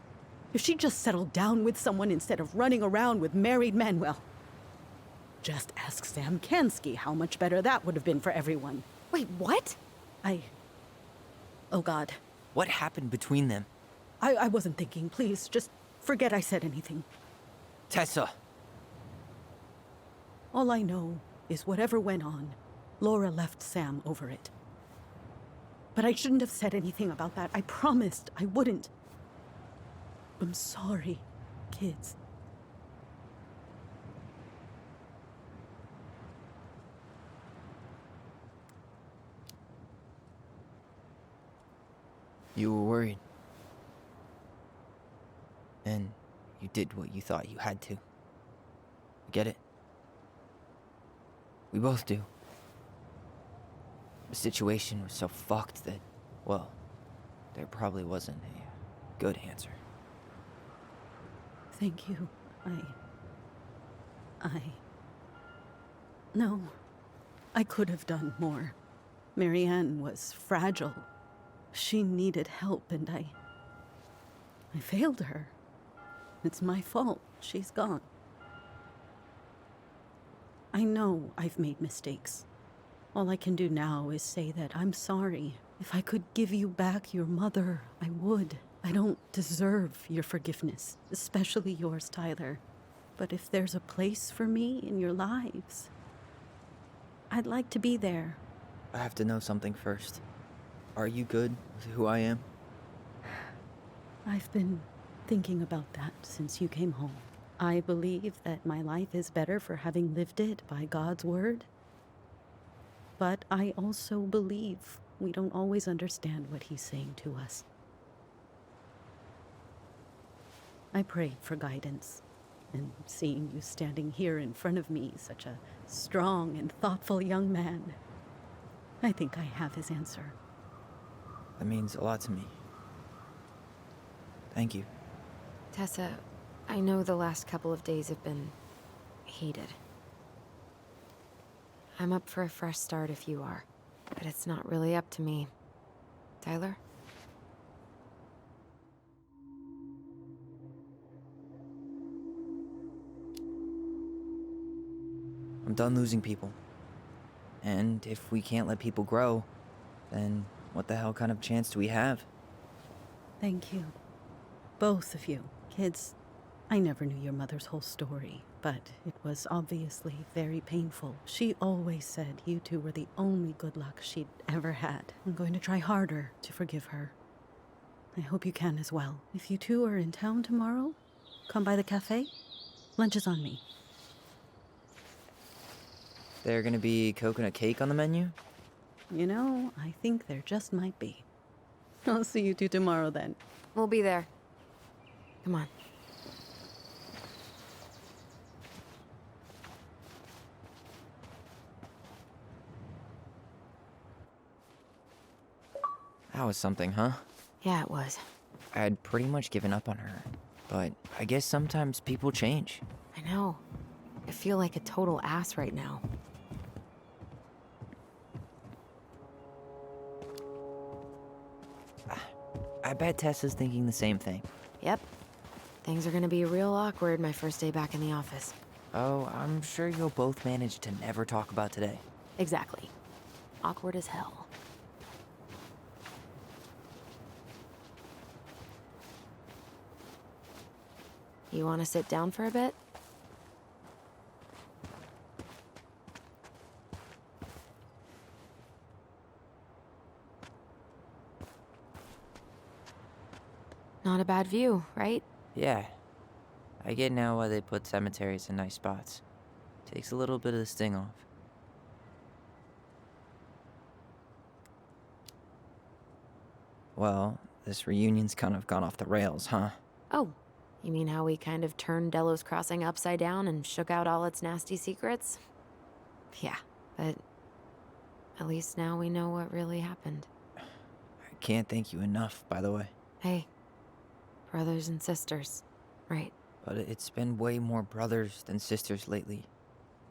Speaker 7: If she just settled down with someone instead of running around with married men, well, just ask Sam Kansky how much better that would have been for everyone.
Speaker 1: Wait, what?
Speaker 7: Oh God.
Speaker 2: What happened between them?
Speaker 7: I wasn't thinking. Please, just forget I said anything.
Speaker 2: Tessa!
Speaker 7: All I know is whatever went on, Laura left Sam over it. But I shouldn't have said anything about that. I promised I wouldn't. I'm sorry, kids.
Speaker 2: You were worried. And you did what you thought you had to. Get it? We both do. The situation was so fucked that, well, there probably wasn't a good answer.
Speaker 7: Thank you. No. I could have done more. Marianne was fragile. She needed help, and I failed her. It's my fault. She's gone. I know I've made mistakes. All I can do now is say that I'm sorry. If I could give you back your mother, I would. I don't deserve your forgiveness, especially yours, Tyler. But if there's a place for me in your lives, I'd like to be there.
Speaker 2: I have to know something first. Are you good with who I am?
Speaker 7: I've been thinking about that since you came home. I believe that my life is better for having lived it by God's word. But I also believe we don't always understand what He's saying to us. I prayed for guidance, and seeing you standing here in front of me, such a strong and thoughtful young man, I think I have His answer.
Speaker 2: That means a lot to me. Thank you.
Speaker 1: Tessa, I know the last couple of days have been heated. I'm up for a fresh start if you are, but it's not really up to me. Tyler?
Speaker 2: I'm done losing people. And if we can't let people grow, then what the hell kind of chance do we have?
Speaker 7: Thank you. Both of you. Kids, I never knew your mother's whole story, but it was obviously very painful. She always said you two were the only good luck she'd ever had. I'm going to try harder to forgive her. I hope you can as well. If you two are in town tomorrow, come by the cafe. Lunch is on me.
Speaker 2: There gonna be coconut cake on the menu?
Speaker 7: You know, I think there just might be. I'll see you two tomorrow then.
Speaker 1: We'll be there. Come on.
Speaker 2: That was something, huh?
Speaker 1: Yeah, it was.
Speaker 2: I had pretty much given up on her, but I guess sometimes people change.
Speaker 1: I know. I feel like a total ass right now.
Speaker 2: I bet Tessa's thinking the same thing.
Speaker 1: Yep. Things are gonna be real awkward my first day back in the office.
Speaker 2: Oh, I'm sure you'll both manage to never talk about today.
Speaker 1: Exactly. Awkward as hell. You wanna sit down for a bit? Not a bad view, right?
Speaker 2: Yeah. I get now why they put cemeteries in nice spots. Takes a little bit of the sting off. Well, this reunion's kind of gone off the rails, huh?
Speaker 1: Oh, you mean how we kind of turned Delos Crossing upside down and shook out all its nasty secrets? Yeah, but at least now we know what really happened.
Speaker 2: I can't thank you enough, by the way.
Speaker 1: Hey, brothers and sisters, right?
Speaker 2: But it's been way more brothers than sisters lately,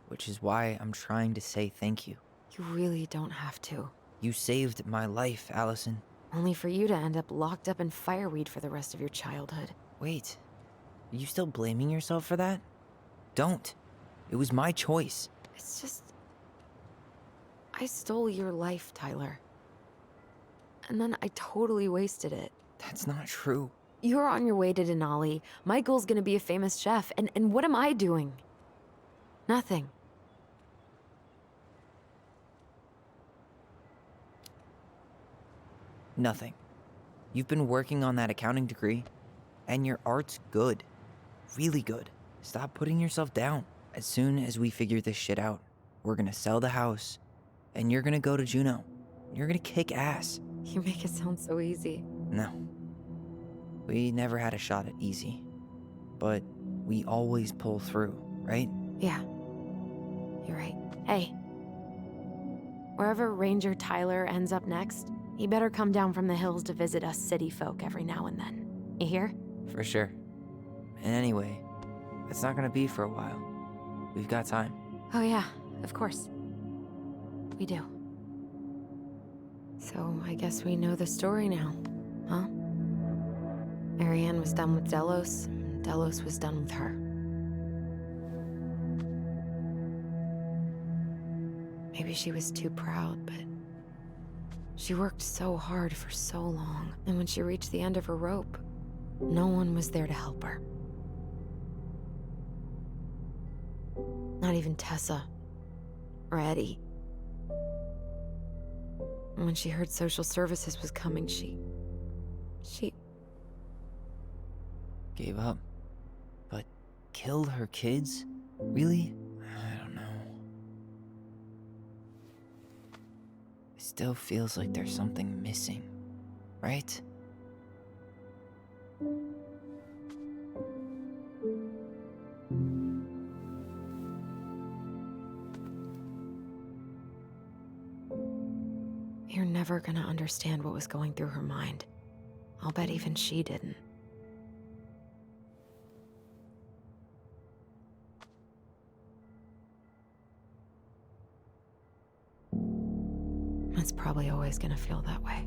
Speaker 2: which is why I'm trying to say thank you.
Speaker 1: You really don't have to.
Speaker 2: You saved my life, Alyson.
Speaker 1: Only for you to end up locked up in fireweed for the rest of your childhood.
Speaker 2: Wait, are you still blaming yourself for that? Don't. It was my choice.
Speaker 1: It's just... I stole your life, Tyler. And then I totally wasted it.
Speaker 2: That's not true.
Speaker 1: You're on your way to Denali. Michael's gonna be a famous chef, and what am I doing? Nothing.
Speaker 2: Nothing. You've been working on that accounting degree, and your art's good. Really good. Stop putting yourself down. As soon as we figure this shit out, we're gonna sell the house, and you're gonna go to Juneau. You're gonna kick ass.
Speaker 1: You make it sound so easy.
Speaker 2: No. We never had a shot at easy. But we always pull through, right?
Speaker 1: Yeah. You're right. Hey. Wherever Ranger Tyler ends up next, he better come down from the hills to visit us city folk every now and then. You hear?
Speaker 2: For sure. And anyway, it's not gonna be for a while. We've got time.
Speaker 1: Oh yeah, of course. We do. So I guess we know the story now, huh? Marianne was done with Delos, and Delos was done with her. Maybe she was too proud, but she worked so hard for so long, and when she reached the end of her rope, no one was there to help her. Not even Tessa or Eddie. And when she heard social services was coming, she
Speaker 2: Gave up. But killed her kids? Really? I don't know. It still feels like there's something missing, right?
Speaker 1: You're never gonna understand what was going through her mind. I'll bet even she didn't. It's probably always gonna feel that way.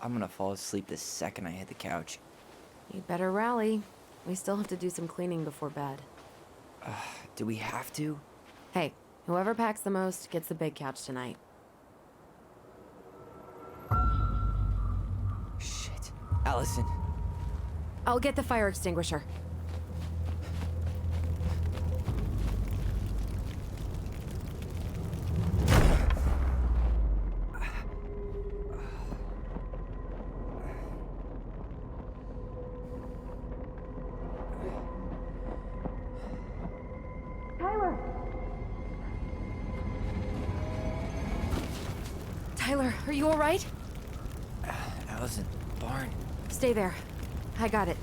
Speaker 2: I'm gonna fall asleep the second I hit the couch.
Speaker 1: You'd better rally. We still have to do some cleaning before bed.
Speaker 2: Do we have to?
Speaker 1: Hey, whoever packs the most gets the big couch tonight.
Speaker 2: Shit. Alyson.
Speaker 1: I'll get the fire extinguisher. Tyler, are you all right?
Speaker 2: Alyson, barn.
Speaker 1: Stay there. I got it.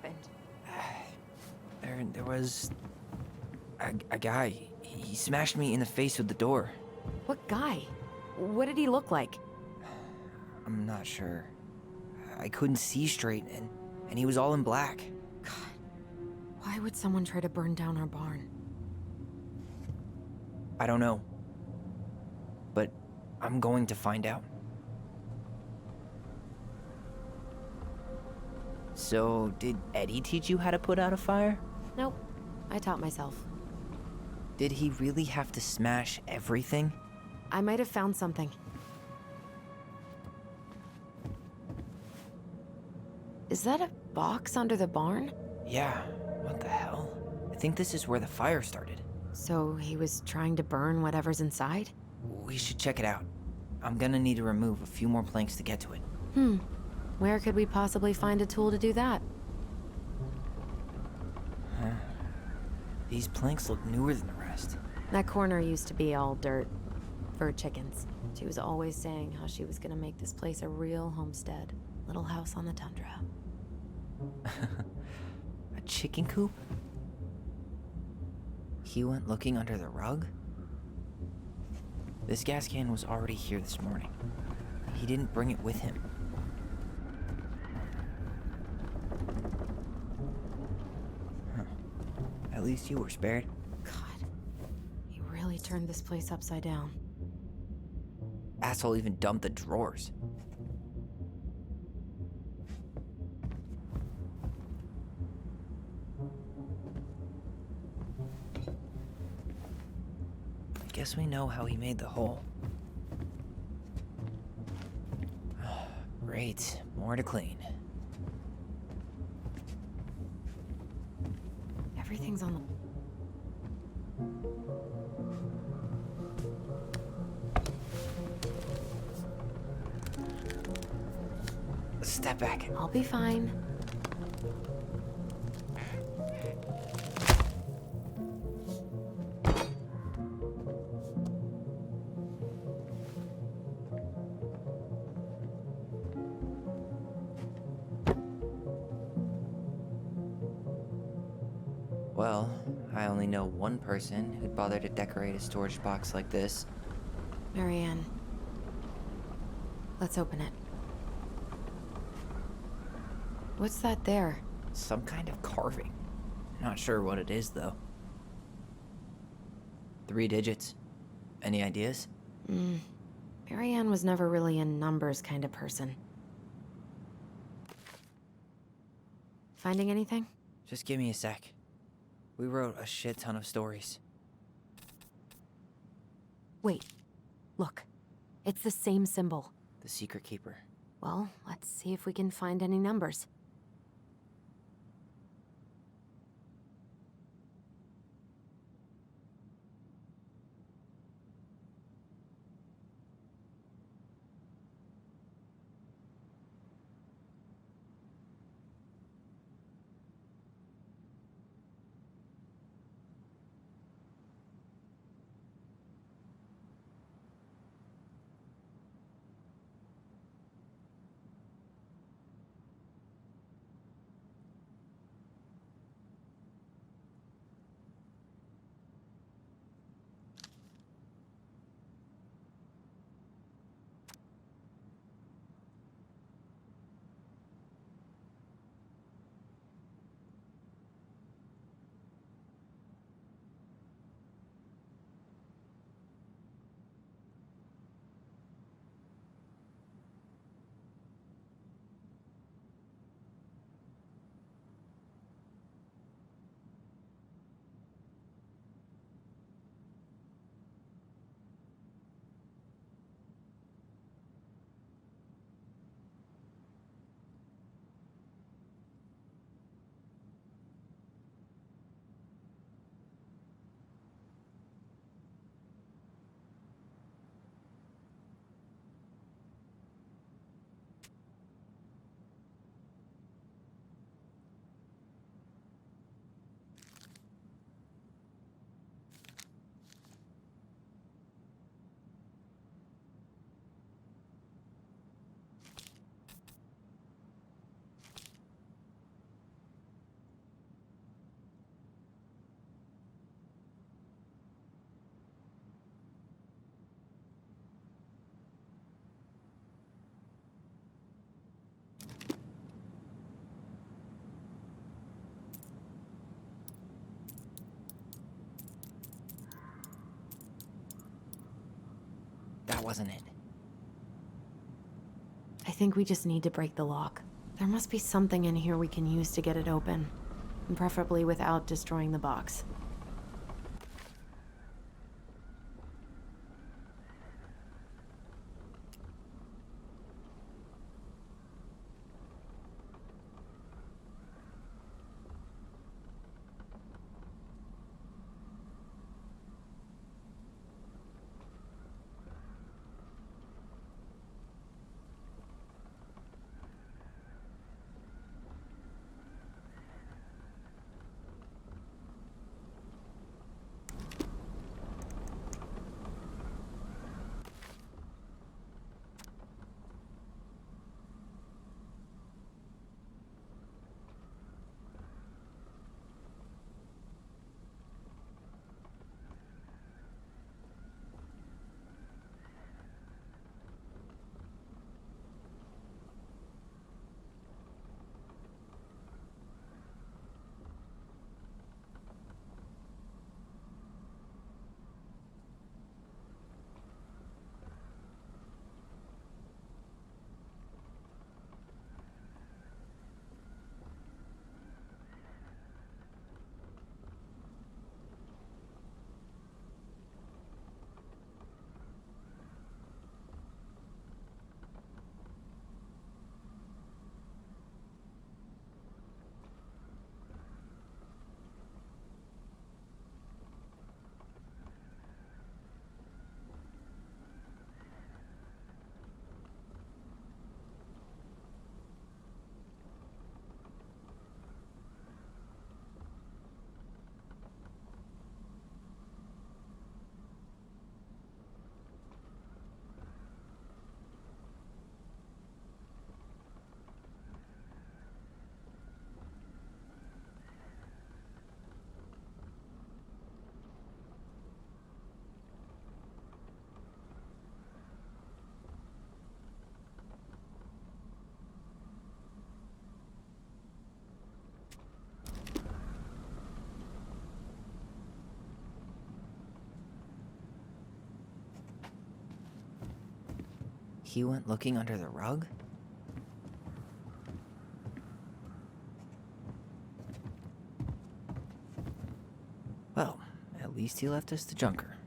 Speaker 5: happened?
Speaker 2: There was a guy. He smashed me in the face with the door.
Speaker 1: What guy? What did he look like?
Speaker 2: I'm not sure. I couldn't see straight, and he was all in black.
Speaker 1: God, why would someone try to burn down our barn?
Speaker 2: I don't know. But I'm going to find out. So, did Eddie teach you how to put out a fire?
Speaker 1: Nope, I taught myself.
Speaker 2: Did he really have to smash everything?
Speaker 1: I might have found something. Is that a box under the barn?
Speaker 2: Yeah, what the hell? I think this is where the fire started.
Speaker 1: So he was trying to burn whatever's inside?
Speaker 2: We should check it out. I'm gonna need to remove a few more planks to get to it.
Speaker 1: Where could we possibly find a tool to do that?
Speaker 2: Huh. These planks look newer than the rest.
Speaker 1: That corner used to be all dirt. For chickens. She was always saying how she was gonna make this place a real homestead. Little house on the tundra.
Speaker 2: A chicken coop? He went looking under the rug? This gas can was already here this morning. He didn't bring it with him. Huh. At least you were spared.
Speaker 1: God, he really turned this place upside down.
Speaker 2: Asshole even dumped the drawers. I guess we know how he made the hole. Great, more to clean.
Speaker 1: Everything's on the...
Speaker 2: Step back.
Speaker 1: I'll be fine.
Speaker 2: Well, I only know one person who'd bother to decorate a storage box like this.
Speaker 1: Marianne. Let's open it. What's that there?
Speaker 2: Some kind of carving. Not sure what it is, though. 3 digits. Any ideas?
Speaker 1: Marianne was never really a numbers kind of person. Finding anything?
Speaker 2: Just give me a sec. We wrote a shit ton of stories.
Speaker 1: Wait. Look. It's the same symbol.
Speaker 2: The Secret Keeper.
Speaker 1: Well, let's see if we can find any numbers.
Speaker 2: that wasn't it.
Speaker 1: I think we just need to break the lock. There must be something in here we can use to get it open. And preferably without destroying the box.
Speaker 2: He went looking under the rug? Well, at least he left us the junker.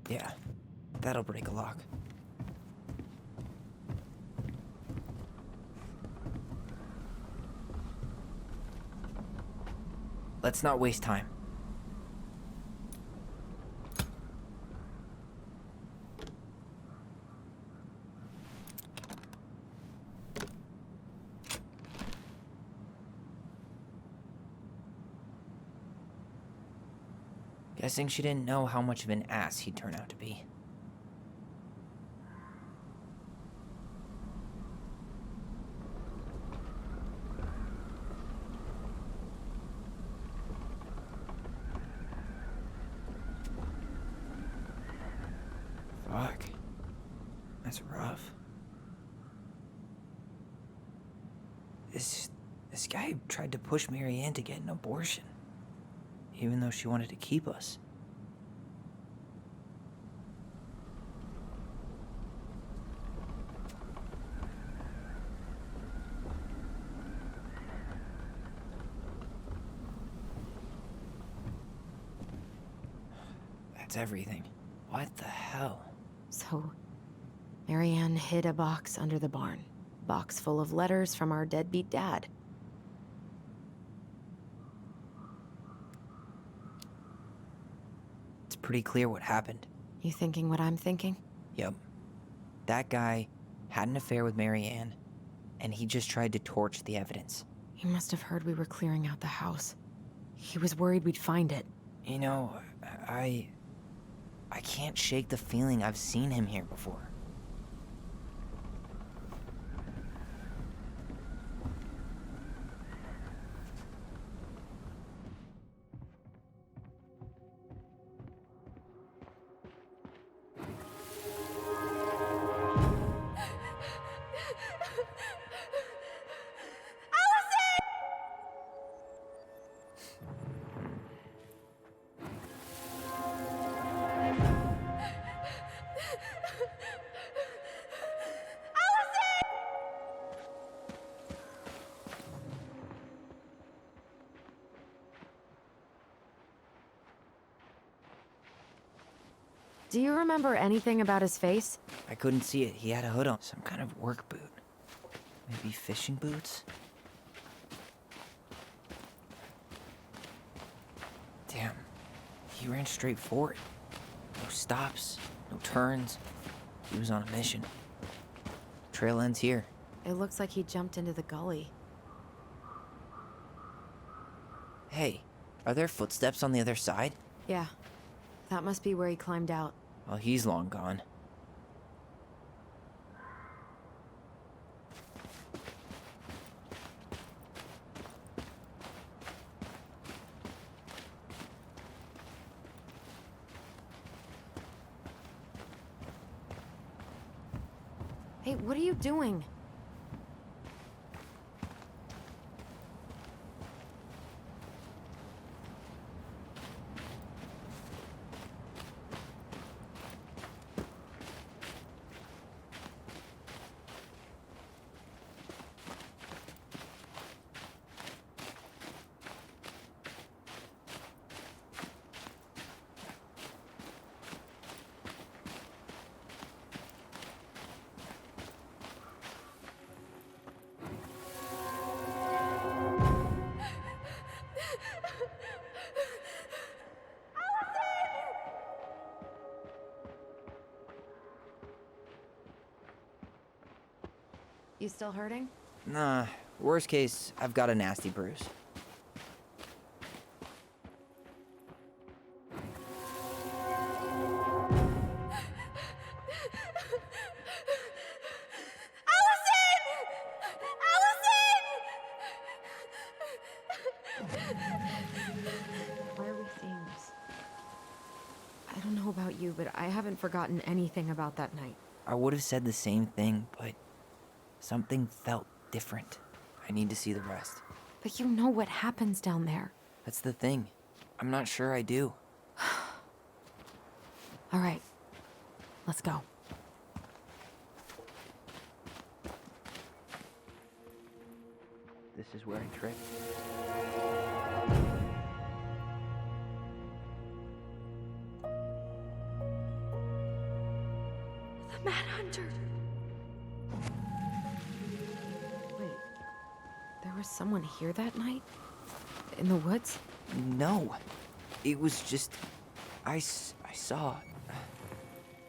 Speaker 2: Yeah, that'll break a lock. Let's not waste time. Guessing she didn't know how much of an ass he'd turn out to be. Fuck. That's rough. This guy tried to push Mary Ann to get an abortion, even though she wanted to keep us. That's everything. What the hell?
Speaker 1: So, Mary Ann hid a box under the barn. Box full of letters from our deadbeat dad.
Speaker 2: It's pretty clear what happened.
Speaker 1: You thinking what I'm thinking?
Speaker 2: Yep. That guy had an affair with Mary Ann, and he just tried to torch the evidence.
Speaker 1: He must have heard we were clearing out the house. He was worried we'd find it.
Speaker 2: You know, I can't shake the feeling I've seen him here before.
Speaker 1: Do you remember anything about his face?
Speaker 2: I couldn't see it. He had a hood on. Some kind of work boot. Maybe fishing boots? Damn. He ran straight for it. No stops, no turns. He was on a mission. Trail ends here.
Speaker 1: It looks like he jumped into the gully.
Speaker 2: Hey, are there footsteps on the other side?
Speaker 1: Yeah. That must be where he climbed out.
Speaker 2: Well, he's long gone.
Speaker 1: Hey, what are you doing? You still hurting?
Speaker 2: Nah, worst case, I've got a nasty bruise.
Speaker 1: Why are we seeing this? I don't know about you, but I haven't forgotten anything about that night.
Speaker 2: I would have said the same thing, but something felt different. I need to see the rest.
Speaker 1: But you know what happens down there.
Speaker 2: That's the thing. I'm not sure I do.
Speaker 1: All right, let's go.
Speaker 2: This is where I tripped.
Speaker 3: The Mad Hunter.
Speaker 1: Wait, there was someone here that night? In the woods?
Speaker 2: No. It was just... I saw...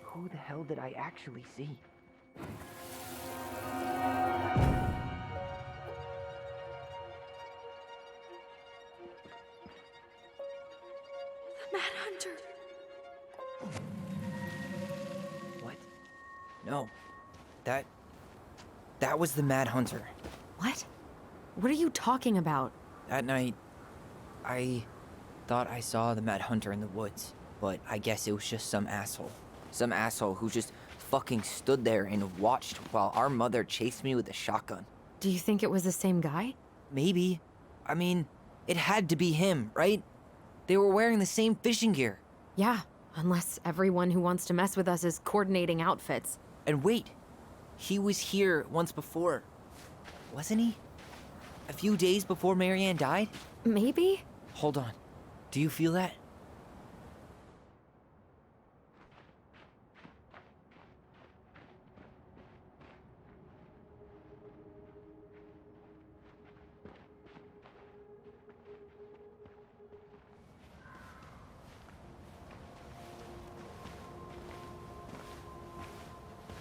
Speaker 2: Who the hell did I actually see?
Speaker 3: The Mad Hunter.
Speaker 2: What? No. That was the Mad Hunter.
Speaker 1: What? What are you talking about?
Speaker 2: That night, I thought I saw the Mad Hunter in the woods, but I guess it was just some asshole. Some asshole who just fucking stood there and watched while our mother chased me with a shotgun.
Speaker 1: Do you think it was the same guy?
Speaker 2: Maybe. I mean, it had to be him, right? They were wearing the same fishing gear.
Speaker 1: Yeah, unless everyone who wants to mess with us is coordinating outfits.
Speaker 2: And wait, he was here once before, wasn't he? A few days before Marianne died?
Speaker 1: Maybe?
Speaker 2: Hold on. Do you feel that?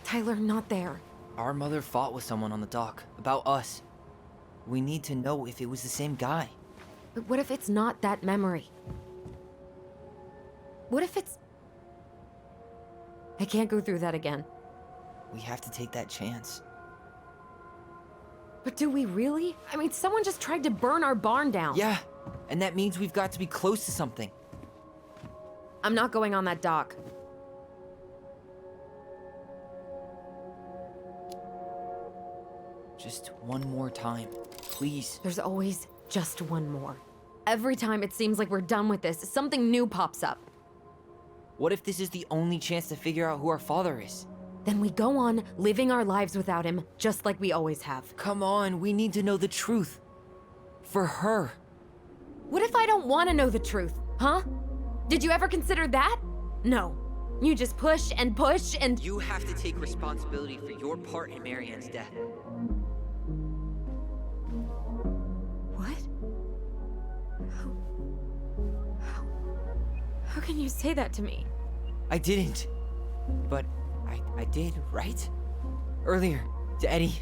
Speaker 1: Tyler, not there.
Speaker 2: Our mother fought with someone on the dock about us. We need to know if it was the same guy.
Speaker 1: But what if it's not that memory? What if it's... I can't go through that again.
Speaker 2: We have to take that chance.
Speaker 1: But do we really? I mean, someone just tried to burn our barn down.
Speaker 2: Yeah, and that means we've got to be close to something.
Speaker 1: I'm not going on that dock.
Speaker 2: Just one more time, please.
Speaker 1: There's always just one more. Every time it seems like we're done with this, something new pops up.
Speaker 2: What if this is the only chance to figure out who our father is?
Speaker 1: Then we go on living our lives without him, just like we always have.
Speaker 2: Come on, we need to know the truth. For her.
Speaker 1: What if I don't want to know the truth, huh? Did you ever consider that? No. You just push and push and...
Speaker 2: You have to take responsibility for your part in Marianne's death.
Speaker 1: What? How can you say that to me?
Speaker 2: I didn't. But I did, right? Earlier, to Eddie.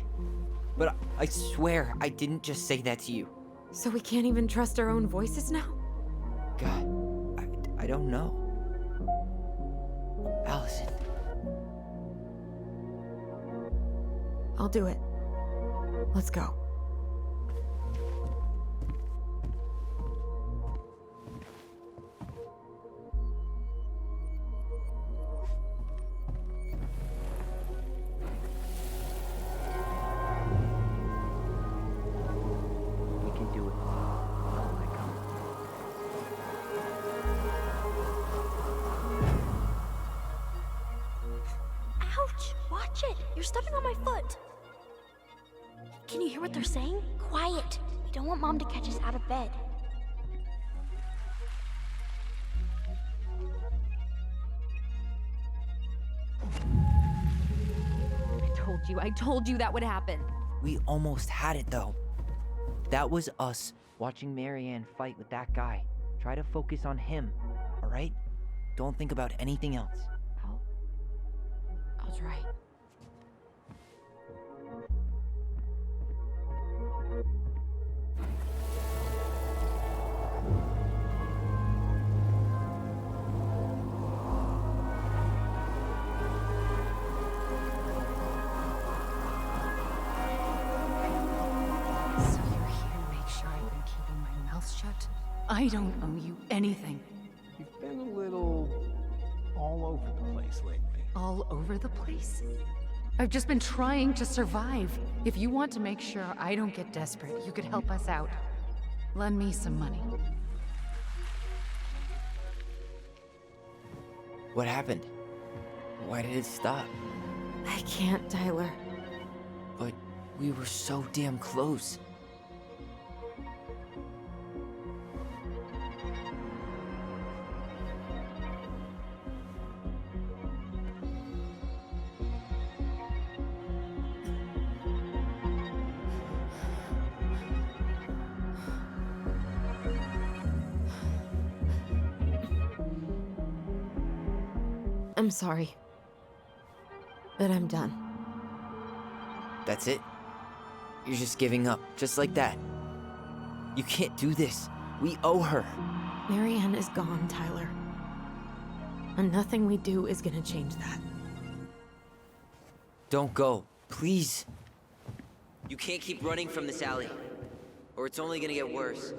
Speaker 2: But I swear I didn't just say that to you.
Speaker 1: So we can't even trust our own voices now?
Speaker 2: God, I don't know. Alyson.
Speaker 1: I'll do it. Let's go.
Speaker 2: We can do it.
Speaker 3: Ouch! Watch it! You're stepping on my foot! Can you hear what they're saying? Quiet! We don't want Mom to catch us out of bed.
Speaker 1: I told you that would happen.
Speaker 2: We almost had it, though. That was us watching Marianne fight with that guy. Try to focus on him, all right? Don't think about anything else.
Speaker 1: I'll try.
Speaker 5: I don't owe you anything.
Speaker 6: You've been a little all over the place lately.
Speaker 5: All over the place? I've just been trying to survive. If you want to make sure I don't get desperate, you could help us out. Lend me some money.
Speaker 2: What happened? Why did it stop?
Speaker 1: I can't, Tyler.
Speaker 2: But we were so damn close.
Speaker 1: I'm sorry. But I'm done.
Speaker 2: That's it? You're just giving up, just like that. You can't do this. We owe her.
Speaker 1: Marianne is gone, Tyler. And nothing we do is gonna change that.
Speaker 2: Don't go, please. You can't keep running from this alley, or it's only gonna get worse.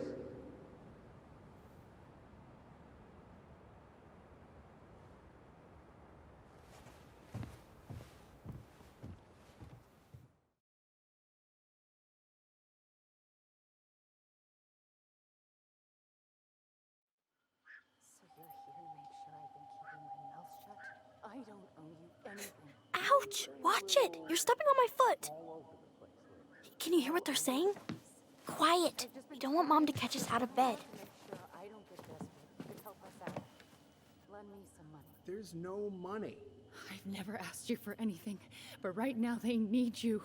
Speaker 5: I don't owe you anything.
Speaker 3: Ouch! Watch it! You're stepping on my foot! Can you hear what they're saying? Quiet! We don't want Mom to catch us out of bed.
Speaker 5: I don't get desperate. You could help us out. Lend me some money.
Speaker 6: There's no money.
Speaker 5: I've never asked you for anything, but right now they need you.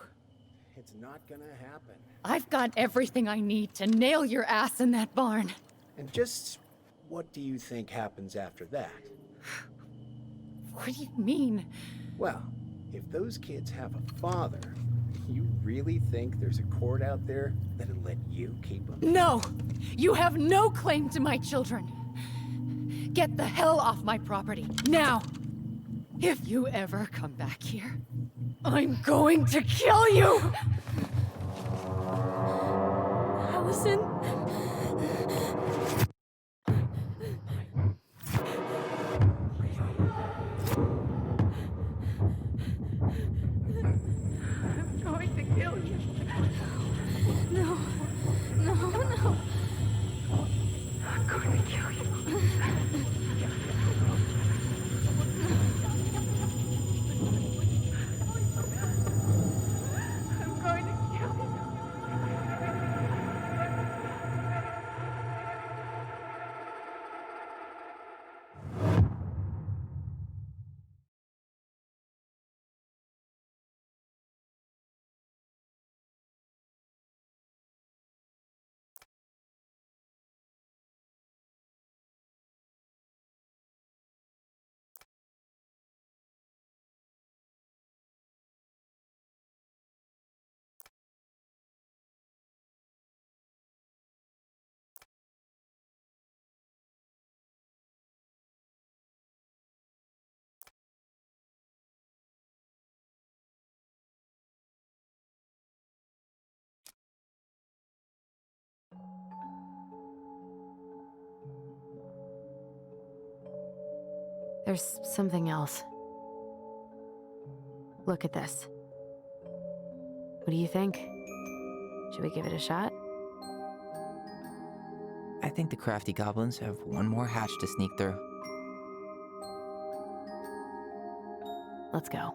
Speaker 6: It's not gonna happen.
Speaker 5: I've got everything I need to nail your ass in that barn.
Speaker 6: And just what do you think happens after that?
Speaker 5: What do you mean?
Speaker 6: Well, if those kids have a father, you really think there's a court out there that'll let you keep them?
Speaker 5: No! You have no claim to my children. Get the hell off my property, now! If you ever come back here, I'm going to kill you!
Speaker 3: Alyson?
Speaker 10: I'm going to kill you.
Speaker 3: No. No, no.
Speaker 10: I'm going to kill you. I'm going to kill you.
Speaker 1: There's something else. Look at this. What do you think? Should we give it a shot?
Speaker 2: I think the crafty goblins have one more hatch to sneak through.
Speaker 1: Let's go.